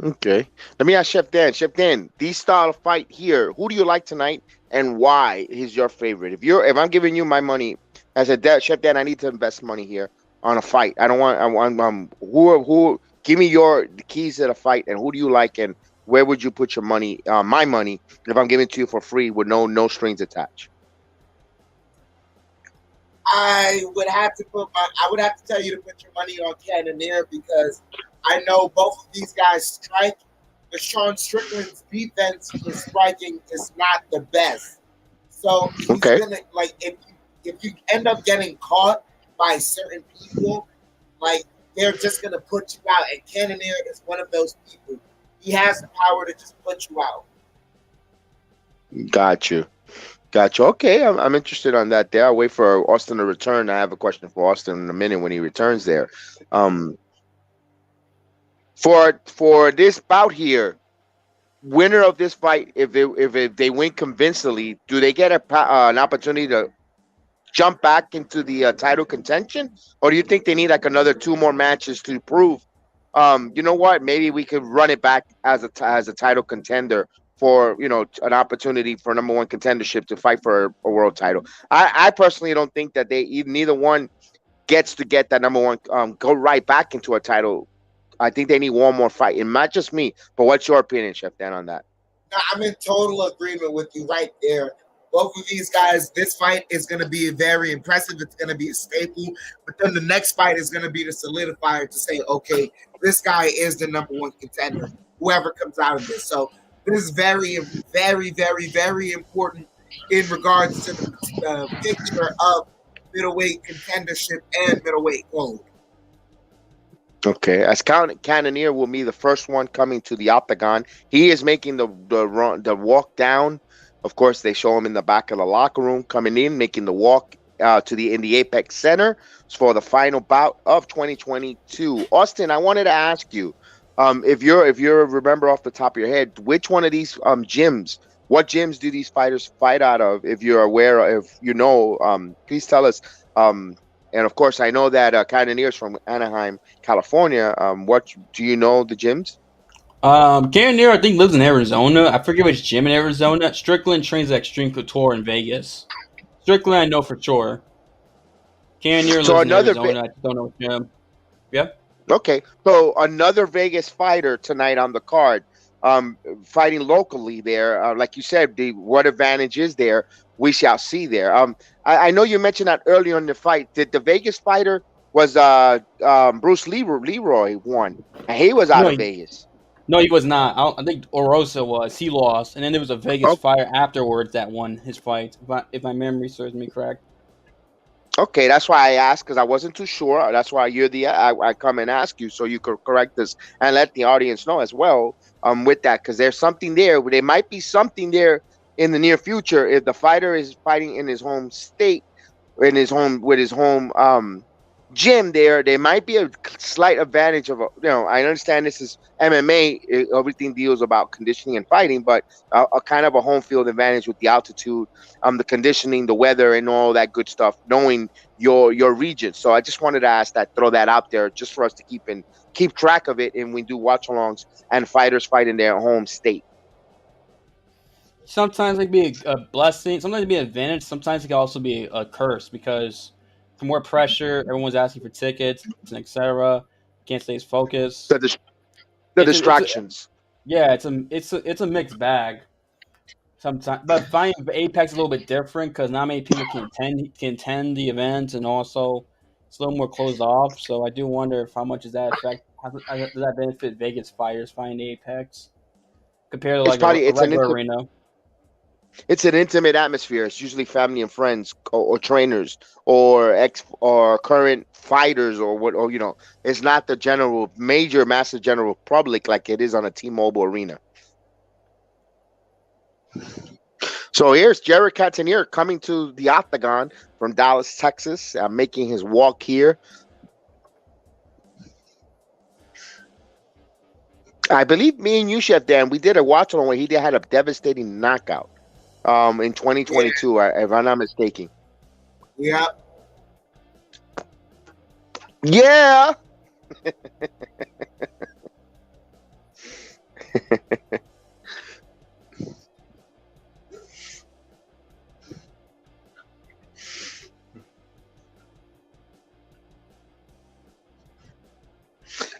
Okay. Let me ask Chef Dan. Chef Dan, these style of fight here, who do you like tonight and why is your favorite? If I'm giving you my money as a Chef Dan, I need to invest money here on a fight. I want who give me the keys to the fight and who do you like and where would you put your money, my money, if I'm giving it to you for free with no strings attached? I would have to tell you to put your money on Cannonier because I know both of these guys strike, but Sean Strickland's defense for striking is not the best. So he's gonna if you end up getting caught by certain people, like they're just gonna put you out. And Cannonier is one of those people. He has the power to just put you out. Got you. Okay, I'm interested on that. There, I'll wait for Austin to return. I have a question for Austin in a minute when he returns there. For this bout here, winner of this fight, if they win convincingly, do they get an opportunity to jump back into the title contention, or do you think they need like another 2 more matches to prove? You know what? Maybe we could run it back as a title contender for an opportunity for number 1 contendership to fight for a world title. I personally don't think that neither one gets to get that number 1 go right back into a title. I think they need one more fight, and not just me. But what's your opinion, Chef Dan, on that? No, I'm in total agreement with you right there. Both of these guys, this fight is going to be very impressive. It's going to be a staple. But then the next fight is going to be the solidifier to say, okay, this guy is the number 1 contender, whoever comes out of this. So this is very, very, very, very important in regards to the picture of middleweight contendership and middleweight gold. Okay, as Cannonier will be the first one coming to the octagon. He is making the walk down. Of course, they show him in the back of the locker room coming in, making the walk in the Apex Center for the final bout of 2022. Austin, I wanted to ask you, if you remember off the top of your head, which one of these gyms? What gyms do these fighters fight out of? If you're aware, if you know, please tell us. And of course, I know that Cannonier is from Anaheim, California. What do you know the gyms? Cannonier, I think, lives in Arizona. I forget which gym in Arizona. Strickland trains at Extreme Couture in Vegas. Strickland, I know for sure. Cannonier So lives in another Arizona. I don't know him. Yeah. Okay, so another Vegas fighter tonight on the card, fighting locally there. Like you said, what advantage is there? We shall see there. I know you mentioned that earlier in the fight. Did the Vegas fighter was Bruce Leroy won, and he was out No, of Vegas. no, he was not. I think Erosa was. He lost, and then there was a Vegas fighter afterwards that won his fight. If my memory serves me correct. Okay, that's why I asked because I wasn't too sure. That's why I come and ask you so you could correct this and let the audience know as well. With that because there's something there. There might be something there in the near future if the fighter is fighting in his home state, in his home with his home gym. There might be a slight advantage of I understand this is MMA. Everything deals about conditioning and fighting, but a kind of a home field advantage with the altitude, the conditioning, the weather, and all that good stuff. Knowing your region, so I just wanted to ask that, throw that out there, just for us to keep track of it, and we do watch-alongs and fighters fight in their home state. Sometimes it can be a blessing. Sometimes it can be an advantage. Sometimes it can also be a curse because for more pressure, everyone's asking for tickets, and etc. Can't stay focused. The distractions. It's a mixed bag. Sometimes, but finding Apex is a little bit different because not many people can attend the event, and also it's a little more closed off. So I do wonder if how much does that affect? How does that benefit Vegas fighters finding Apex compared to like a regular arena? It's an intimate atmosphere. It's usually family and friends, or trainers, or current fighters, or it's not the massive general public like it is on a T-Mobile arena. So here's Jared Cannonier coming to the Octagon from Dallas, Texas, making his walk here. I believe me and you, Chef Dan, we did a watch-along where he had a devastating knockout in 2022, if I'm not mistaken. Yeah. Yeah.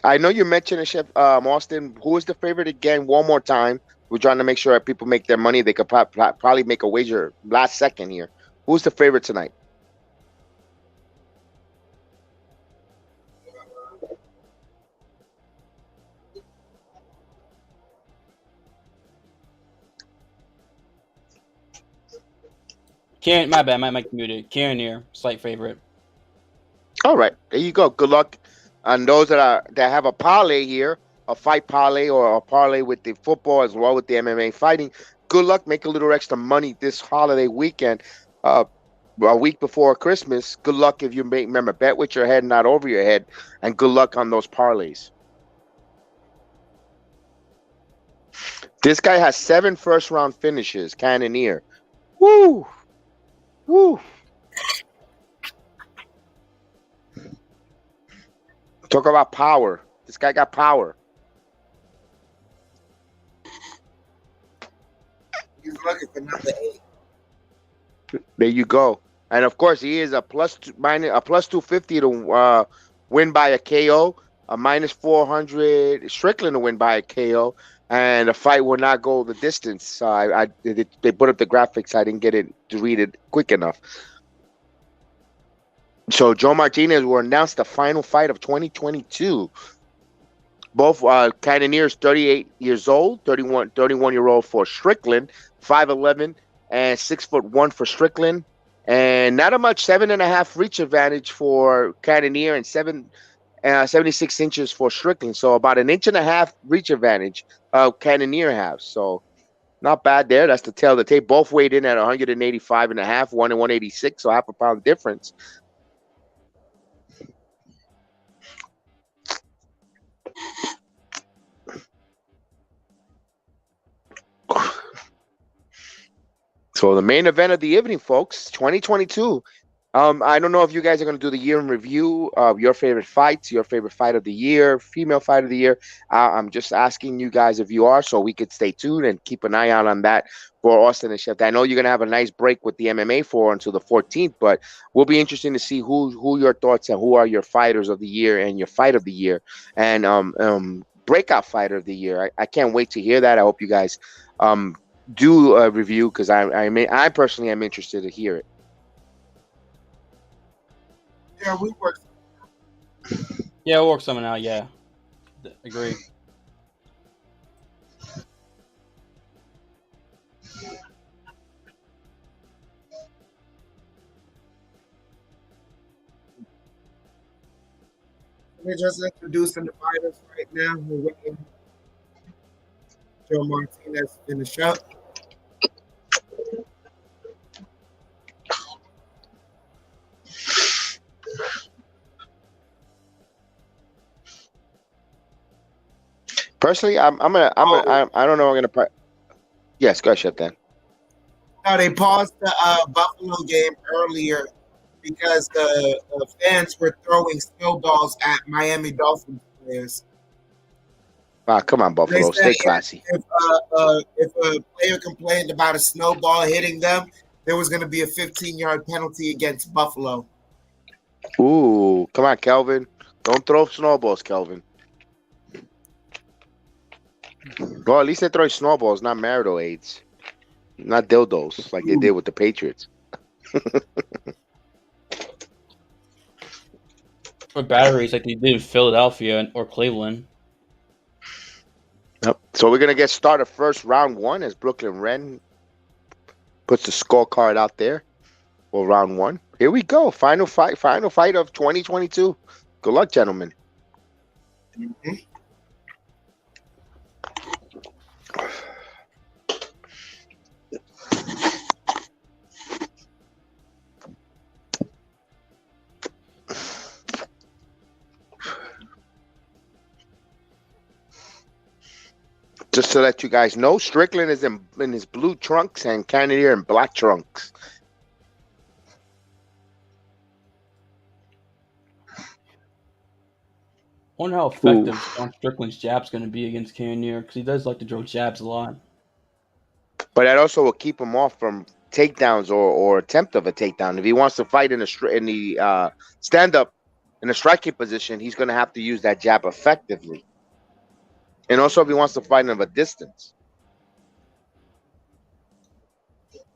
I know you mentioned it, Chef Austin. Who is the favorite again? One more time. We're trying to make sure that people make their money. They could probably make a wager last second here. Who's the favorite tonight? My bad, my mic muted. Cannonier, slight favorite. All right, there you go. Good luck. And those that have a parlay here, a fight parlay or a parlay with the football as well with the MMA fighting, good luck. Make a little extra money this holiday weekend, a week before Christmas. Good luck if you remember, bet with your head, not over your head, and good luck on those parlays. This guy has 7 first-round finishes, Cannonier. Woo! Woo! Talk about power. This guy got power. He's looking for number 8. There you go. And of course, he is a plus 250 to win by a KO, a minus 400 Strickland to win by a KO, and the fight will not go the distance. They put up the graphics. I didn't get it to read it quick enough. So Joe Martinez will announce the final fight of 2022. Both Cannonier's 38 years old, 31-year-old for Strickland, 5'11" and 6'1" for Strickland, and not a much 7.5 reach advantage for Cannonier and 76 inches for Strickland. So about an 1.5 inch reach advantage Cannonier has. So not bad there. That's the tail of the tape. Both weighed in at 185.5, 1 and 186, so half a pound difference. So the main event of the evening, folks, 2022 I don't know if you guys are going to do the year in review of your favorite fights, your favorite fight of the year, female fight of the year. I'm just asking you guys if you are, so we could stay tuned and keep an eye out on that for Austin and Chef. I know you're going to have a nice break with the MMA for until the 14th, but we'll be interesting to see who your thoughts and who are your fighters of the year and your fight of the year and breakout fighter of the year. I can't wait to hear that. I hope you guys do a review because I personally am interested to hear it. Yeah, we work. Yeah, we'll work something out. Yeah, agree. We're just introducing the fighters right now. We're waiting Joe Martinez to finish up. Personally, I don't know. I'm gonna. Yes, go ahead, shut that. No, they paused the Buffalo game earlier because the fans were throwing snowballs at Miami Dolphins players. Come on, Buffalo, They said stay classy. if a player complained about a snowball hitting them, there was going to be a 15-yard penalty against Buffalo. Ooh, come on, Kelvin. Don't throw snowballs, Kelvin. Well, at least they throw snowballs, not marital aids. Not dildos like they did with the Patriots. Or batteries like they did in Philadelphia or Cleveland. Yep. So we're gonna get started first round one as Brooklyn Wren puts the scorecard out there for round one. Here we go. Final fight of 2022. Good luck, gentlemen. Mm-hmm. Just to let you guys know, Strickland is in his blue trunks and Cannonier in black trunks. Wonder how effective John Strickland's jab's going to be against Cannonier because he does like to throw jabs a lot. But that also will keep him off from takedowns or attempt of a takedown. If he wants to fight in the stand up in a striking position, he's going to have to use that jab effectively. And also, if he wants to fight him at a distance.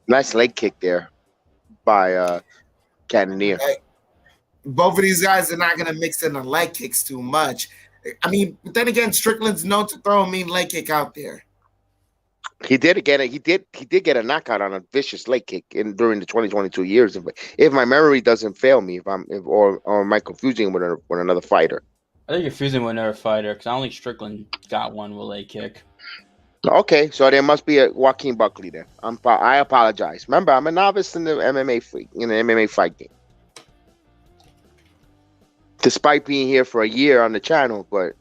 Nice leg kick there by Cannonier. Both of these guys are not going to mix in the leg kicks too much. I mean, but then again, Strickland's known to throw a mean leg kick out there. He did get a knockout on a vicious leg kick during the 2022 years. If my memory doesn't fail me, or am I confusing with another fighter? I think you're confusing with another fighter because I don't think Strickland got one with a leg kick. Okay, so there must be a Joaquin Buckley then. I apologize. Remember, I'm a novice in the MMA fight game. Despite being here for a year on the channel, but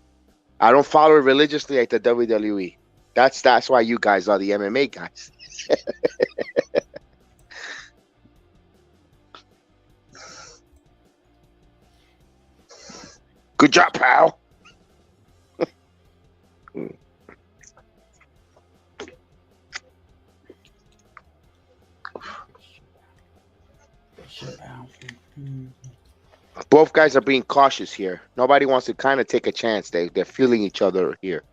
I don't follow it religiously like the WWE. That's why you guys are the MMA guys. Good job, pal. Both guys are being cautious here. Nobody wants to kind of take a chance. They're feeling each other here.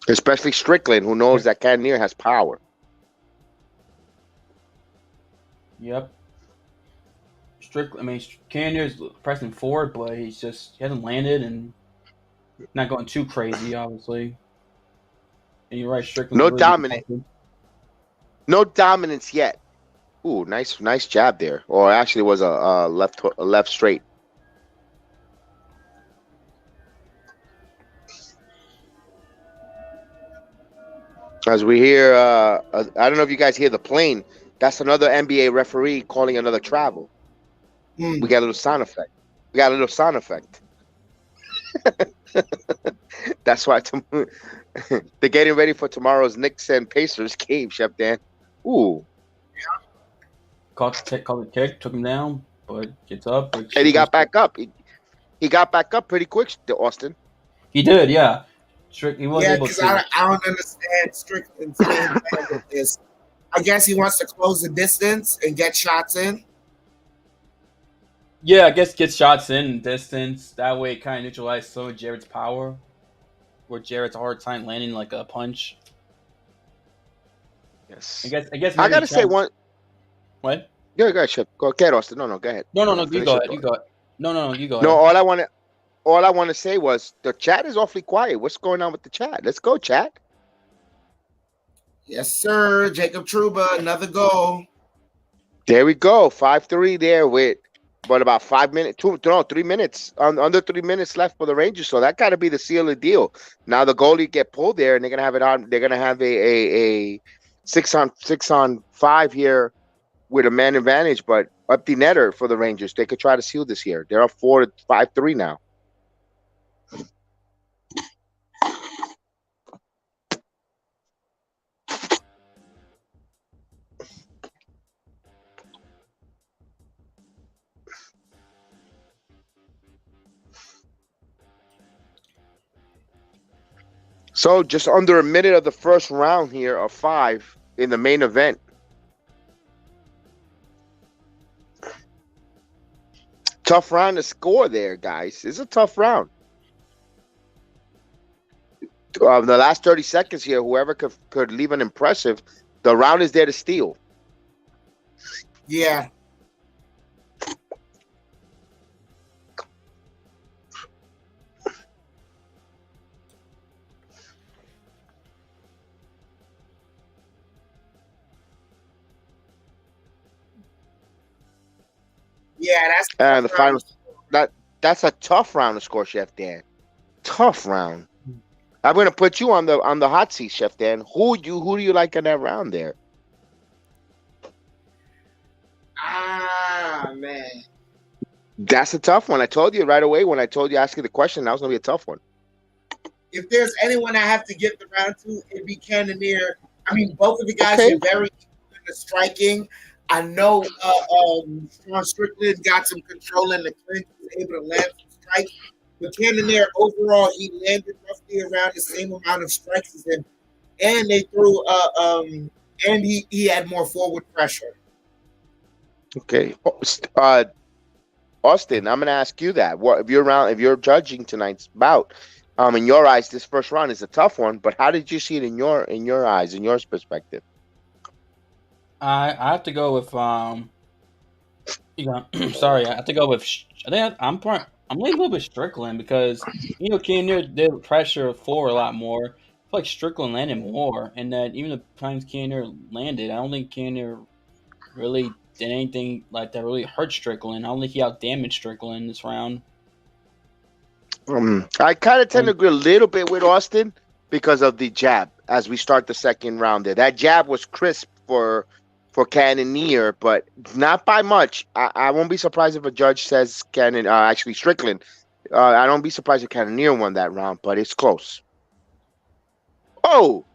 Especially Strickland, who knows that Cannonier has power. Yep. Cannonier's pressing forward, but he hasn't landed and not going too crazy, obviously. And you're right, Strickland. No dominance yet. Ooh, nice jab there. Or actually, it was a left straight. As we hear, I don't know if you guys hear the plane. That's another NBA referee calling another travel. We got a little sound effect. That's why they're getting ready for tomorrow's Knicks and Pacers game, Chef Dan. Ooh, caught the kick, took him down, but gets up. And he got back up. He got back up pretty quick, Austin. He did, yeah. He was Yeah, able because to. I don't understand Strickland's game plan with this. I guess he wants to close the distance and get shots in. Yeah, I guess get shots in distance. That way, it kind of neutralizes some of Jarrett's power, where Jarrett's a hard time landing like a punch. Yes. I guess. I gotta say one. What? Go ahead, Chip. Go ahead, Austin. No, go ahead. No. You Finish go your ahead. You thought. go ahead. No. You go ahead. No, all I want to say was the chat is awfully quiet. What's going on with the chat? Let's go, chat. Yes, sir. Jacob Truba, another goal. There we go. 5-3 there with about 5 minutes, 3 minutes, under 3 minutes left for the Rangers. So that got to be the seal of the deal. Now the goalie get pulled there, and they're gonna have it on. They're gonna have a 6-on-5 here with a man advantage, but up the netter for the Rangers. They could try to seal this here. They're up 5-3 now. So just under a minute of the first round here of 5 in the main event. Tough round to score there, guys. It's a tough round. The last 30 seconds here, whoever could leave an impressive, the round is there to steal. Yeah. Yeah, that's And the final that's a tough round to score, Chef Dan. Tough round. I'm gonna put you on the hot seat, Chef Dan. Who do you like in that round there? Man. That's a tough one. I told you right away when I told you asking the question, that was gonna be a tough one. If there's anyone I have to give the round to, it'd be Cannonier. I mean, both of the guys Okay. are very good in the striking. I know Strickland got some control in the clinch, was able to land some strikes. But Cannonier, overall, he landed roughly around the same amount of strikes as him. And they threw and he had more forward pressure. Okay. Austin, I'm gonna ask you that. What if you're judging tonight's bout, in your eyes, this first round is a tough one, but how did you see it in your eyes, in your perspective? I have to go with sorry, I have to go with. I think I'm leaning a little bit Strickland because Cannonier did pressure forward a lot more. I feel like Strickland landed more, and that even the times Cannonier landed, I don't think Cannonier really did anything like that really hurt Strickland. I don't think he outdamaged Strickland this round. I kind of tend to agree a little bit with Austin because of the jab as we start the second round there. That jab was crisp for Cannonier, but not by much. I won't be surprised if a judge says actually Strickland. I don't be surprised if Cannonier won that round, but it's close. Oh!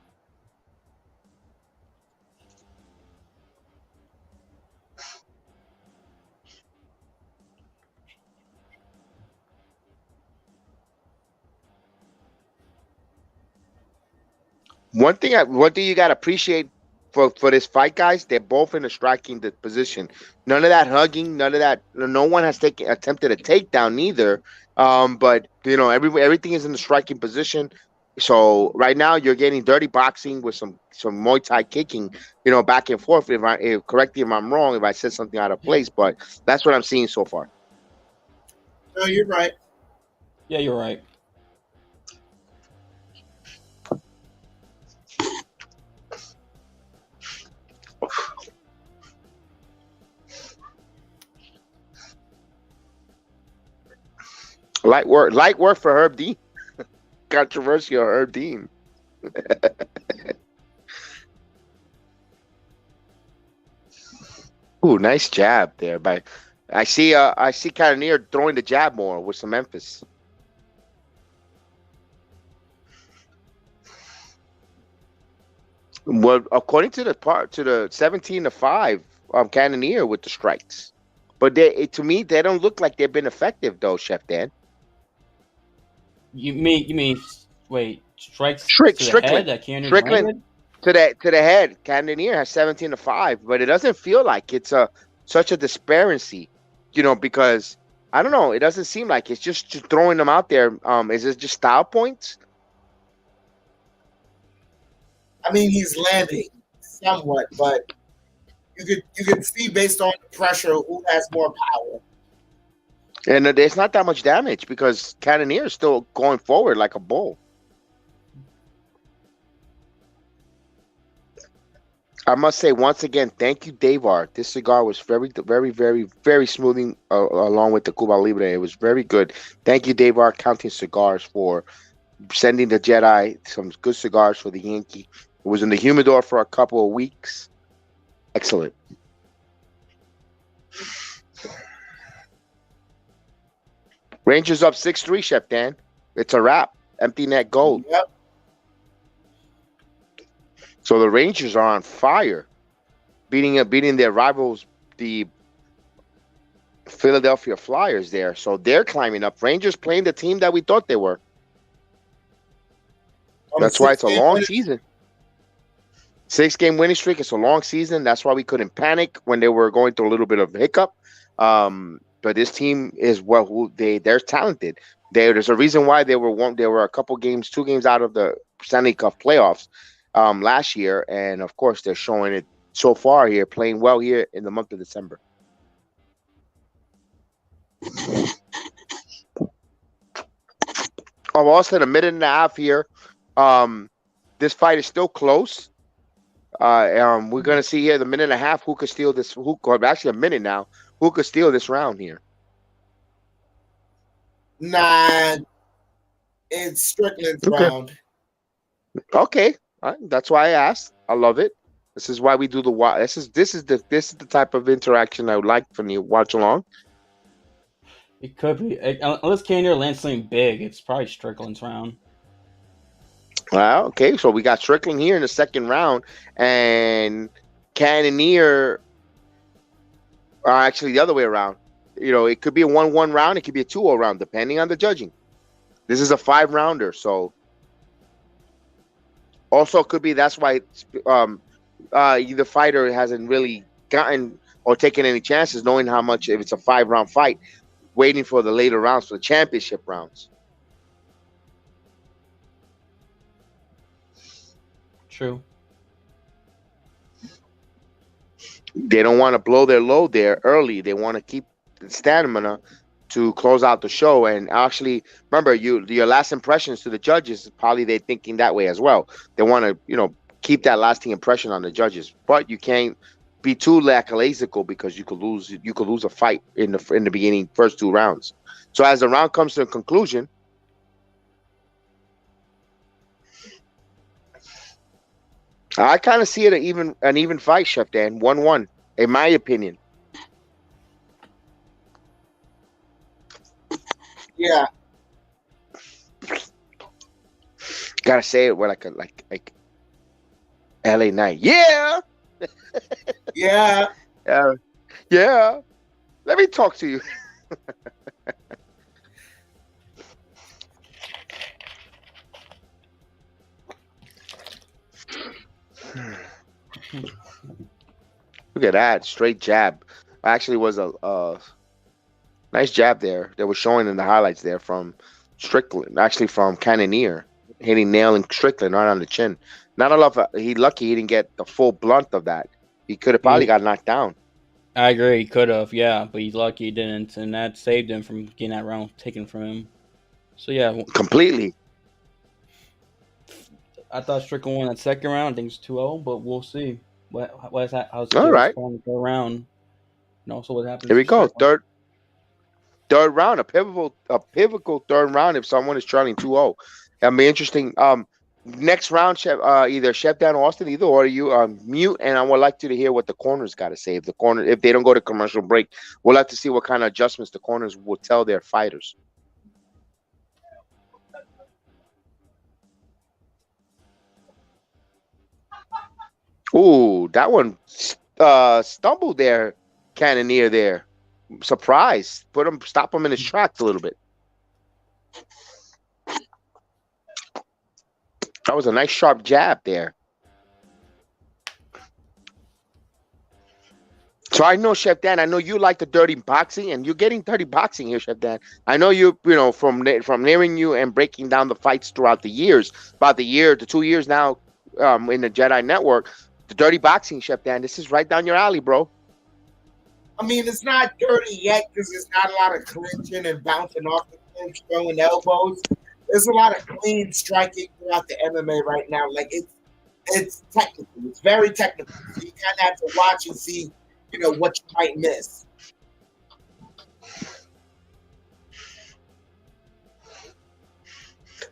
One thing you gotta appreciate for this fight, guys, they're both in a striking position. None of that hugging, none of that. No one has attempted a takedown neither. But everything is in the striking position. So right now you're getting dirty boxing with some Muay Thai kicking, back and forth. Correct me if I'm wrong, if I said something out of place, but that's what I'm seeing so far. No, you're right. Yeah, you're right. Light work for Herb Dean. Controversial Herb Dean. Ooh, nice jab there. But I see Cannonier throwing the jab more with some emphasis. Well, according to the 17-5, Cannonier with the strikes. But to me, they don't look like they've been effective, though, Chef Dan. You mean wait, strikes to the Strickland. head that Cannonier's Strickland landed? to the head. Cannonier has 17-5, but it doesn't feel like it's such a disparity, because I don't know. It doesn't seem like it's just throwing them out there. Is it just style points? I mean, he's landing somewhat, but you could see based on the pressure who has more power. And there's not that much damage because Cannonier is still going forward like a bull. I must say once again, thank you, Davar. This cigar was very, very, very, very smoothing along with the Cuba Libre. It was very good. Thank you, Davar, Counting Cigars, for sending the JEDI some good cigars for the Yankee. It was in the humidor for a couple of weeks. Excellent. Rangers up 6-3, Chef Dan. It's a wrap. Empty net gold. Yep. So the Rangers are on fire, beating their rivals, the Philadelphia Flyers there. So they're climbing up. Rangers playing the team that we thought they were. That's why it's a long season. 6-game winning streak. It's a long season. That's why we couldn't panic when they were going through a little bit of hiccup. But this team is they're talented. There's a reason why they were a couple games, 2 games out of the Stanley Cup playoffs last year, and of course they're showing it so far here, playing well here in the month of December. Austin, a minute and a half here. This fight is still close. We're gonna see here the minute and a half who could steal this. Actually, a minute now. Who could steal this round here? Nah, it's Strickland's round. Okay, that's why I asked. I love it. This is why we do the watch. This is the type of interaction I would like from the watch along. It could be, unless Cannonier lands something big. It's probably Strickland's round. Well, okay, so we got Strickland here in the second round, and Cannonier. Actually, the other way around. It could be a 1-1 round. It could be a 2-0 round, depending on the judging. This is a 5-rounder, so also could be that's why either fighter hasn't really gotten or taken any chances, knowing how much if it's a 5-round fight, waiting for the later rounds, for the championship rounds. True. They don't want to blow their load there early. They want to keep the stamina to close out the show. And actually, remember, your last impressions to the judges, probably they're thinking that way as well. They want to, keep that lasting impression on the judges. But you can't be too lackadaisical because you could lose a fight in the beginning, first 2 rounds. So as the round comes to a conclusion, I kind of see it an even fight, Chef Dan, 1-1, in my opinion. Yeah. Gotta say it with like LA Knight. Yeah. Yeah. Yeah. Let me talk to you. Look at that straight jab. Actually, was a nice jab there. That was showing in the highlights there from Strickland. Actually, from Cannonier, nailing Strickland right on the chin. Not enough. Lucky he didn't get the full blunt of that. He could have probably got knocked down. I agree. He could have, yeah, but he's lucky he didn't, and that saved him from getting that round taken from him. So yeah, completely. I thought Strickland won that second round. I think it's 2-0, but we'll see. How's all right? The third round, and also what happens. Here we go. Third round, a pivotal third round. If someone is trailing 2-0, that'll be interesting. Next round, Chef, either Chef Dan or Austin, either or you mute, and I would like you to hear what the corners got to say. If they don't go to commercial break, we'll have to see what kind of adjustments the corners will tell their fighters. Ooh, that one stumble there, Cannonier there. Surprise. Stop him in his tracks a little bit. That was a nice sharp jab there. So I know, Chef Dan, I know you like the dirty boxing, and you're getting dirty boxing here, Chef Dan. I know you know, from hearing you and breaking down the fights throughout the years, about the year to 2 years now in the JEDI network, the dirty boxing, Chef Dan, this is right down your alley, bro. I mean, it's not dirty yet because there's not a lot of clinching and bouncing off the clinch, throwing elbows. There's a lot of clean striking throughout the MMA right now. Like, it's technical. It's very technical. So you kind of have to watch and see, you know, what you might miss.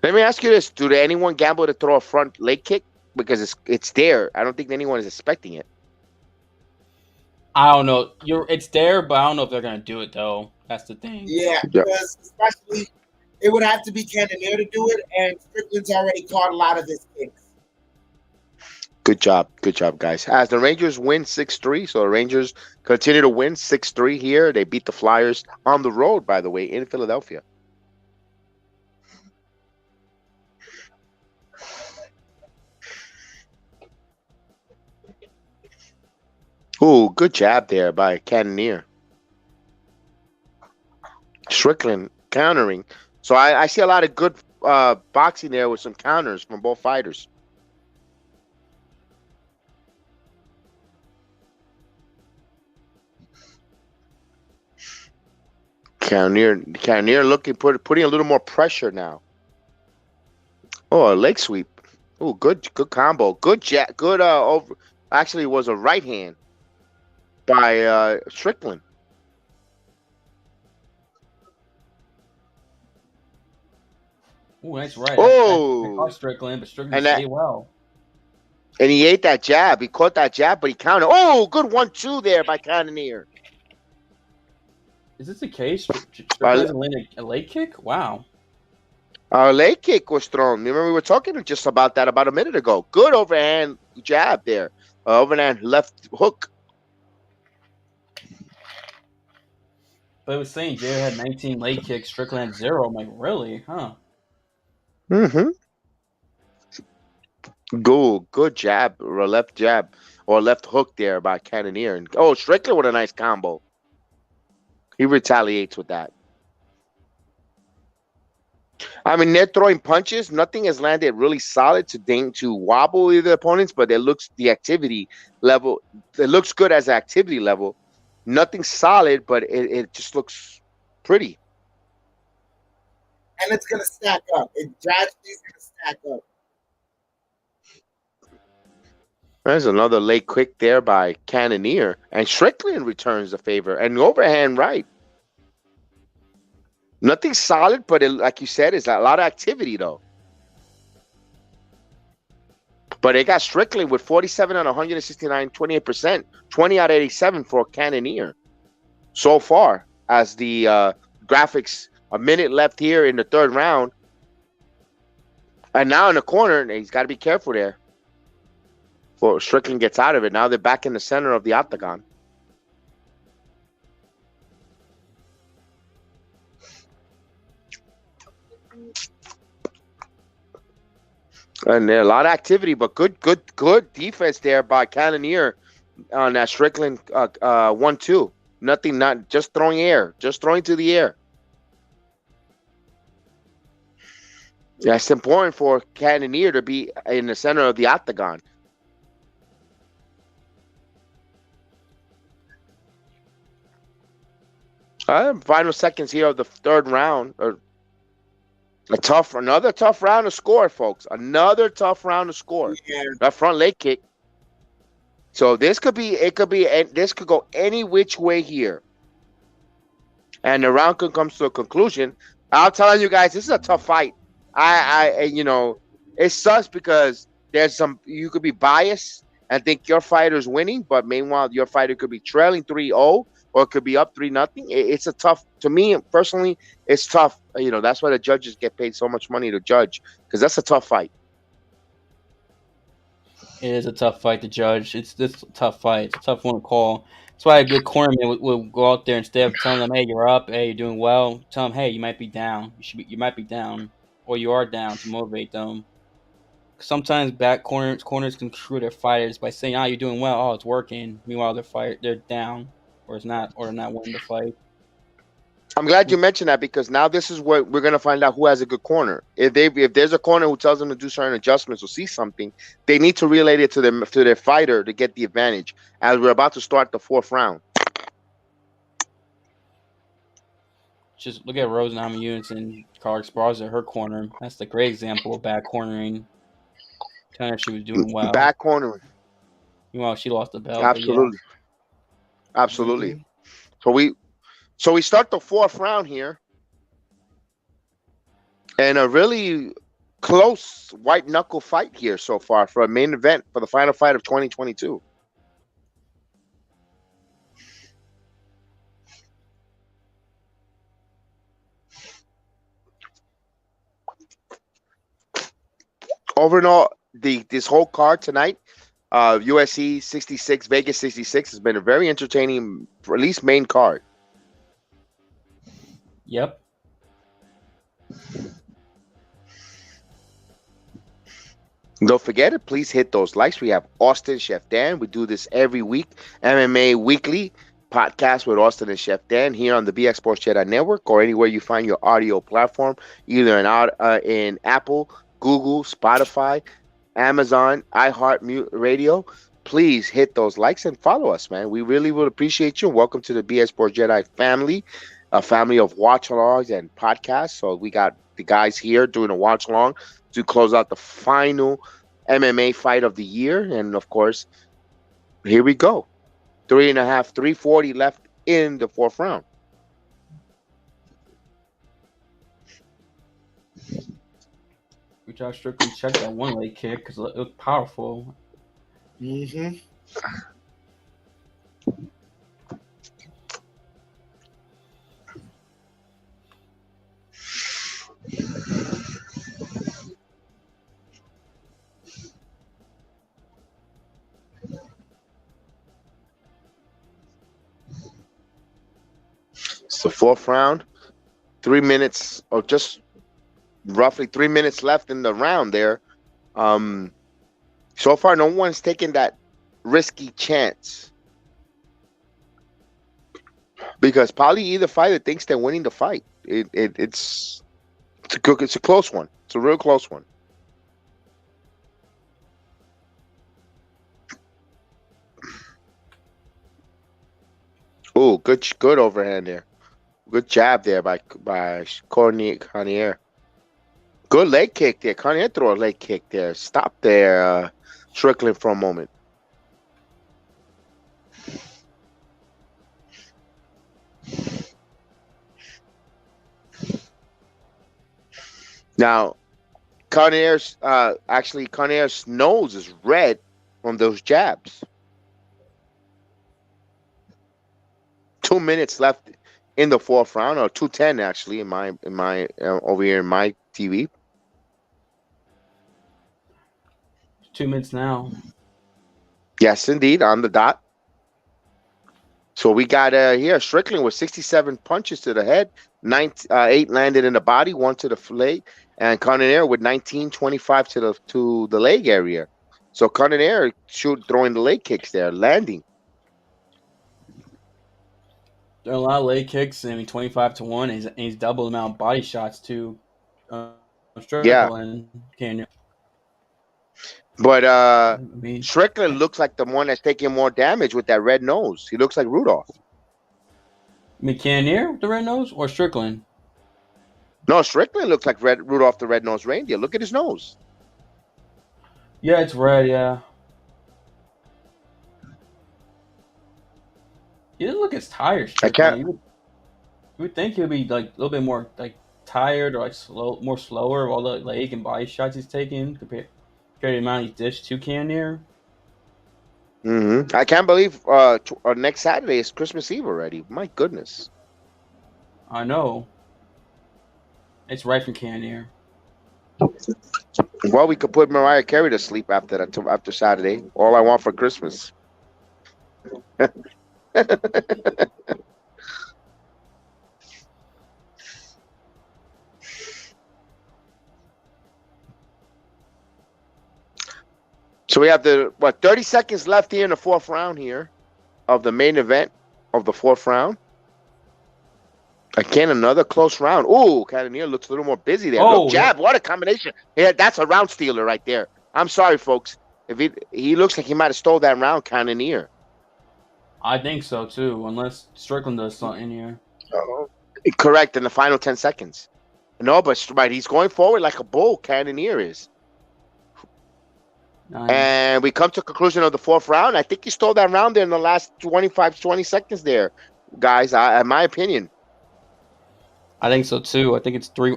Let me ask you this. Do anyone gamble to throw a front leg kick? Because it's there. I don't think anyone is expecting it. I don't know. It's there, but I don't know if they're gonna do it though. That's the thing. Yeah, because especially it would have to be Cannonier to do it, and Strickland's already caught a lot of his kicks. Good job, guys. As the Rangers win 6-3, so the Rangers continue to win 6-3 here. They beat the Flyers on the road, by the way, in Philadelphia. Ooh, good jab there by Cannonier. Strickland countering. So I see a lot of good boxing there with some counters from both fighters. Cannonier looking, putting a little more pressure now. Oh, a leg sweep. Oh, good combo. Good jab. Good over. Actually, it was a right hand by Strickland. Ooh, nice right. Oh, Strickland, but Strickland stayed well. And he ate that jab. He caught that jab, but he countered. Oh, good 1-2 there by Cannonier. Is this the case? Strickland landed a leg kick? Wow. Our leg kick was thrown. Remember, we were talking just about that about a minute ago. Good overhand jab there. Overhand left hook. But it was saying Jay had 19 leg kicks, Strickland 0. I'm like, really? Huh? Mm-hmm. Good jab, or left jab, or left hook there by Cannonier. And oh, Strickland with a nice combo. He retaliates with that. I mean, they're throwing punches. Nothing has landed really solid to wobble either opponents, but the activity level. It looks good as activity level. Nothing solid, but it just looks pretty. And it's going to stack up. It gradually is going to stack up. There's another leg quick there by Cannonier. And Strickland returns the favor. And overhand right. Nothing solid, but like you said, it's a lot of activity, though. But they got Strickland with 47 on 169, 28%. 20 out of 87 for Cannonier so far. As the graphics, a minute left here in the third round. And now in the corner, he's got to be careful there. Well, Strickland gets out of it. Now they're back in the center of the octagon. And there a lot of activity, but good defense there by Cannonier on that Strickland 1-2. Nothing, not just throwing to the air. Yeah, it's important for Cannonier to be in the center of the octagon. Final seconds here of the third round. Another tough round to score, folks. Another tough round to score. Yeah. That front leg kick. So this could go any which way here. And the round could come to a conclusion. I'm telling you guys, this is a tough fight. It sucks because you could be biased and think your fighter's winning, but meanwhile your fighter could be trailing 3-0 or it could be up 3-0. It's a tough, to me personally, it's tough. That's why the judges get paid so much money to judge, because that's a tough fight. It is a tough fight to judge. It's a tough fight. It's a tough one to call. That's why a good cornerman will go out there instead of telling them, "Hey, you're up. Hey, you're doing well." Tell them, "Hey, you might be down. You might be down, or you are down," to motivate them. Sometimes back corners can screw their fighters by saying, "Ah, you're doing well. Oh, it's working." Meanwhile, they're down, or they're not winning the fight. I'm glad you mentioned that because now this is what we're gonna find out who has a good corner. If there's a corner who tells them to do certain adjustments or see something, they need to relay it to their fighter to get the advantage. As we're about to start the 4th round. Just look at Rose Namajunas and Carl Esparza, her corner. That's the great example of back cornering. Telling her she was doing well. Back cornering. Meanwhile, she lost the belt. Absolutely. Yeah. Absolutely. Mm-hmm. So we start the 4th round here. And a really close white knuckle fight here so far for a main event for the final fight of 2022. Overall, this whole card tonight, USC 66, Vegas 66, has been a very entertaining, at least main card. Yep. Don't forget it. Please hit those likes. We have Austin, Chef Dan. We do this every week. MMA Weekly podcast with Austin and Chef Dan here on the BX Sports JEDI Network or anywhere you find your audio platform, either in Apple, Google, Spotify, Amazon, iHeartRadio. Please hit those likes and follow us, man. We really would appreciate you. Welcome to the BX Sports JEDI family, a family of watch-alongs and podcasts. So we got the guys here doing a watch-along to close out the final MMA fight of the year. And, of course, here we go. 340 left in the 4th round. Which I strictly checked that one leg kick because it was powerful. Mm-hmm. It's the 4th round. 3 minutes, or just roughly 3 minutes left in the round there. So far, no one's taken that risky chance. Because probably either fighter thinks they're winning the fight. It's a close one. It's a real close one. Oh, good overhand there. Good jab there by Cannonier. Good leg kick there. Cannonier throw a leg kick there. Stop there, Strickland for a moment. Now, Cannonier's nose is red from those jabs. 2 minutes left in the 4th round, or 2:10 actually in my over here in my TV. 2 minutes now. Yes, indeed, on the dot. So we got here Strickland with 67 punches to the head, 8 landed in the body, 1 to the leg, and Cannonier with 19, 25 to the leg area. So Cannonier throwing the leg kicks there, landing. There are a lot of leg kicks. 25-1. And he's double the amount of body shots too. Strickland. Yeah. But Strickland looks like the one that's taking more damage with that red nose. He looks like Rudolph. Cannonier, the red nose, or Strickland? No, Strickland looks like Rudolph the red-nosed reindeer. Look at his nose. Yeah, it's red, yeah. He doesn't look as tired, Strickland. You would think he'd be like a little bit more like tired or like more slower of all the leg and body shots he's taking compared to the amount he dished to Cannonier. I can't believe next Saturday is Christmas Eve already. My goodness. I know. It's right from Cannonier. Well, we could put Mariah Carey to sleep after that. After Saturday, all I want for Christmas. So we have 30 seconds left here in the fourth round here of the main event of the fourth round. Again, another close round. Ooh, Cannonier looks a little more busy there. Oh, Look, jab, what a combination. Yeah, that's a round stealer right there. I'm sorry, folks. If he looks like he might have stole that round, Cannonier. I think so too, unless Strickland does something here. Correct, in the final 10 seconds. No, but right, he's going forward like a bull, Cannonier is. Nice. And we come to conclusion of the fourth round. I think he stole that round there in the last 20 seconds there, guys, in my opinion. I think so too. I think it's three.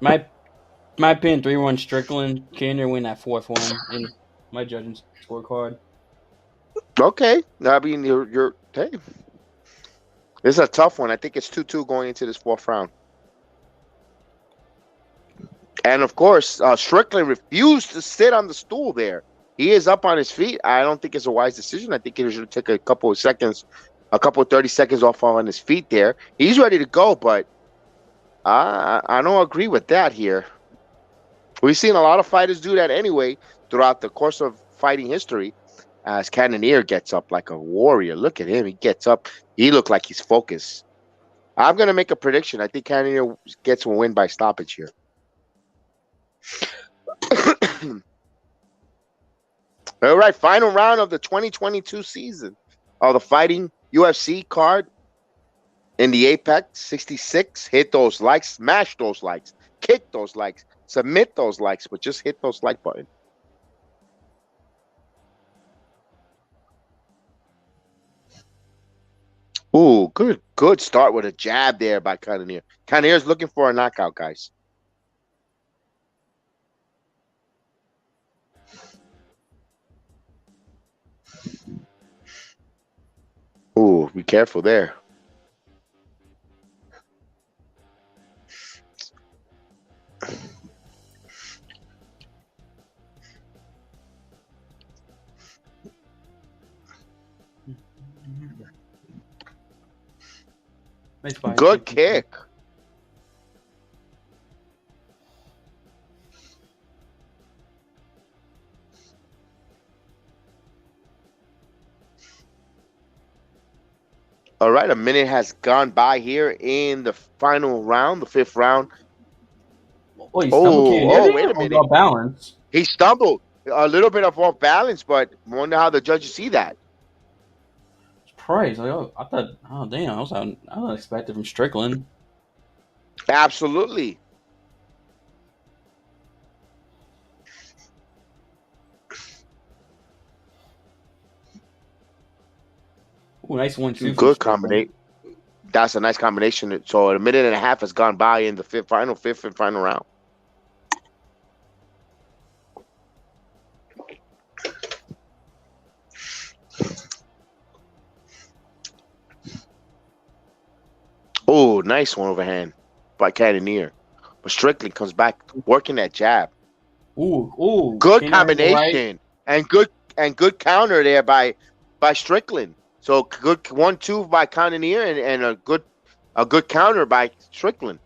My opinion, 3-1 Strickland. Cannonier win that fourth one in my judging scorecard. Okay. I mean, you're hey. This is a tough one. I think it's 2-2 going into this fourth round. And, of course, Strickland refused to sit on the stool there. He is up on his feet. I don't think it's a wise decision. I think he should take a couple of 30 seconds off on his feet there. He's ready to go, but I don't agree with that here. We've seen a lot of fighters do that anyway throughout the course of fighting history. As Cannonier gets up like a warrior. Look at him. He gets up. He looked like he's focused. I'm going to make a prediction. I think Cannonier gets a win by stoppage here. All right, final round of the 2022 season of the Fighting UFC card in the Apex 66. Hit those likes, smash those likes, kick those likes, submit those likes, but just hit those like button. Ooh, good start with a jab there by Cannonier. Cannonier's looking for a knockout, guys. Ooh, be careful there. Nice fight. Good kick. All right, a minute has gone by here in the final round, the fifth round. Oh, wait a minute. Off balance. He stumbled. A little bit of off balance, but wonder how the judges see that. Price. I thought, oh, damn. I was unexpected from Strickland. Absolutely. Ooh, nice 1-2. Good combination. That's a nice combination. So a minute and a half has gone by in the fifth and final round. Oh, nice one overhand by Cannonier. But Strickland comes back working that jab. Ooh. Good combination and good counter there by Strickland. So good 1-2 by Cannonier and a good counter by Strickland.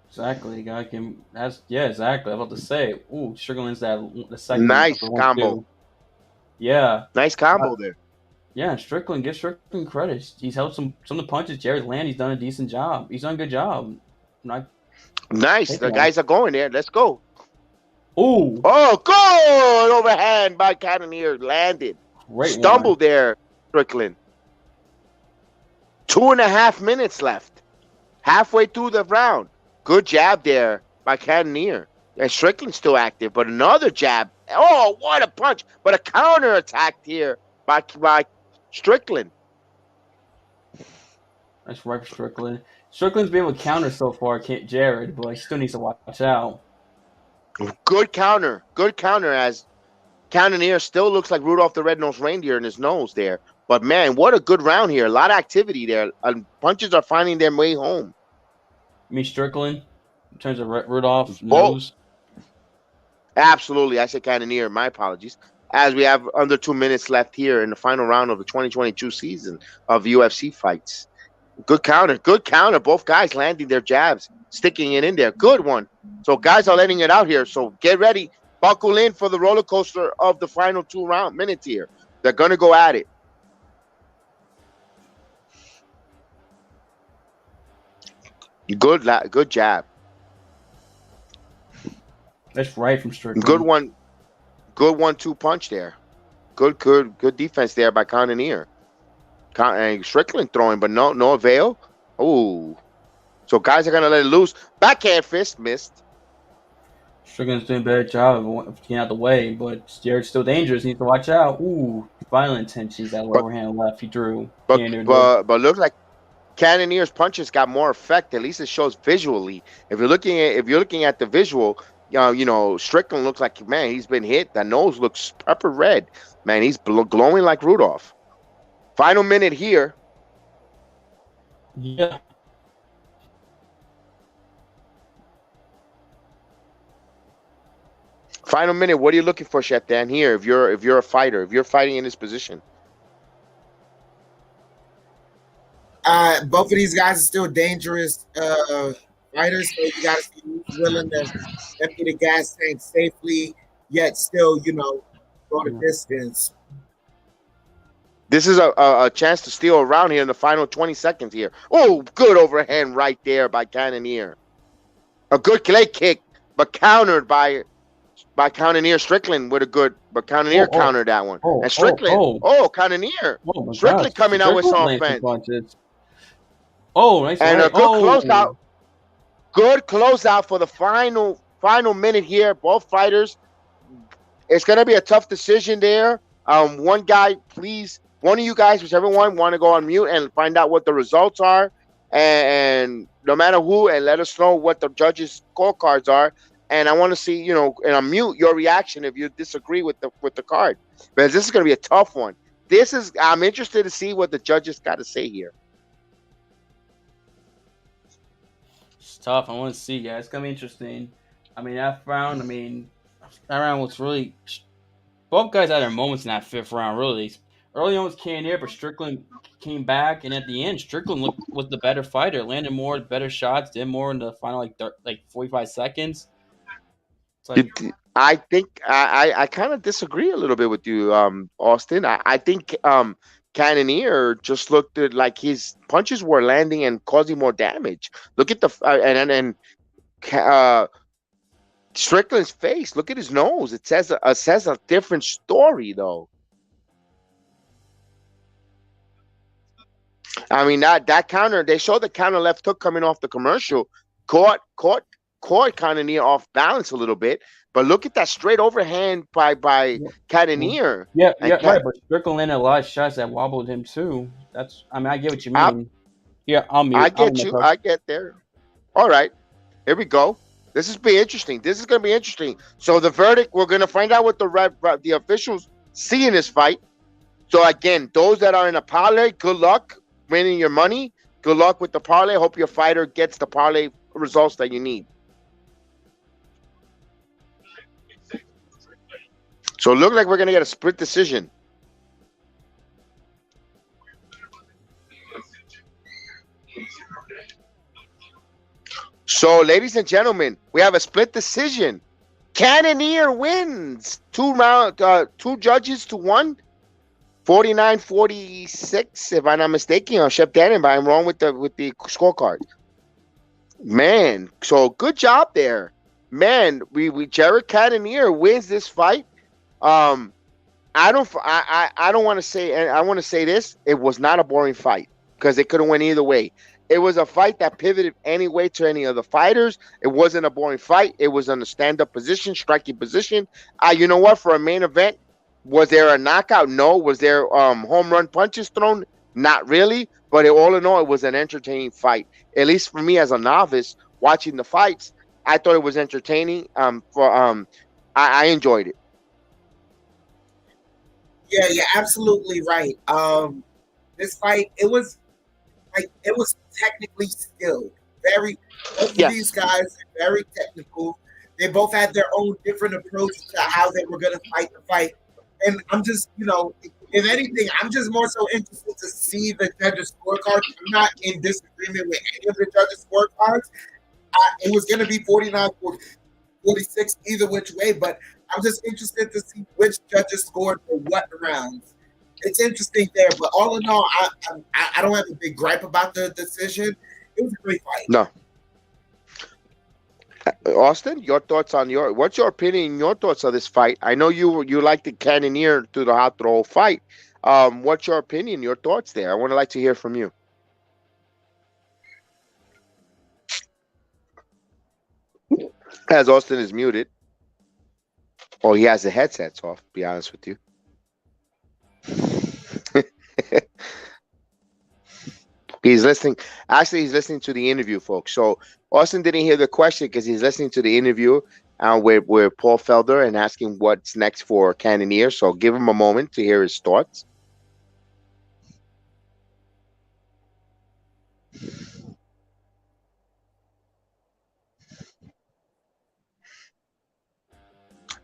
Exactly, exactly. I'm about to say. Ooh, Strickland's the second. Nice combo. Yeah. Nice combo there. Yeah, Strickland, give Strickland credit. He's held some of the punches Jared land. He's done a decent job. He's done a good job. Nice. The guys are going there. Let's go. Ooh. Oh, good overhand by Cannonier. Landed. Great Stumbled there, Strickland. 2.5 minutes left. Halfway through the round. Good jab there by Cannonier. And Strickland's still active, but another jab. Oh, what a punch. But a counter attack here by Strickland. That's right for Strickland. Strickland's been able to counter so far, Jared, but he still needs to watch out. Good counter. Good counter as Cannonier still looks like Rudolph the Red-Nosed Reindeer in his nose there. But, man, what a good round here. A lot of activity there. Punches are finding their way home. You mean Strickland in terms of Rudolph's nose? Absolutely. I said Cannonier. My apologies. As we have under 2 minutes left here in the final round of the 2022 season of UFC fights. Good counter. Good counter. Both guys landing their jabs, sticking it in there. Good one. So guys are letting it out here. So get ready. Buckle in for the roller coaster of the final 2 minutes here. They're going to go at it. Good jab. That's right from Strickland. Good one. Good 1-2 punch there. Good defense there by Cannonier. And Strickland throwing, but no avail. Ooh. So guys are gonna let it loose. Backhand fist missed. Strickland's doing a better job of getting out the way, but Jared's still dangerous. He needs to watch out. Ooh, violent intentions. That lower hand left he drew. But looks like Cannonier's punches got more effect. At least it shows visually. If you're looking at the visual, Strickland looks like, man, he's been hit. That nose looks pepper red. Man, he's glowing like Rudolph. Final minute here. Yeah. Final minute. What are you looking for, Chef Dan? Here, if you're a fighter, if you're fighting in this position. Both of these guys are still dangerous fighters, so you got to see who's willing to empty the gas tank safely, yet still, go the distance. This is a chance to steal around here in the final 20 seconds here. Oh, good overhand right there by Cannonier. A good leg kick, but countered by Cannonier. Strickland with a good, but Cannonier countered that one. And Strickland, Cannonier. Strickland coming out with some offense. Oh, nice. And a good closeout. Good closeout for the final minute here. Both fighters. It's going to be a tough decision there. One of you guys, whichever one, want to go on mute and find out what the results are. And no matter who, and let us know what the judges' scorecards are. And I want to see, and I'll mute your reaction if you disagree with the card. Because this is going to be a tough one. I'm interested to see what the judges got to say here. It's tough. I want to see, guys. It's going to be interesting. That round was really... Both guys had their moments in that 5th round, really. Early on was Cannonier, but Strickland came back, and at the end, Strickland was the better fighter, landed more, better shots, did more in the final, 45 seconds. I think I kind of disagree a little bit with you, Austin. I think Cannonier just looked like his punches were landing and causing more damage. Look at Strickland's face. Look at his nose. It says a different story, though. That counter, they showed the counter left hook coming off the commercial, caught Cannonier off balance a little bit, but look at that straight overhand by Cannonier. Yeah, right. But Strickland landed a lot of shots that wobbled him too. I get what you mean. I get there. All right, here we go. This is be interesting. This is going to be interesting. So the verdict, we're going to find out what the officials see in this fight. So again, those that are in a parlay, good luck winning your money. Good luck with the parlay. Hope your fighter gets the parlay results that you need. So it looks like we're going to get a split decision. So, ladies and gentlemen, we have a split decision. Cannonier wins. 2 judges to 1. 49-46, if I'm not mistaken. Chef Dan, I'm wrong with the scorecard. Man, so good job there. Man, we Jared Cannonier wins this fight. I don't want to say, and I want to say this, it was not a boring fight because it could have went either way. It was a fight that pivoted any way to any of the fighters. It wasn't a boring fight. It was in a stand-up position, striking position. You know what? For a main event, was there a knockout? No. Was there home run punches thrown? Not really. But all in all, it was an entertaining fight. At least for me as a novice watching the fights, I thought it was entertaining. I enjoyed it. Yeah, you're absolutely right. This fight, it was technically skilled. Both of these guys are very technical. They both had their own different approach to how they were going to fight the fight. And I'm just, if anything, I'm just more so interested to see the judges' scorecards. I'm not in disagreement with any of the judges' scorecards. It was going to be 49-46 either which way, but I'm just interested to see which judges scored for what rounds. It's interesting there, but all in all, I don't have a big gripe about the decision. It was a great fight. No. Austin, your thoughts on what's your opinion, your thoughts on this fight? I know you like the Cannonier throughout the whole fight. What's your opinion, your thoughts there? I would like to hear from you. As Austin is muted. Oh, he has the headsets off, to be honest with you. He's listening. Actually, he's listening to the interview, folks. So Austin didn't hear the question because he's listening to the interview with Paul Felder and asking what's next for Cannonier. So give him a moment to hear his thoughts.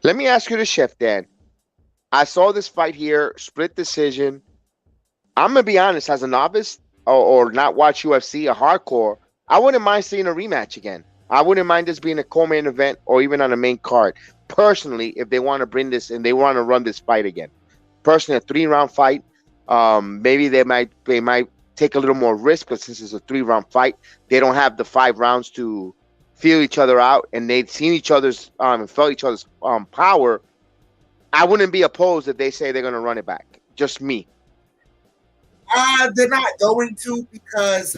Let me ask you this, Chef Dan. I saw this fight here, split decision. I'm going to be honest, as a novice or not watch UFC, a hardcore, I wouldn't mind seeing a rematch again. I wouldn't mind this being a co-main event or even on a main card. Personally, if they want to bring this and they want to run this fight again. Personally, a 3-round fight, maybe they might take a little more risk, but since it's a 3-round fight, they don't have the 5 rounds to feel each other out, and they've seen each other's and felt each other's power. I wouldn't be opposed if they say they're going to run it back. Just me. They're not going to because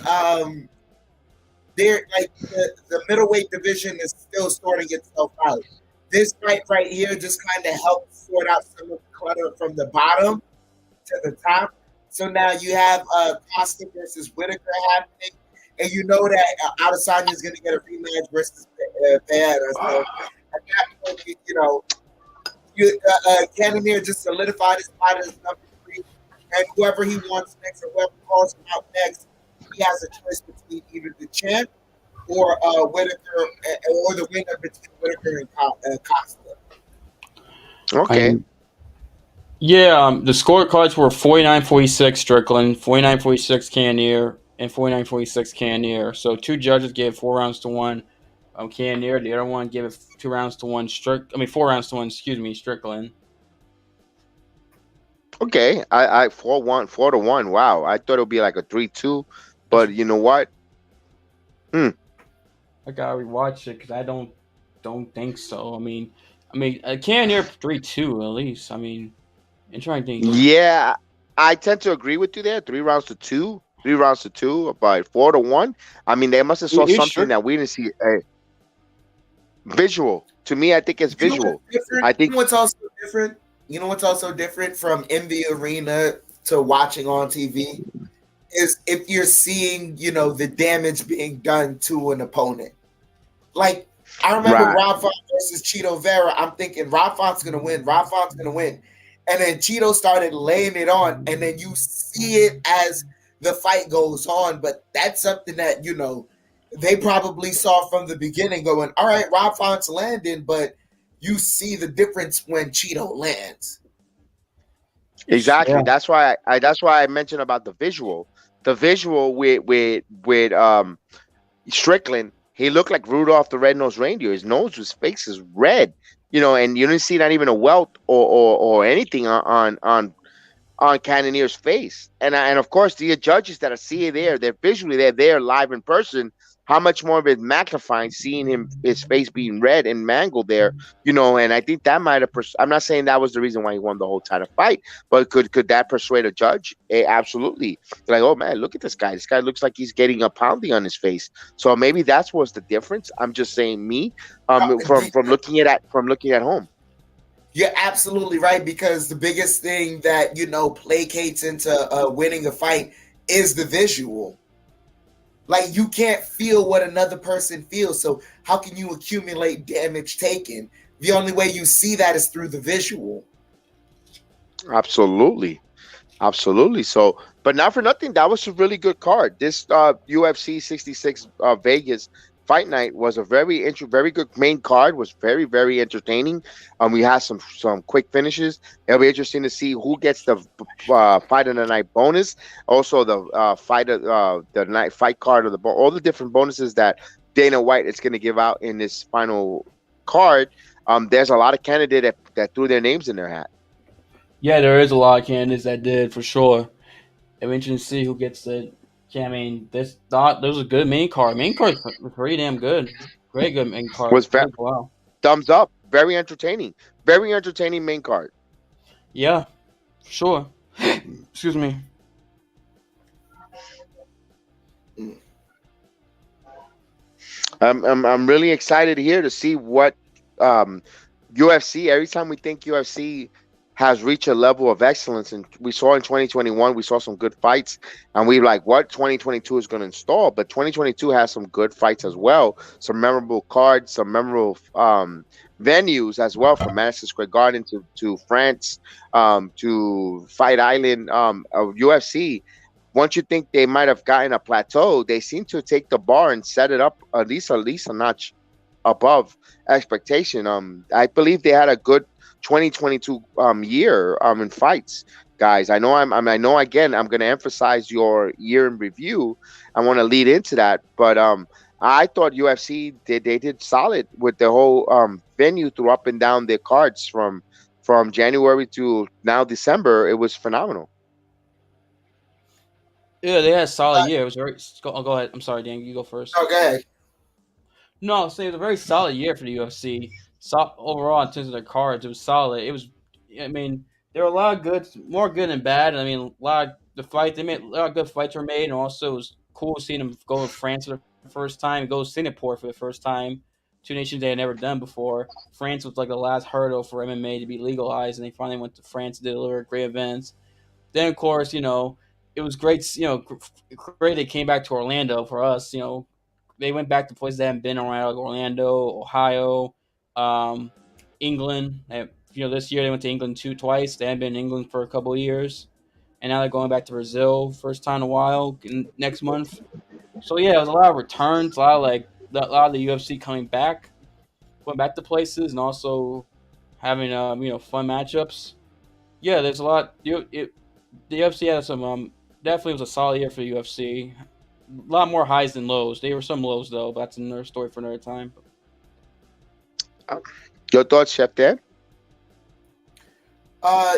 they're like the middleweight division is still sorting itself out. This fight right here just kind of helps sort out some of the clutter from the bottom to the top. So now you have Costa versus Whitaker happening, and you know that Alessandro is going to get a rematch versus Pereira. So at that point, Cannonier just solidified his spot as number 3, and whoever he wants next or whoever calls him out next, he has a choice between either the champ or Whitaker, or the winner between Whitaker and Costa. Okay. The scorecards were 49-46 Strickland, 49-46 Cannonier, and 49-46 Cannonier. So 2 judges gave 4 rounds to one Cannonier. The other one gave it 4 rounds to one Strickland. Okay, I 4-1. Wow, I thought it would be like a 3-2, but you know what? I gotta rewatch it because I don't think so. I mean, Cannonier 3-2 at least. I mean, I'm trying to think. Yeah, I tend to agree with you there. 3 rounds to 2, about 4-1. I mean, they must have saw something that we didn't see. Visual. To me, I think it's visual. I think what's also different. You know what's also different from in the arena to watching on TV is if you're seeing, the damage being done to an opponent. Like, I remember Rob Font versus Cheeto Vera. I'm thinking Rob Font's going to win. And then Cheeto started laying it on, and then you see it as the fight goes on. But that's something that, they probably saw from the beginning going, all right, Rob Font's landing, but you see the difference when Cheeto lands. Exactly. Yeah. That's why I mentioned about the visual. The visual with Strickland, he looked like Rudolph the Red-Nosed Reindeer. His face is red, and you didn't see not even a welt or anything on Cannonier's face. And of course, the judges that are seeing they're there live in person. How much more of it magnifying seeing his face being red and mangled there, and I think that might have, I'm not saying that was the reason why he won the whole title fight, but could that persuade a judge? Absolutely. Like, oh man, look at this guy. This guy looks like he's getting a pounding on his face. So maybe that's what's the difference. I'm just saying from looking at home. You're absolutely right, because the biggest thing that, placates into winning a fight is the visual. Like, you can't feel what another person feels, so how can you accumulate damage taken? The only way you see that is through the visual. Absolutely. So, but not for nothing, that was a really good card. This UFC 66 Vegas Fight Night was a very good main card. Was very, very entertaining. We had some quick finishes. It'll be interesting to see who gets the fight of the night bonus. Also, the the night fight card of all the different bonuses that Dana White is going to give out in this final card. There's a lot of candidates that threw their names in their hat. Yeah, there is a lot of candidates that did for sure. It'll be interesting to see who gets it. Yeah, I mean, this was a good main card. Main card was pretty damn good. Very good main card. Was Wow. Thumbs up. Very entertaining. Very entertaining main card. Yeah, for sure. Excuse me. I'm really excited here to see what UFC. Every time we think UFC has reached a level of excellence, and we saw in 2021, we saw some good fights, and we like what 2022 is going to install. But 2022 has some good fights as well, some memorable cards, some memorable venues as well, from Madison Square Garden to France, to Fight Island, UFC. Once you think they might have gotten a plateau, they seem to take the bar and set it up at least a notch above expectation. I believe they had a good 2022 year in fights, guys. I know I know again I'm going to emphasize your year in review. I want to lead into that, but I thought UFC they did solid with the whole venue through up and down their cards from January to now December. It was phenomenal. Yeah, they had a solid year. It was very. Go ahead. I'm sorry, Dan. You go first. Okay. No, so it was a very solid year for the UFC. So overall, in terms of their cards, it was solid. It was. I mean, there were a lot of good, more good than bad. I mean, a lot of the fight they made, a lot of good fights were made, and also it was cool seeing them go to France for the first time, go to Singapore for the first time. Two nations they had never done before. France was like the last hurdle for MMA to be legalized, and they finally went to France to deliver great events. Then, of course, it was great. Great they came back to Orlando for us. They went back to places they haven't been around, like Orlando, Ohio, England. This year they went to England twice. They hadn't been in England for a couple of years, and now they're going back to Brazil, first time in a while, next month. So yeah, it was a lot of returns, a lot of the UFC coming back, going back to places, and also having fun matchups. Yeah, there's a lot. The UFC had some definitely was a solid year for the UFC. A lot more highs than lows. There were some lows though, but that's another story for another time. Your thoughts, Chef Dan?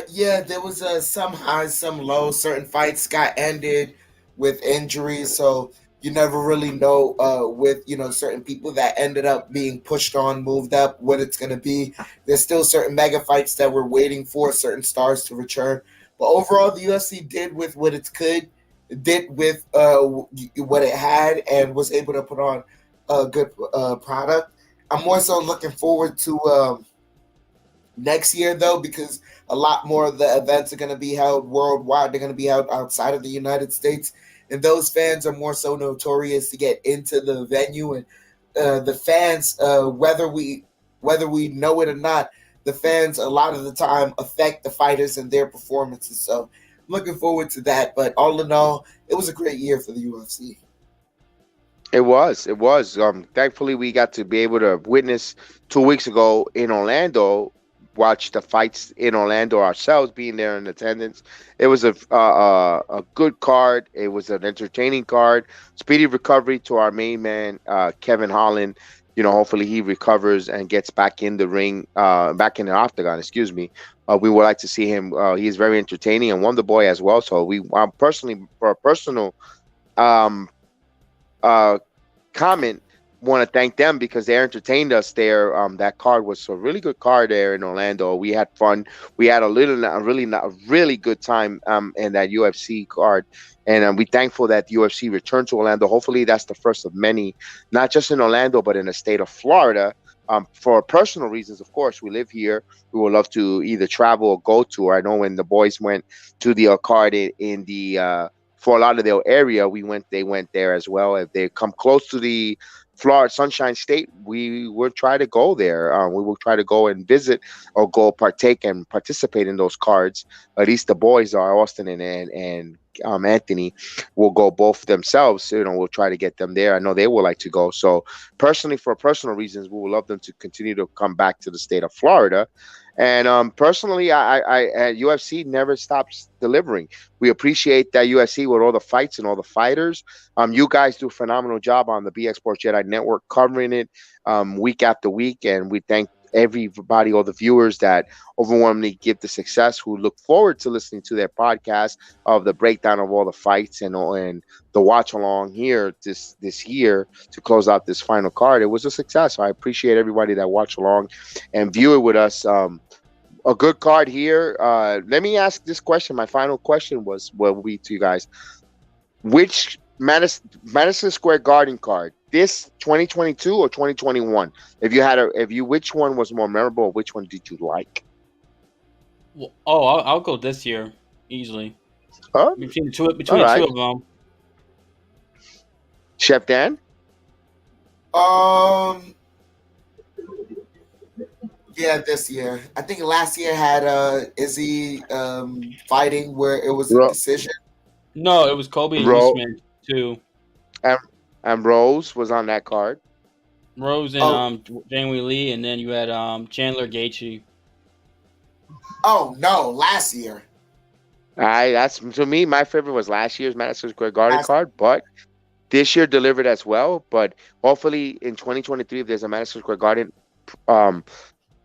Yeah, there was some highs, some lows. Certain fights got ended with injuries, so you never really know with certain people that ended up being pushed on, moved up, what it's gonna be. There's still certain mega fights that we're waiting for, certain stars to return. But overall, the UFC did with what it could, did with what it had, and was able to put on a good product. I'm more so looking forward to next year, though, because a lot more of the events are going to be held worldwide. They're going to be held outside of the United States, and those fans are more so notorious to get into the venue. And the fans, whether we know it or not, the fans a lot of the time affect the fighters and their performances. So I'm looking forward to that. But all in all, it was a great year for the UFC. It was. Thankfully, we got to be able to witness 2 weeks ago in Orlando, watch the fights in Orlando ourselves, being there in attendance. It was a good card. It was an entertaining card. Speedy recovery to our main man, Kevin Holland. Hopefully he recovers and gets back in the ring, back in the octagon. Excuse me. We would like to see him. He is very entertaining and Wonder Boy as well. So personally, for a personal comment, want to thank them because they entertained us there. That card was a really good card there in Orlando. We had fun. We had a really good time in that UFC card. And we're thankful that UFC returned to Orlando. Hopefully that's the first of many, not just in Orlando, but in the state of Florida. For personal reasons, of course, we live here. We would love to either travel or go to. I know when the boys went to the card in the Fort Lauderdale area, they went there as well. If they come close to the Florida Sunshine State, we will try to go there. We will try to go and visit or go partake and participate in those cards. At least the boys are, Austin and Anthony will go both themselves. We'll try to get them there. I know they would like to go. So personally, for personal reasons, we would love them to continue to come back to the state of Florida. And personally, I UFC never stops delivering. We appreciate that UFC with all the fights and all the fighters. You guys do a phenomenal job on the BX Sports Jedi Network covering it week after week, and we thank everybody, all the viewers that overwhelmingly give the success, who look forward to listening to their podcast of the breakdown of all the fights and the watch along here this year to close out this final card. It was a success. So I appreciate everybody that watch along and view it with us. A good card here. Let me ask this question. My final question will be to you guys: which Madison Square Garden card, this 2022 or 2021? Which one was more memorable? Which one did you like? Well, I'll go this year easily. Between the two of them. Chef Dan? Yeah, this year. I think last year had Izzy fighting where it was a decision. No, it was Kobe and Usman too. And Rose was on that card. Rose and Jamie Lee, and then you had Chandler Gaethje. Oh no, last year. That's, to me, my favorite was last year's Madison Square Garden card, but this year delivered as well. But hopefully in 2023, if there's a Madison Square Garden,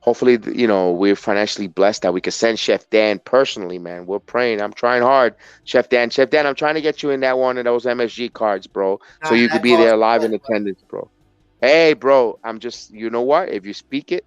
hopefully, we're financially blessed that we can send Chef Dan personally, man. We're praying. I'm trying hard. Chef Dan, I'm trying to get you in that one of those MSG cards, bro, so you could be there live in attendance, bro. Hey, bro, I'm just, you know what? If you speak it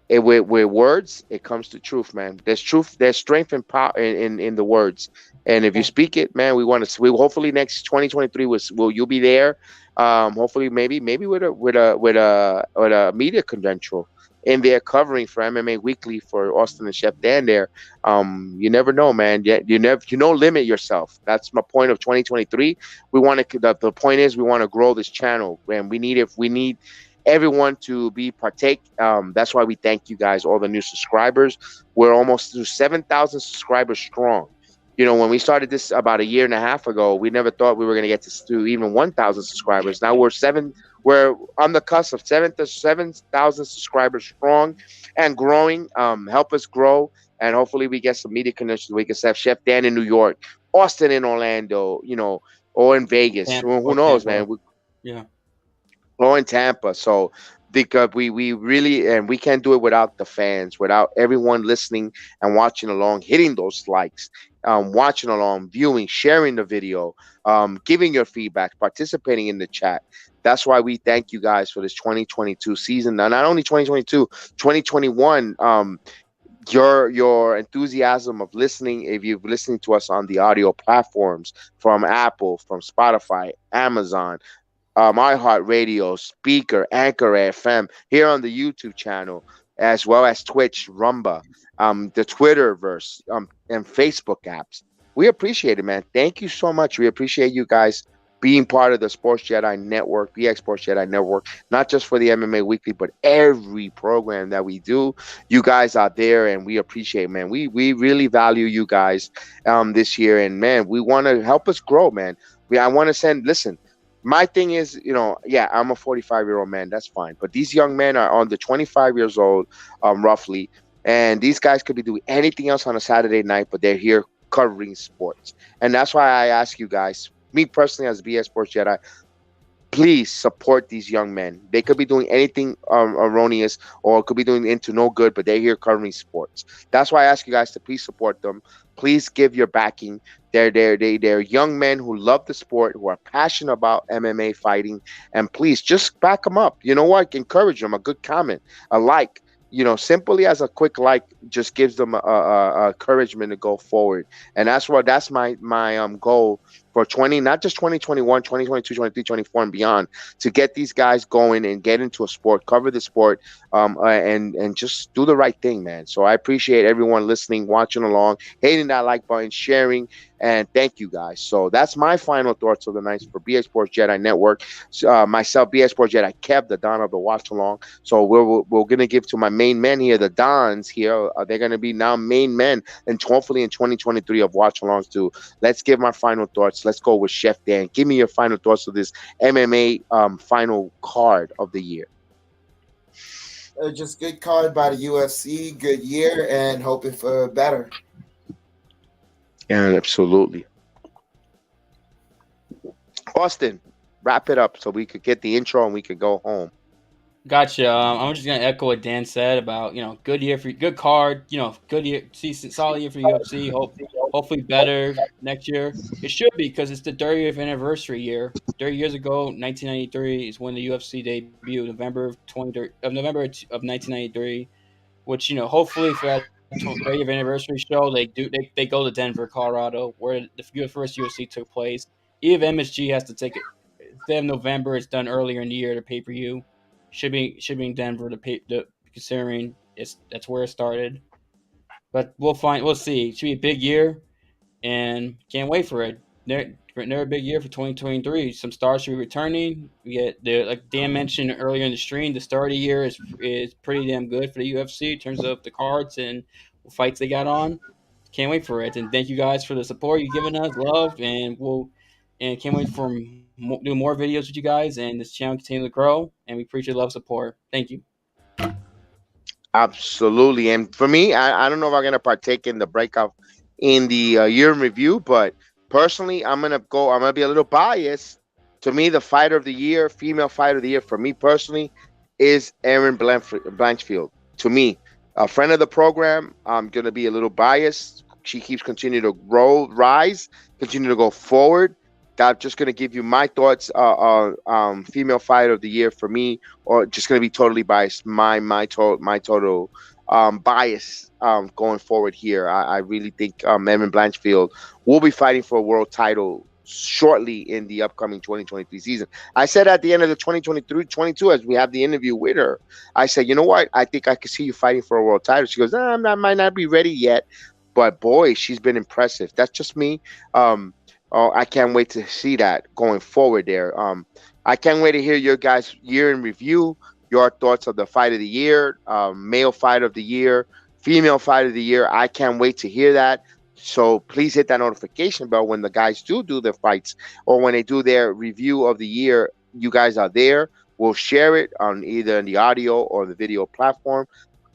with words, it comes to truth, man. There's truth, there's strength and power in the words. And if you speak it, man, we hopefully next 2023 you'll be there. Hopefully maybe with a media credential in there covering for MMA Weekly for Austin and Chef Dan there. You never know, man. You don't limit yourself. That's my point of 2023. The point is we want to grow this channel, and we need everyone to partake. That's why we thank you guys, all the new subscribers. We're almost to 7,000 subscribers strong. When we started this about a year and a half ago, we never thought we were going to get to even 1,000 subscribers. Now we're on the cusp of 7,000 subscribers strong and growing. Help us grow, and hopefully we get some media connections. We can have Chef Dan in New York, Austin in Orlando, or in Vegas. Who knows, man? Or in Tampa. So because we really, and we can't do it without the fans, without everyone listening and watching along, hitting those likes, watching along, viewing, sharing the video, giving your feedback, participating in the chat. That's why we thank you guys for this 2022 season. Now, not only 2022, 2021, your enthusiasm of listening, if you've listening to us on the audio platforms from Apple, from Spotify, Amazon, iHeartRadio, Speaker, Anchor FM, here on the YouTube channel, as well as Twitch, Rumba, the Twitterverse, and Facebook apps. We appreciate it, man. Thank you so much. We appreciate you guys being part of the Sports Jedi Network, BX Sports Jedi Network, not just for the MMA Weekly, but every program that we do. You guys out there, and we appreciate, man. We really value you guys this year, and man, we want to help us grow, man. I want to listen. My thing is, I'm a 45-year-old man. That's fine. But these young men are under 25 years old, roughly. And these guys could be doing anything else on a Saturday night, but they're here covering sports. And that's why I ask you guys, me personally as BS Sports Jedi, please support these young men. They could be doing anything erroneous, or could be doing into no good, but they're here covering sports. That's why I ask you guys to please support them. Please give your backing. They're young men who love the sport, who are passionate about MMA fighting, and please just back them up. You know what? Encourage them. A good comment, a like. Simply as a quick like just gives them a encouragement to go forward. And that's my goal for not just 2021, 2022, 23, 24, and beyond, to get these guys going and get into a sport, cover the sport, and just do the right thing, man. So I appreciate everyone listening, watching along, hitting that like button, sharing, and thank you guys. So that's my final thoughts of the night for BX Sports Jedi Network. Myself, BX Sports Jedi, Kev, the Don of the Watchalong. So we're gonna give to my main men here, the Dons here. They're gonna be now main men, and hopefully in 2023 of Watchalongs too. Let's give my final thoughts. Let's go with Chef Dan. Give me your final thoughts of this MMA final card of the year. Just good card by the UFC, good year, and hoping for better. Yeah, absolutely. Austin, wrap it up so we could get the intro and we could go home. Gotcha. I'm just gonna echo what Dan said about good year for good card. Good year, solid year for the UFC. Hopefully better next year. It should be because it's the 30th anniversary year. 30 years ago, 1993 is when the UFC debuted, November of 1993. Which hopefully for that 30th anniversary show, they go to Denver, Colorado, where the first UFC took place. Even if MSG has to take it instead of November, it's done earlier in the year, the pay-per-view. Should be in Denver considering that's where it started. But we'll see. It should be a big year, and can't wait for it. Another big year for 2023. Some stars should be returning. We get like Dan mentioned earlier in the stream, the start of the year is pretty damn good for the UFC in terms of the cards and fights they got on. Can't wait for it, and thank you guys for the support you've given us, love, and can't wait for do more videos with you guys, and this channel continue to grow, and we appreciate love, support. Thank you. Absolutely. And for me, I don't know if I'm going to partake in the breakout in the year in review, but personally, I'm going to be a little biased. To me, the fighter of the year, female fighter of the year, for me personally, is Erin Blanchfield. To me, a friend of the program, I'm going to be a little biased. She keeps continuing to rise, continue to go forward. I'm just going to give you my thoughts on female fighter of the year for me, or just going to be totally biased. My total bias going forward here. I really think Erin Blanchfield will be fighting for a world title shortly in the upcoming 2023 season. I said at the end of the 2023-22, as we have the interview with her, I said, you know what? I think I could see you fighting for a world title. She goes, I might not be ready yet, but boy, she's been impressive. That's just me. I can't wait to see that going forward there. I can't wait to hear your guys' year in review, your thoughts of the fight of the year, male fight of the year, female fight of the year. I can't wait to hear that. So please hit that notification bell when the guys do their fights, or when they do their review of the year. You guys are there. We'll share it on either the audio or the video platform.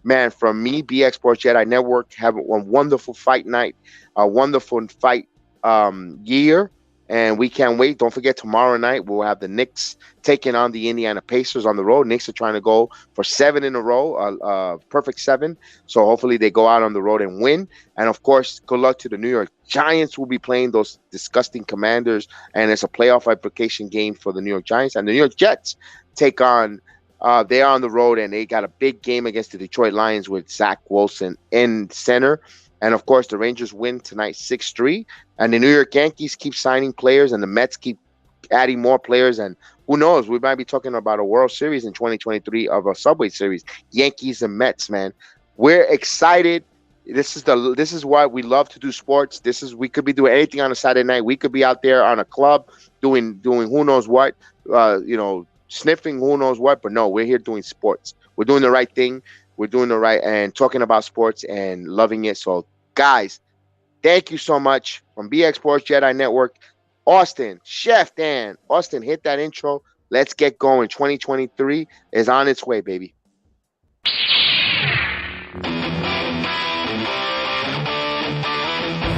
Man, from me, BX Sports Jedi Network, have a wonderful fight night, a wonderful fight year, and we can't wait. Don't forget, tomorrow night we'll have the Knicks taking on the Indiana Pacers on the road. Knicks are trying to go for 7 in a row, perfect 7. So hopefully they go out on the road and win. And of course, good luck to the New York Giants, who will be playing those disgusting Commanders, and it's a playoff application game for the New York Giants. And the New York Jets take on they are on the road, and they got a big game against the Detroit Lions with Zach Wilson in center. And of course, the Rangers win tonight 6-3. And the New York Yankees keep signing players, and the Mets keep adding more players. And who knows, we might be talking about a World Series in 2023 of a Subway Series. Yankees and Mets, man. We're excited. This is why we love to do sports. We could be doing anything on a Saturday night. We could be out there on a club doing who knows what, sniffing who knows what. But no, we're here doing sports. We're doing the right thing. We're doing the right and talking about sports and loving it. So, guys, thank you so much from BX Sports Jedi Network. Austin, Chef Dan, Austin, hit that intro. Let's get going. 2023 is on its way, baby.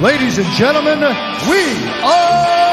Ladies and gentlemen, we are